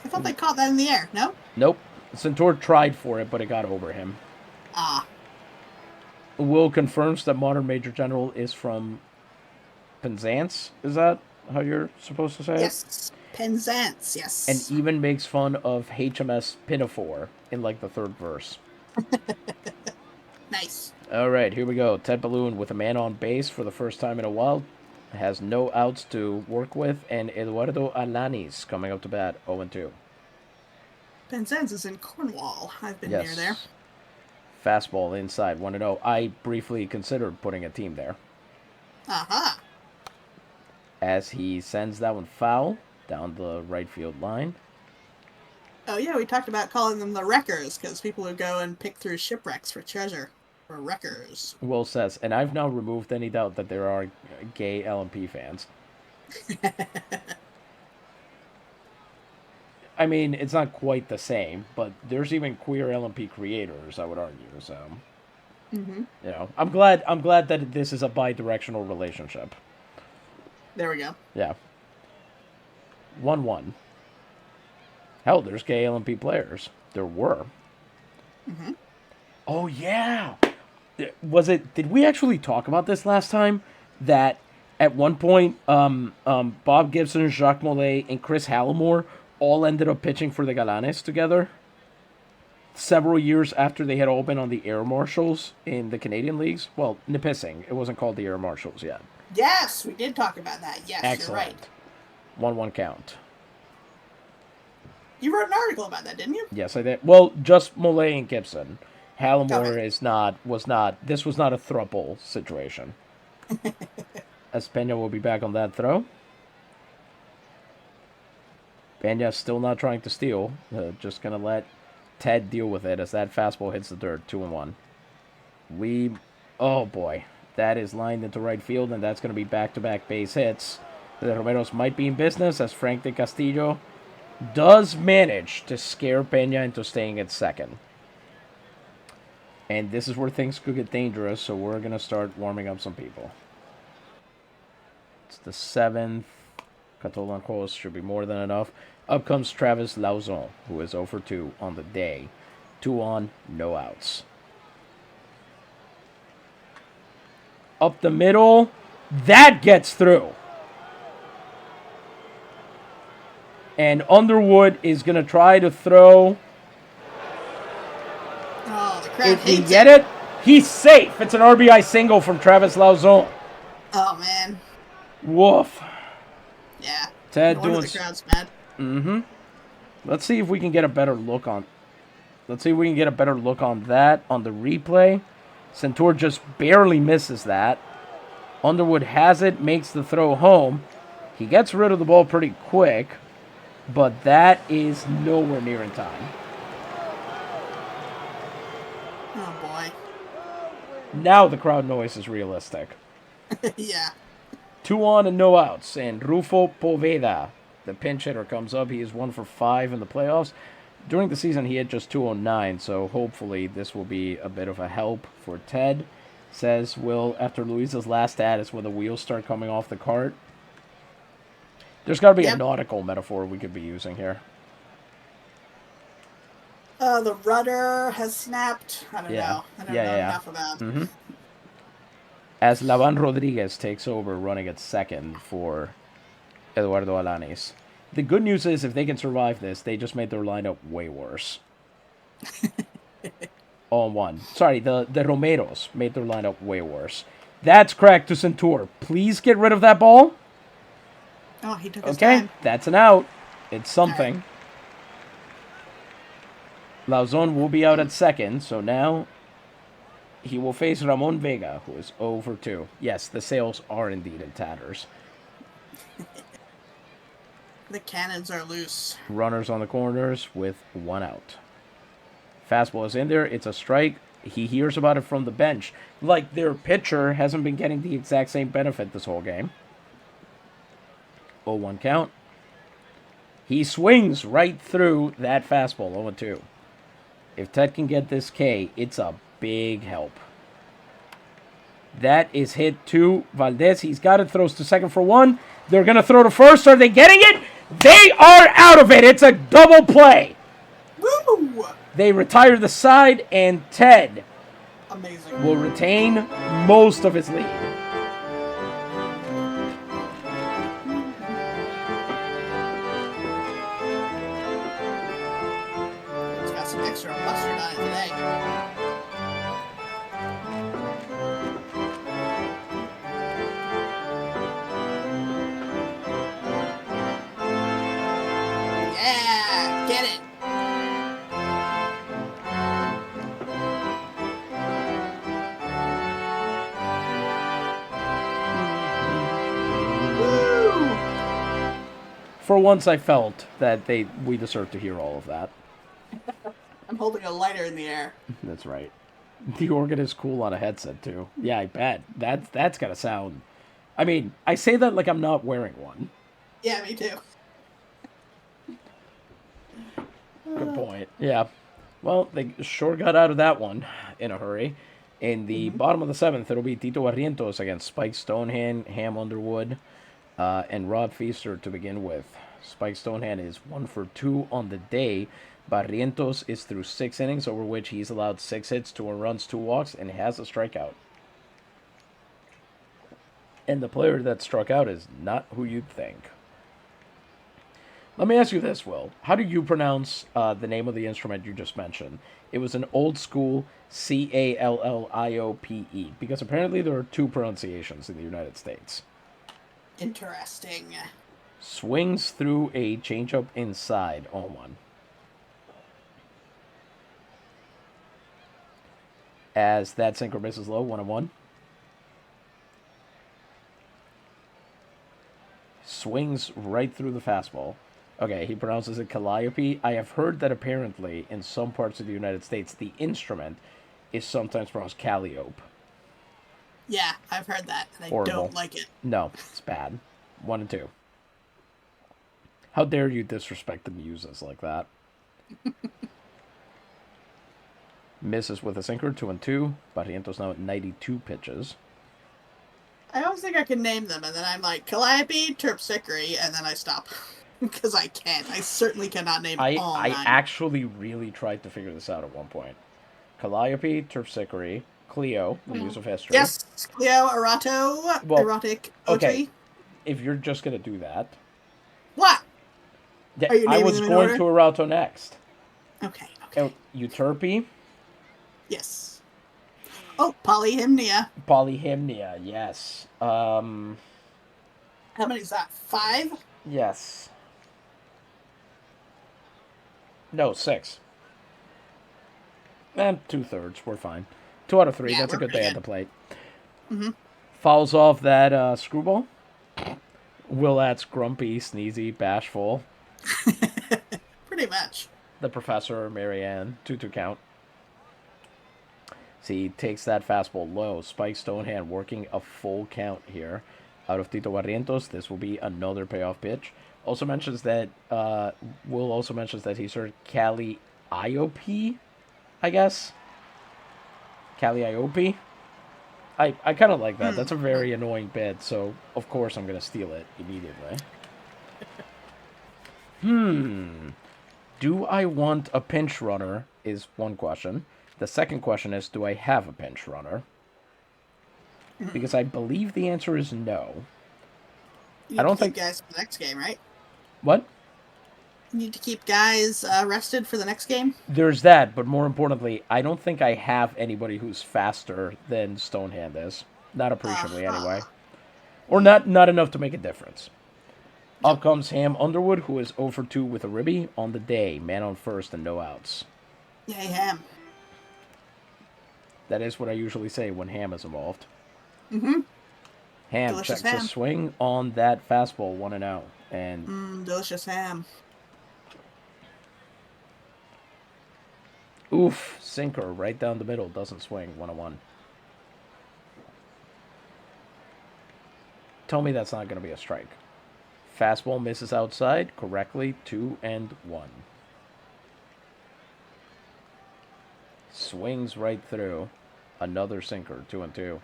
I thought they caught that in the air, no? Nope. Centaur tried for it, but it got over him. Ah. Will confirms that Modern Major General is from Penzance. Is that how you're supposed to say it? Yes. Penzance, yes. And even makes fun of HMS Pinafore in like the third verse. Nice. All right, here we go. Ted Balloon with a man on base for the first time in a while. Has no outs to work with. And Eduardo Alanis coming up to bat 0-2. Penzance is in Cornwall. I've been near Yes. there. Fastball inside 1-0. I briefly considered putting a team there. Aha. As he sends that one foul down the right field line. Oh, yeah, we talked about calling them the wreckers, because people who go and pick through shipwrecks for treasure were wreckers. Will says, and I've now removed any doubt that there are gay LMP fans. I mean, it's not quite the same, but there's even queer LMP creators, I would argue. So, Mm-hmm. I'm glad that this is a bi-directional relationship. There we go. Yeah. 1-1. Hell, there's gay LMP players. There were. Mm-hmm. Oh yeah. Did we actually talk about this last time? That at one point, Bob Gibson, Jacques Mollet, and Chris Hallamore all ended up pitching for the Galanes together. Several years after they had all been on the Air Marshals in the Canadian leagues. Well, Nipissing. It wasn't called the Air Marshals yet. Yes, we did talk about that. Yes, Excellent. You're right. 1-1 count. You wrote an article about that, didn't you? Yes, I did. Well, just Mollet and Gibson. Hallamore Okay. this was not a throuple situation. As Pena will be back on that throw. Pena still not trying to steal. Just going to let Ted deal with it as that fastball hits the dirt. 2-1. Oh boy. That is lined into right field, and that's going to be back-to-back base hits. The Romeros might be in business as Frank de Castillo does manage to scare Pena into staying at second. And this is where things could get dangerous, so we're going to start warming up some people. It's the 7th. Catolan Coast should be more than enough. Up comes Travis Lauzon, who is 0 for 2 on the day. 2 on, no outs. Up the middle. That gets through. And Underwood is going to try to throw. Oh, the crowd If he hates get it, he's safe. It's an RBI single from Travis Lauzon. Oh, man. Woof. Yeah. Ted No wonder doing. the crowd's mad. Mm-hmm. Let's see if we can get a better look on. Let's see if we can get a better look on that on the replay. Centaur just barely misses that. Underwood has it, makes the throw home. He gets rid of the ball pretty quick, but that is nowhere near in time. Oh, boy. Now the crowd noise is realistic. Yeah. 2 on and no outs. And Rufo Poveda, the pinch hitter, comes up. He is 1 for 5 in the playoffs. During the season, he had just 209, so hopefully this will be a bit of a help for Ted. Says, after Luisa's last ad is when the wheels start coming off the cart. There's got to be a nautical metaphor we could be using here. The rudder has snapped. I don't know. I don't know enough about. Mm-hmm. As Lavan Rodriguez takes over running at second for Eduardo Alanis. The good news is if they can survive this, they just made their lineup way worse. 0-1. Sorry, the Romeros made their lineup way worse. That's cracked to Centaur. Please get rid of that ball. Oh, he took his time. That's an out. It's something. Right. Lauzon will be out at second, so now he will face Ramon Vega, who is 0 for 2. Yes, the sails are indeed in tatters. The cannons are loose. Runners on the corners with 1 out. Fastball is in there. It's a strike. He hears about it from the bench. Like their pitcher hasn't been getting the exact same benefit this whole game. 0-1 count. He swings right through that fastball. 0-2. If Ted can get this K, it's a big help. That is hit to Valdez. He's got it. Throws to second for 1. They're going to throw to first. Are they getting it? They are out of it. It's a double play. Woo! They retire the side, and Ted will retain most of his lead. It's got some extra mustard on it today. Yeah, get it. For once, I felt that we deserved to hear all of that. I'm holding a lighter in the air. That's right. The organ is cool on a headset, too. Yeah, I bet. That's got to sound... I mean, I say that like I'm not wearing one. Yeah, me too. Good point. Yeah. Well, they sure got out of that one in a hurry. In the bottom of the seventh, it'll be Tito Barrientos against Spike Stonehand, Ham Underwood, and Rob Feaster to begin with. Spike Stonehand is 1 for 2 on the day. Barrientos is through 6 innings, over which he's allowed 6 hits, 2 runs, 2 walks, and has a strikeout. And the player that struck out is not who you'd think. Let me ask you this, Will. How do you pronounce the name of the instrument you just mentioned? It was an old school Calliope, because apparently there are 2 pronunciations in the United States. Interesting. Swings through a changeup inside, 0-1. As that sinker misses low, 1-1. Swings right through the fastball. Okay, he pronounces it Calliope. I have heard that apparently in some parts of the United States, the instrument is sometimes pronounced Calliope. Yeah, I've heard that, and I don't like it. No, it's bad. 1-2. How dare you disrespect the muses like that? Misses with a sinker, 2-2. Barrientos now at 92 pitches. I always think I can name them, and then I'm like, Calliope, Terpsichore, and then I stop. Because I can't. I certainly cannot name all 9. I actually really tried to figure this out at one point. Calliope, Terpsichore, Cleo, the Muse of History. Yes, Cleo, Erato, Erotic, okay. If you're just going to do that. What? Yeah, I was going to Erato next. Okay. Euterpe. Yes. Oh, Polyhymnia. Polyhymnia, yes. How many is that? 5? Yes. No, 6. And 2/3. We're fine. 2 out of 3. That's a good day at the plate. Mm-hmm. Fouls off that screwball. Will that's grumpy, sneezy, bashful. Pretty much. The professor, Marianne, 2-2 count. See, he takes that fastball low. Spike Stonehand working a full count here. Out of Tito Barrientos, this will be another payoff pitch. Also mentions that, Will also mentions that he's heard Calliope, I guess. Calliope. I kind of like that. That's a very annoying bit, so of course I'm going to steal it immediately. Do I want a pinch runner is one question. The second question is, do I have a pinch runner? Because I believe the answer is no. I don't think guys for the next game, right? What? You need to keep guys rested for the next game? There's that, but more importantly, I don't think I have anybody who's faster than Stonehand is. Not appreciably, anyway. Or not enough to make a difference. Up comes Ham Underwood, who is 0 for 2 with a ribby on the day. Man on first and no outs. Yay, Ham. That is what I usually say when Ham is involved. Mm-hmm. Ham delicious checks a swing on that fastball, 1-0. And delicious ham. Oof, sinker right down the middle, doesn't swing, 1-1. Tell me that's not going to be a strike. Fastball misses outside correctly, 2-1. Swings right through. Another sinker, 2-2.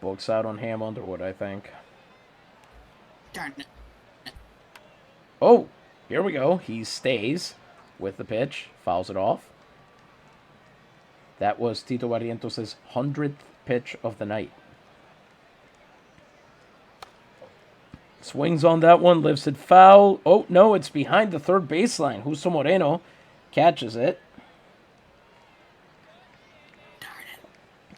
Books out on Ham Underwood, I think. Darn it. Oh, here we go. He stays with the pitch, fouls it off. That was Tito Barrientos' 100th pitch of the night. Swings on that one, lifts it foul. Oh, no, it's behind the third baseline. Justo Moreno catches it. Darn it.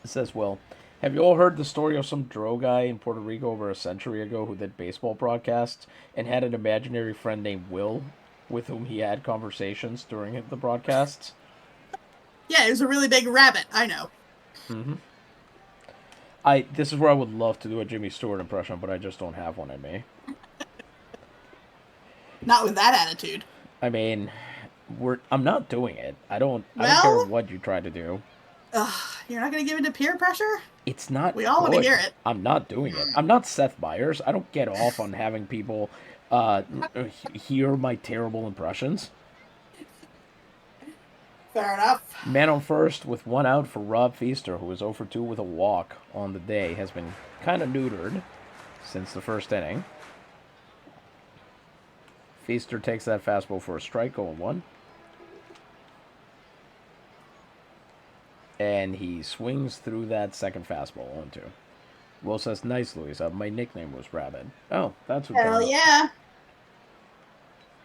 It says, well, have you all heard the story of some Dro guy in Puerto Rico over a century ago who did baseball broadcasts and had an imaginary friend named Will with whom he had conversations during the broadcasts? Yeah, it was a really big rabbit. I know. Mm-hmm. This is where I would love to do a Jimmy Stewart impression, but I just don't have one in me. Not with that attitude. I mean, I'm not doing it. I don't care what you try to do. You're not going to give in to peer pressure? It's not. We all want to hear it. I'm not doing it. I'm not Seth Meyers. I don't get off on having people hear my terrible impressions. Fair enough. Man on first with one out for Rob Feaster, who is 0 for 2 with a walk on the day. Has been kind of neutered since the first inning. Feaster takes that fastball for a strike, 0-1. And he swings through that second fastball, 0-2. Will says, nice, Luis. My nickname was Rabbit. Oh, that's what Hell yeah.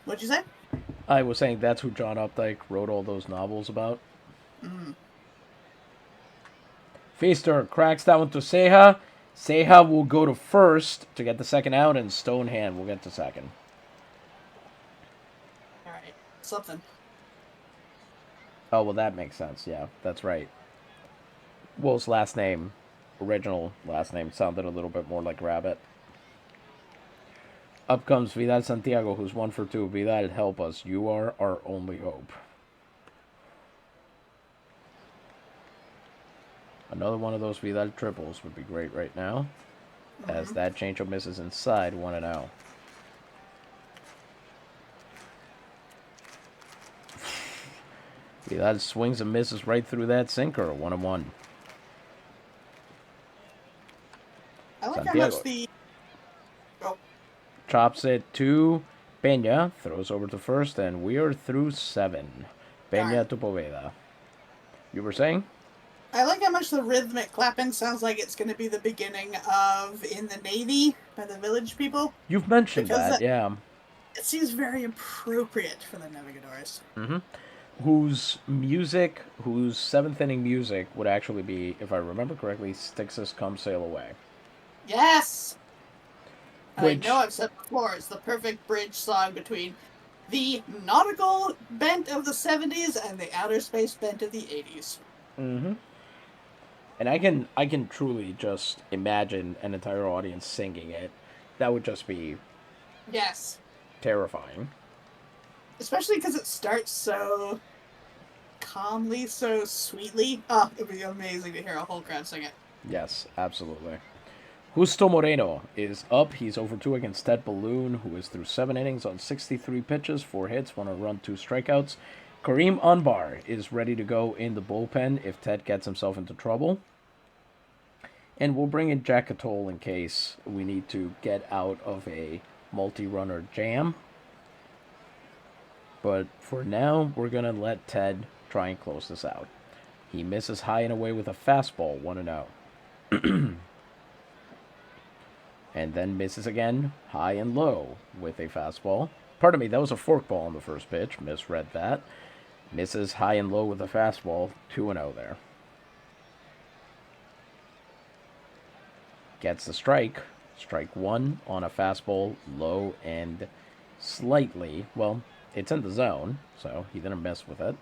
What'd you say? I was saying that's who John Updike wrote all those novels about. Feaster cracks that one to Ceja. Ceja will go to first to get the second out, and Stonehand will get to second. All right. Something. Oh, well, that makes sense. Yeah, that's right. Will's last name, original last name, sounded a little bit more like Rabbit. Up comes Vidal Santiago, who's 1 for 2. Vidal, help us. You are our only hope. Another one of those Vidal triples would be great right now. As that changeup misses inside, 1-0. Vidal swings and misses right through that sinker, 1-1. I like Santiago. how much the. Oh, Chops it to Peña, throws over to first, and we are through 7. Peña to Poveda. You were saying? I like how much the rhythmic clapping sounds like it's going to be the beginning of In the Navy by the Village People. You've mentioned Because that, yeah. It seems very appropriate for the Navigadores. Whose seventh inning music would actually be, if I remember correctly, Styx's Come Sail Away. Yes! Which- I know I've said before, it's the perfect bridge song between the nautical bent of the 70s and the outer space bent of the 80s. And I can truly just imagine an entire audience singing it. That would just be Yes. terrifying. Especially because it starts so calmly, so sweetly. Oh, it'd be amazing to hear a whole crowd sing it. Yes, absolutely. Justo Moreno is up. He's over 2 against Ted Balloon, who is through 7 innings on 63 pitches, 4 hits, 1 run, 2 strikeouts. Kareem Unbar is ready to go in the bullpen if Ted gets himself into trouble. And we'll bring in Jack Atoll in case we need to get out of a multi-runner jam. But for now, we're going to let Ted try and close this out. He misses high and away with a fastball, 1-0. And then misses again, high and low with a fastball. Pardon me, that was a forkball on the first pitch. Misread that. Misses high and low with a fastball, 2-0 there. Gets the strike. Strike 1 on a fastball, low and slightly. Well, it's in the zone, so he didn't mess with it.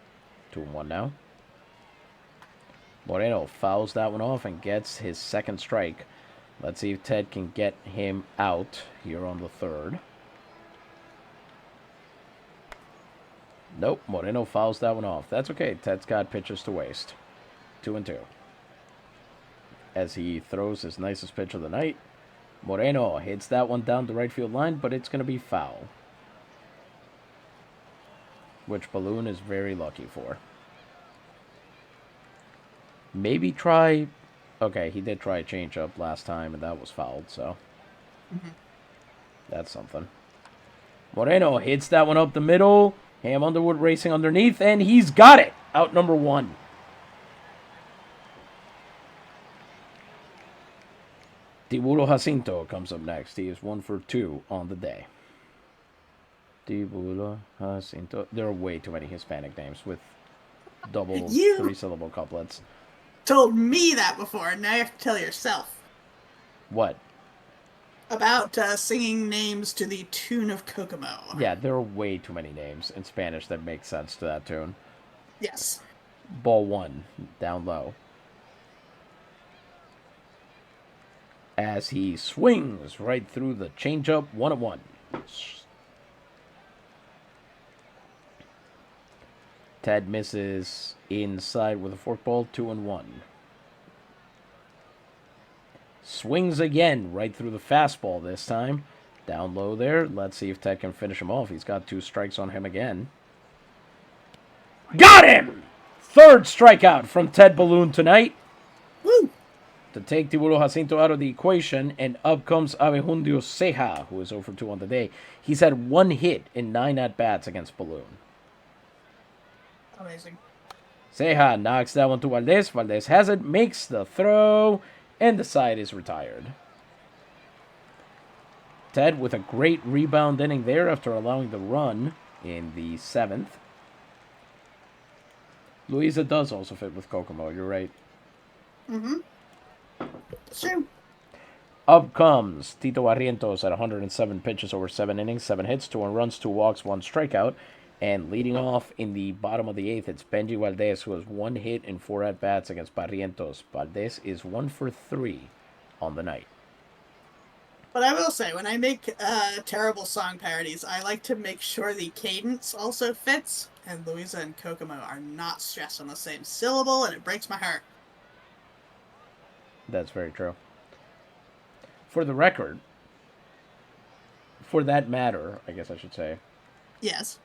2-1 now. Moreno fouls that one off and gets his second strike. Let's see if Ted can get him out here on the third. Nope, Moreno fouls that one off. That's okay. Ted's got pitches to waste. 2-2. As he throws his nicest pitch of the night, Moreno hits that one down the right field line, but it's going to be foul. Which Balloon is very lucky for. Maybe try... Okay, he did try a changeup last time, and that was fouled, so... That's something. Moreno hits that one up the middle. Ham Underwood racing underneath, and he's got it! Out number 1. Tibulo Jacinto comes up next. He is 1 for 2 on the day. Tibulo Jacinto. There are way too many Hispanic names with double 3-syllable couplets. Told me that before, and now you have to tell yourself. What? About singing names to the tune of Kokomo. Yeah, there are way too many names in Spanish that make sense to that tune. Yes. Ball 1, down low. As he swings right through the changeup, 1-1. Ted misses inside with a forkball, 2-1. Swings again right through the fastball this time. Down low there. Let's see if Ted can finish him off. He's got 2 strikes on him again. Got him! Third strikeout from Ted Balloon tonight Woo! to take Tibulo Jacinto out of the equation, and up comes Abejundio Ceja, who is over 2 on the day. He's had 1 hit in 9 at-bats against Balloon. Amazing. Ceja knocks that one to Valdez. Valdez has it, makes the throw, and the side is retired. Ted with a great rebound inning there after allowing the run in the 7th. Luisa does also fit with Kokomo, you're right. Mm-hmm. True. Up comes Tito Barrientos at 107 pitches over 7 innings, 7 hits, 2 runs, 2 walks, 1 strikeout. And leading off in the bottom of the 8th, it's Benji Valdez, who has 1 hit and 4 at-bats against Barrientos. Valdez is 1 for 3 on the night. But I will say, when I make terrible song parodies, I like to make sure the cadence also fits, and Luisa and Kokomo are not stressed on the same syllable, and it breaks my heart. That's very true. For the record, for that matter, I guess I should say, Yes.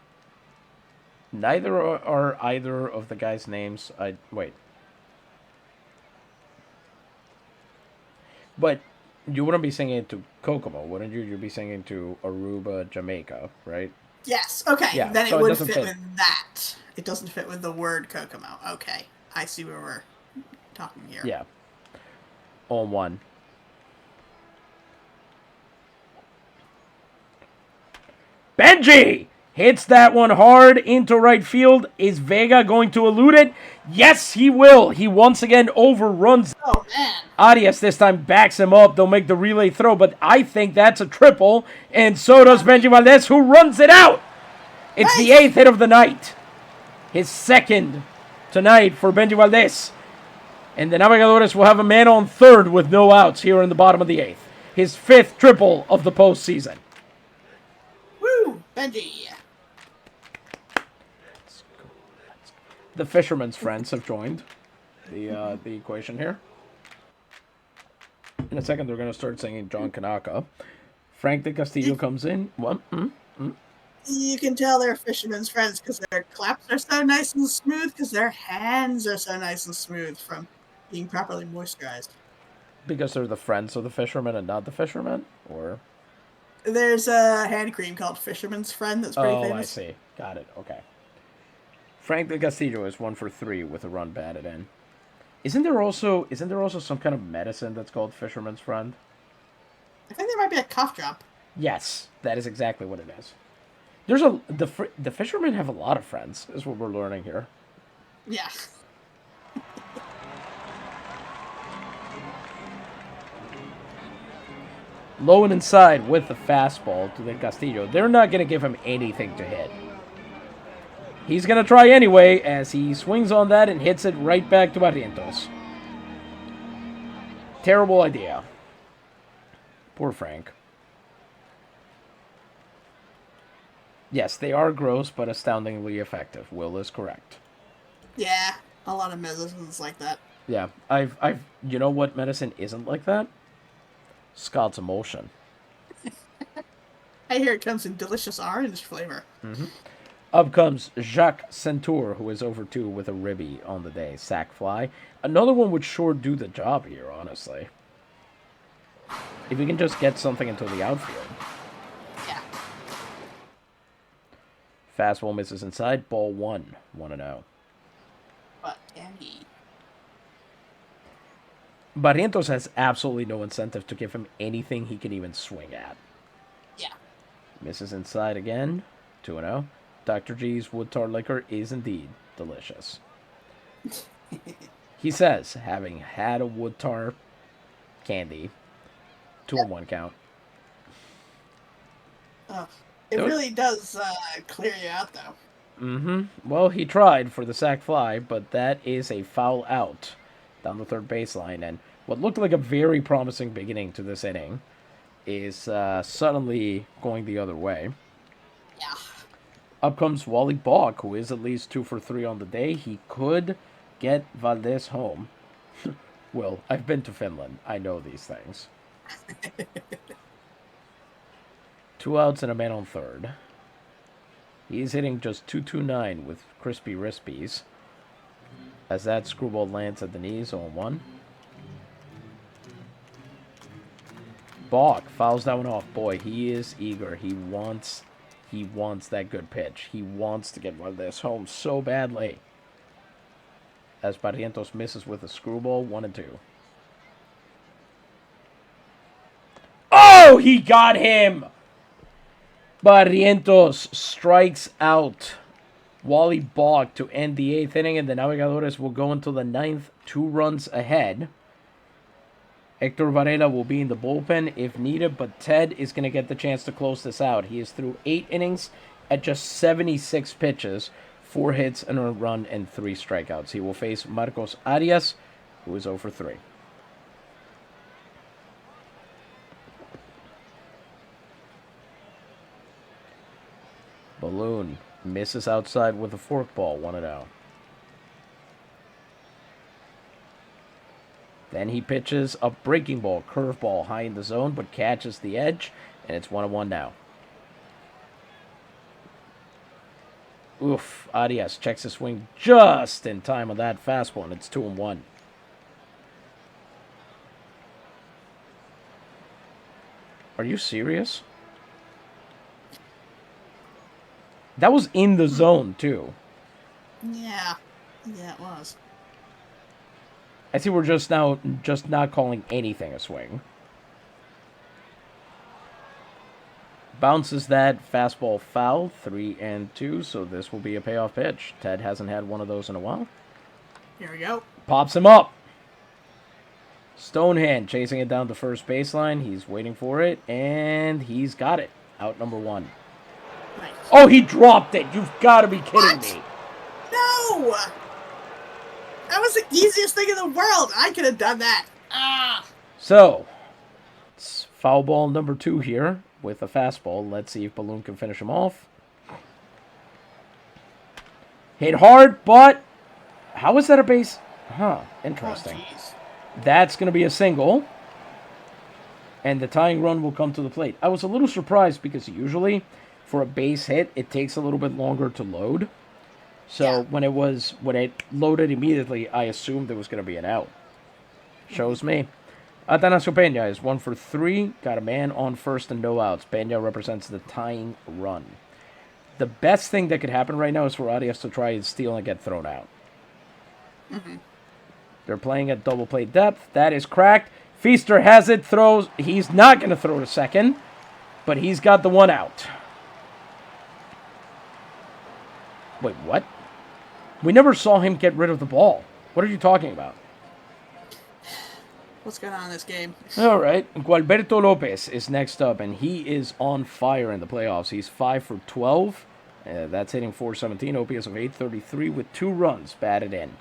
neither are either of the guys' names. Wait. But you wouldn't be singing it to Kokomo, wouldn't you? You'd be singing to Aruba, Jamaica, right? Yes. Okay. Yeah, Then so it it would doesn't fit fit. with that. It doesn't fit with the word Kokomo. Okay. I see where we're talking here. Yeah. On 1. Benji hits that one hard into right field. Is Vega going to elude it? Yes, he will. He once again overruns. Oh, man. Arias this time backs him up. They'll make the relay throw, but I think that's a triple, and so does Benji Valdez, who runs it out. It's the 8th hit of the night. His 2nd tonight for Benji Valdez. And the Navegadores will have a man on 3rd with no outs here in the bottom of the 8th. His 5th triple of the postseason. Woo! Benji. The Fisherman's friends have joined the equation here. In a second, they're going to start singing John Kanaka. Frank de Castillo comes in. What? You can tell they're fishermen's friends because their claps are so nice and smooth, because their hands are so nice and smooth from being properly moisturized. Because they're the friends of the fishermen and not the fishermen? Or? There's a hand cream called Fisherman's Friend that's pretty famous. I see. Got it. Okay. Frank de Castillo is 1 for 3 with a run batted in. Isn't there also some kind of medicine that's called Fisherman's Friend? I think there might be a cough drop. Yes, that is exactly what it is. The fishermen have a lot of friends, is what we're learning here. Yeah. Low and inside with the fastball to the Castillo. They're not going to give him anything to hit. He's going to try anyway as he swings on that and hits it right back to Barrientos. Terrible idea. Poor Frank. Yes, they are gross, but astoundingly effective. Will is correct. Yeah, a lot of medicines like that. Yeah, you know what medicine isn't like that? Scott's Emulsion. I hear it comes in delicious orange flavor. Mm-hmm. Up comes Jacques Centur, who is over 2 with a ribby on the day. Sack fly. Another one would sure do the job here, honestly. If we can just get something into the outfield. Yeah. Fastball misses inside. Ball 1. 1-0. But can he? Barrientos has absolutely no incentive to give him anything he can even swing at. Yeah. Misses inside again. 2-0. Dr. G's wood tar liquor is indeed delicious. He says, having had a wood tar candy, 2-1 count. It really does clear you out, though. Mm-hmm. Well, he tried for the sac fly, but that is a foul out down the third baseline. And what looked like a very promising beginning to this inning is suddenly going the other way. Yeah. Up comes Wally Balk, who is at least 2 for 3 on the day. He could get Valdez home. Well, I've been to Finland. I know these things. 2 outs and a man on third. He's hitting just .229 with crispy rispies. As that screwball lands at the knees, 0-1. Balk fouls that one off. Boy, he is eager. He wants that good pitch. He wants to get one of this home so badly. As Barrientos misses with a screwball, 1-2. Oh, he got him! Barrientos strikes out Wally Balk to end the 8th inning, and the Navegadores will go until the 9th, 2 runs ahead. Hector Varela will be in the bullpen if needed, but Ted is going to get the chance to close this out. He is through 8 innings at just 76 pitches, 4 hits, an earned run, and 3 strikeouts. He will face Marcos Arias, who is 0 for 3. Balloon misses outside with a forkball, 1-0. Then he pitches a breaking ball, curveball high in the zone, but catches the edge, and it's 1-1 now. Oof, Arias checks his swing just in time on that fastball, and it's 2-1. Are you serious? That was in the zone, too. Yeah. Yeah, it was. I see we're just not calling anything a swing. Bounces that fastball foul, 3-2, so this will be a payoff pitch. Ted hasn't had one of those in a while. Here we go. Pops him up. Stonehand chasing it down to first baseline. He's waiting for it, and he's got it. Out number 1. Nice. Oh, he dropped it. You've got to be kidding me. No! That was the easiest thing in the world. I could have done that. So, it's foul ball number 2 here with a fastball. Let's see if Balloon can finish him off. Hit hard, but how is that a base? Interesting. Oh, that's going to be a single. And the tying run will come to the plate. I was a little surprised because usually for a base hit, it takes a little bit longer to load. So when it loaded immediately, I assumed there was going to be an out. Shows me. Atanasio Peña is 1 for 3. Got a man on first and no outs. Peña represents the tying run. The best thing that could happen right now is for Arias to try and steal and get thrown out. Mm-hmm. They're playing at double play depth. That is cracked. Feaster has it. Throws. He's not going to throw to second, but he's got the 1 out. Wait, what? We never saw him get rid of the ball. What are you talking about? What's going on in this game? All right. Gualberto Lopez is next up, and he is on fire in the playoffs. He's 5 for 12. That's hitting .417, OPS of 833 with 2 runs batted in.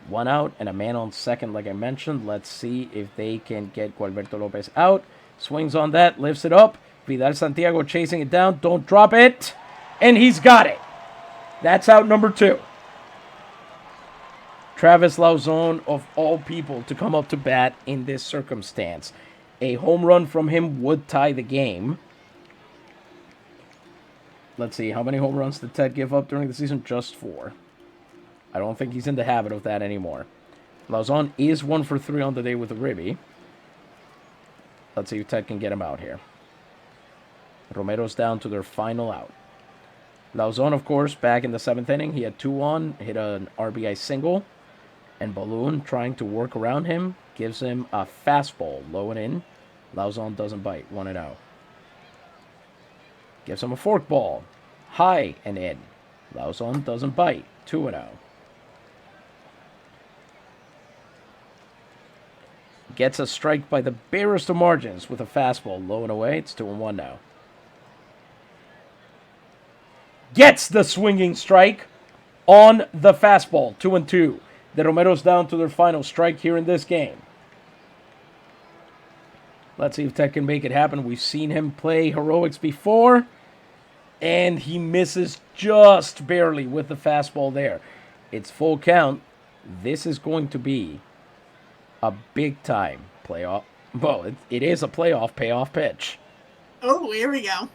1 out and a man on second, like I mentioned. Let's see if they can get Gualberto Lopez out. Swings on that, lifts it up. Vidal Santiago chasing it down. Don't drop it. And he's got it. That's out number 2. Travis Lauzon, of all people, to come up to bat in this circumstance. A home run from him would tie the game. Let's see, how many home runs did Ted give up during the season? Just 4. I don't think he's in the habit of that anymore. Lauzon is 1 for 3 on the day with a ribby. Let's see if Ted can get him out here. Romero's down to their final out. Lauzon, of course, back in the 7th inning. He had 2 on, hit an RBI single. And Balloon, trying to work around him, gives him a fastball, low and in. Lauzon doesn't bite, 1-0. Gives him a forkball, high and in. Lauzon doesn't bite, 2-0. Gets a strike by the barest of margins with a fastball, low and away. It's 2-1 now. Gets the swinging strike on the fastball, 2-2. The Romeros down to their final strike here in this game. Let's see if Ted can make it happen. We've seen him play heroics before, and he misses just barely with the fastball there. It's full count. This is going to be a big-time playoff. Well, it is a playoff payoff pitch. Oh, here we go.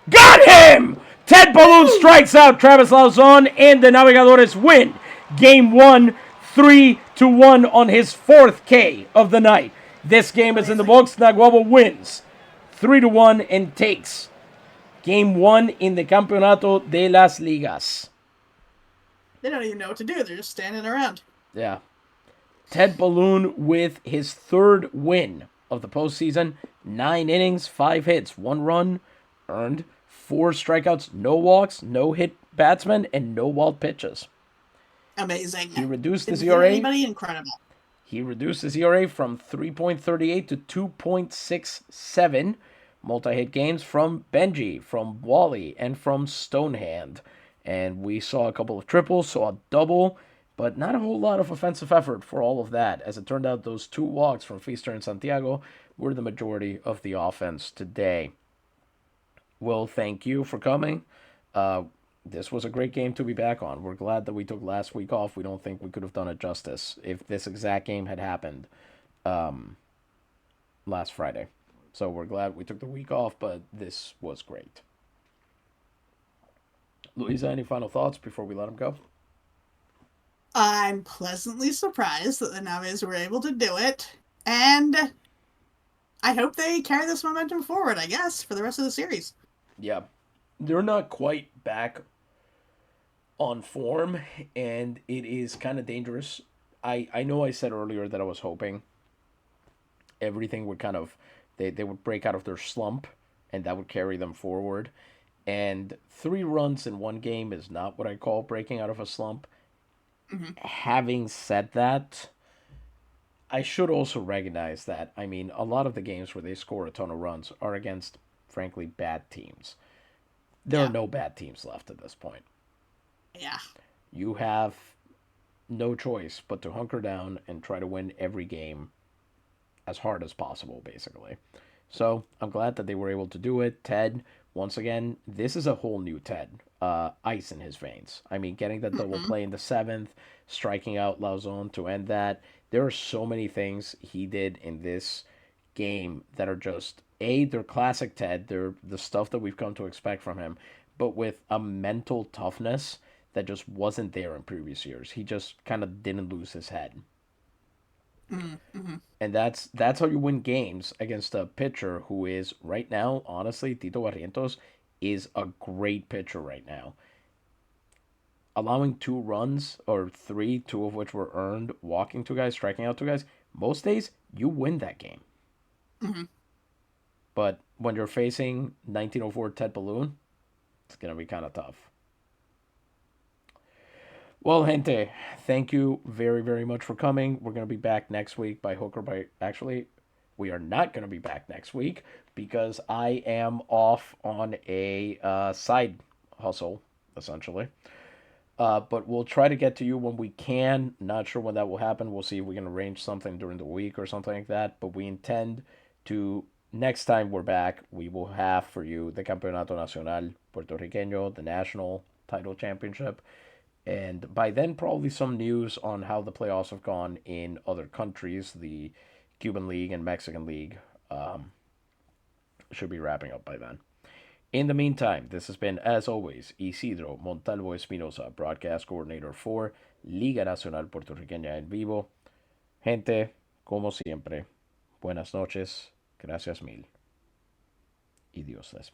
Got him! Ted Balloon strikes out Travis Lauzon, and the Navegadores win Game 1, 3-1 on his 4th K of the night. This game is in the books. Naguabo wins 3-1 and takes Game 1 in the Campeonato de las Ligas. They don't even know what to do. They're just standing around. Yeah. Ted Balloon with his 3rd win of the postseason. 9 innings, 5 hits, 1 run earned, 4 strikeouts, no walks, no hit batsmen, and no wild pitches. Amazing. He reduced his ERA. Anybody incredible. He reduced his ERA from 3.38 to 2.67. Multi-hit games from Benji, from Wally, and from Stonehand. And we saw a couple of triples, saw a double, but not a whole lot of offensive effort for all of that. As it turned out, those 2 walks from Feaster and Santiago were the majority of the offense today. Will, thank you for coming. This was a great game to be back on. We're glad that we took last week off. We don't think we could have done it justice if this exact game had happened last Friday. So we're glad we took the week off, but this was great. Luisa, any final thoughts before we let him go? I'm pleasantly surprised that the Naves were able to do it, and I hope they carry this momentum forward, I guess, for the rest of the series. Yeah. They're not quite back on form, and it is kind of dangerous. I know I said earlier that I was hoping everything would kind of... They would break out of their slump, and that would carry them forward. And 3 runs in 1 game is not what I call breaking out of a slump. Mm-hmm. Having said that, I should also recognize that, I mean, a lot of the games where they score a ton of runs are against, frankly, bad teams. There are no bad teams left at this point. Yeah. You have no choice but to hunker down and try to win every game as hard as possible, basically. So I'm glad that they were able to do it. Ted, once again, this is a whole new Ted. Ice in his veins. I mean, getting that double play in the 7th, striking out Lauzon to end that. There are so many things he did in this game that are just, they're classic Ted. They're the stuff that we've come to expect from him, but with a mental toughness that just wasn't there in previous years. He just kind of didn't lose his head. Mm-hmm. And that's how you win games against a pitcher who is, right now, honestly, Tito Barrientos is a great pitcher right now. Allowing 2 runs, or 3, 2 of which were earned, walking 2 guys, striking out 2 guys, most days, you win that game. Mm-hmm. But when you're facing 1904 Ted Balloon, it's going to be kind of tough. Well, gente, thank you very, very much for coming. We're going to be back next week by hook or by... Actually, we are not going to be back next week because I am off on a side hustle, essentially. But we'll try to get to you when we can. Not sure when that will happen. We'll see if we can arrange something during the week or something like that. But we intend to... Next time we're back, we will have for you the Campeonato Nacional Puertorriqueño, the national title championship. And by then, probably some news on how the playoffs have gone in other countries. The Cuban League and Mexican League should be wrapping up by then. In the meantime, this has been, as always, Isidro Montalvo Espinosa, broadcast coordinator for Liga Nacional Puertorriqueña en vivo. Gente, como siempre, buenas noches, gracias mil, y Dios les bendiga.